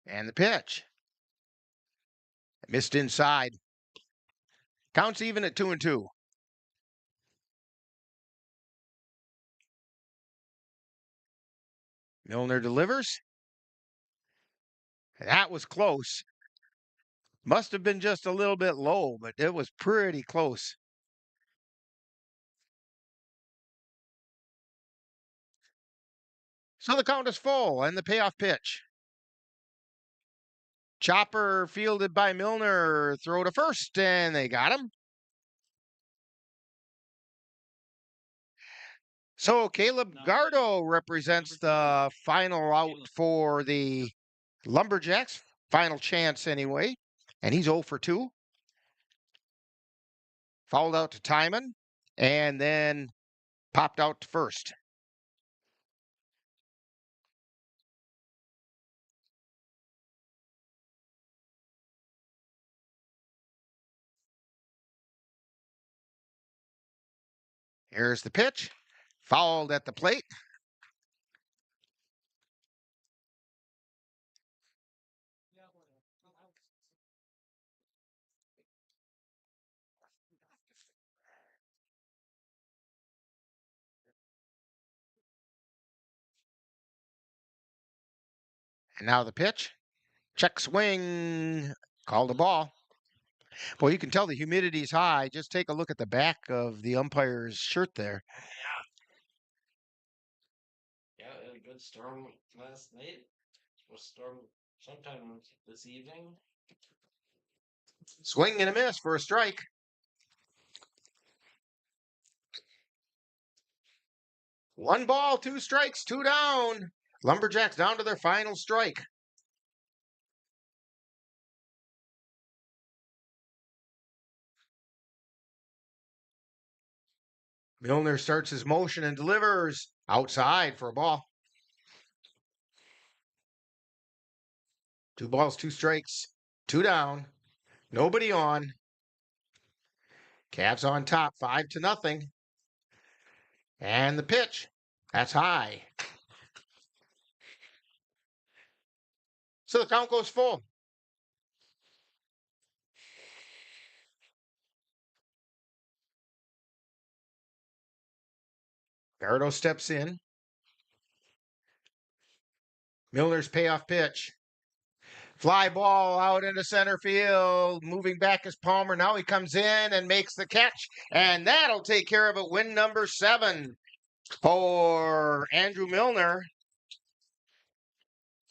And the pitch. Missed inside. Counts even at 2-2. Milner delivers. That was close. Must have been just a little bit low, but it was pretty close. So the count is full and the payoff pitch. Chopper fielded by Milner, throw to first, and they got him. So Caleb Gardo represents the final out for the Lumberjacks. Final chance anyway. And he's 0 for 2. Fouled out to Timon and then popped out to first. Here's the pitch. Fouled at the plate. And now the pitch. Check swing. Called a ball. Boy, you can tell the humidity's high. Just take a look at the back of the umpire's shirt there. Yeah, a good storm last night. Was storm sometime this evening. Swing and a miss for a strike. One ball, 2 strikes, 2 down. Lumberjacks down to their final strike. Milner starts his motion and delivers outside for a ball. 2 balls, 2 strikes, 2 down. Nobody on. Cavs on top, 5-0. And the pitch. That's high. So the count goes full. Gardo steps in. Milner's payoff pitch. Fly ball out into center field. Moving back is Palmer. Now he comes in and makes the catch. And that'll take care of it. Win number 7 for Andrew Milner.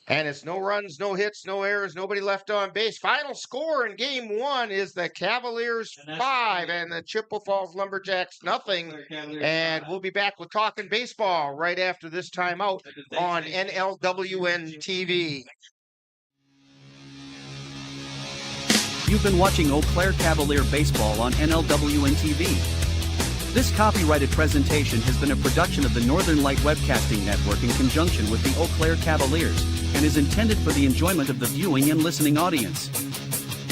And it's no runs, no hits, no errors, nobody left on base. Final score in game 1 is the Cavaliers 5 and the Chippewa Falls Lumberjacks 0. And we'll be back with Talking Baseball right after this timeout on NLWN-TV. You've been watching Eau Claire Cavalier Baseball on NLWN-TV. This copyrighted presentation has been a production of the Northern Light Webcasting Network in conjunction with the Eau Claire Cavaliers and is intended for the enjoyment of the viewing and listening audience.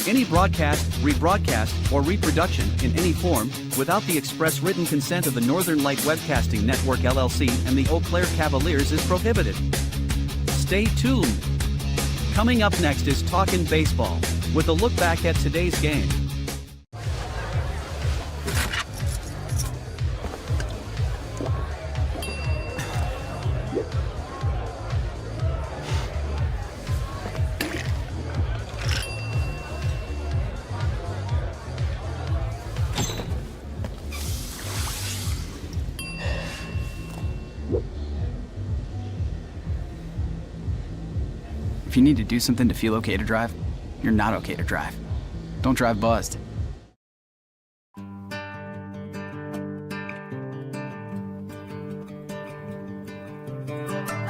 Any broadcast, rebroadcast, or reproduction in any form without the express written consent of the Northern Light Webcasting Network LLC and the Eau Claire Cavaliers is prohibited. Stay tuned. Coming up next is Talkin' Baseball, with a look back at today's game. If you need to do something to feel okay to drive, you're not okay to drive. Don't drive buzzed.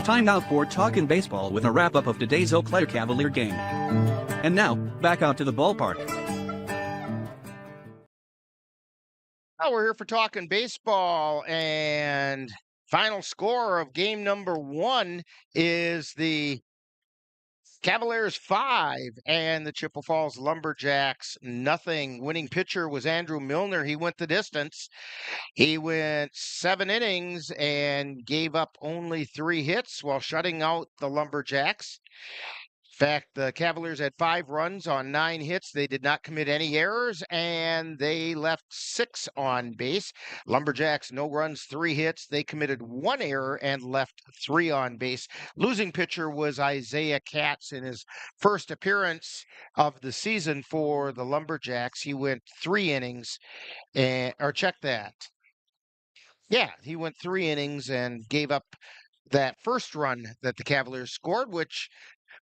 Time now for Talkin' Baseball with a wrap-up of today's Eau Claire Cavalier game. And now, back out to the ballpark. Now we're here for Talkin' Baseball, and final score of game number 1 is the Cavaliers 5 and the Chippewa Falls Lumberjacks nothing. Winning pitcher was Andrew Milner. He went the distance. He went 7 innings and gave up only 3 hits while shutting out the Lumberjacks. In fact, the Cavaliers had 5 runs on 9 hits. They did not commit any errors, and they left 6 on base. Lumberjacks, no runs, 3 hits. They committed 1 error and left 3 on base. Losing pitcher was Isaiah Katz in his first appearance of the season for the Lumberjacks. He went 3 innings, or check that. Yeah, he went 3 innings and gave up that first run that the Cavaliers scored, which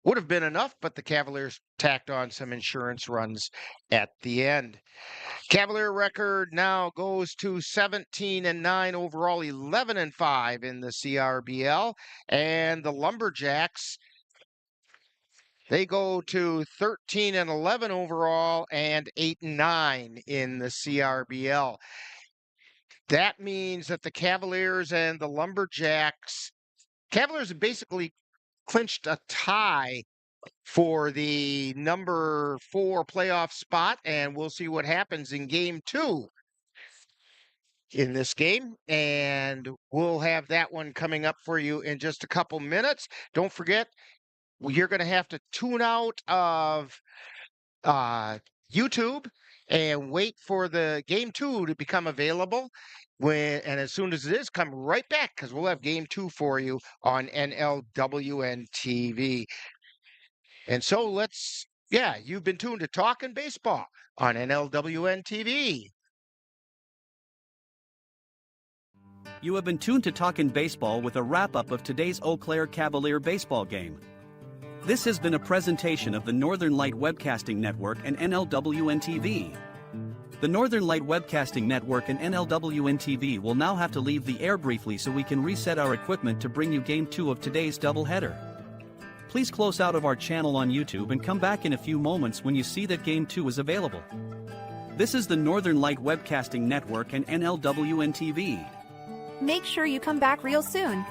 would have been enough, but the Cavaliers tacked on some insurance runs at the end. Cavalier record now goes to 17-9 overall, 11-5 in the CRBL, and the Lumberjacks, they go to 13-11 overall and 8-9 in the CRBL. That means that the Cavaliers and the Lumberjacks, Cavaliers have basically clinched a tie for the number 4 playoff spot, and we'll see what happens in game 2 in this game, and we'll have that one coming up for you in just a couple minutes. Don't forget, you're going to have to tune out of YouTube and wait for the game 2 to become available. And as soon as it is, come right back, because we'll have game 2 for you on NLWN-TV. And so you've been tuned to Talkin' Baseball on NLWN-TV. You have been tuned to Talkin' Baseball with a wrap-up of today's Eau Claire Cavalier baseball game. This has been a presentation of the Northern Light Webcasting Network and NLWN-TV. The Northern Light Webcasting Network and NLWN-TV will now have to leave the air briefly so we can reset our equipment to bring you Game 2 of today's doubleheader. Please close out of our channel on YouTube and come back in a few moments when you see that Game 2 is available. This is the Northern Light Webcasting Network and NLWN-TV. Make sure you come back real soon.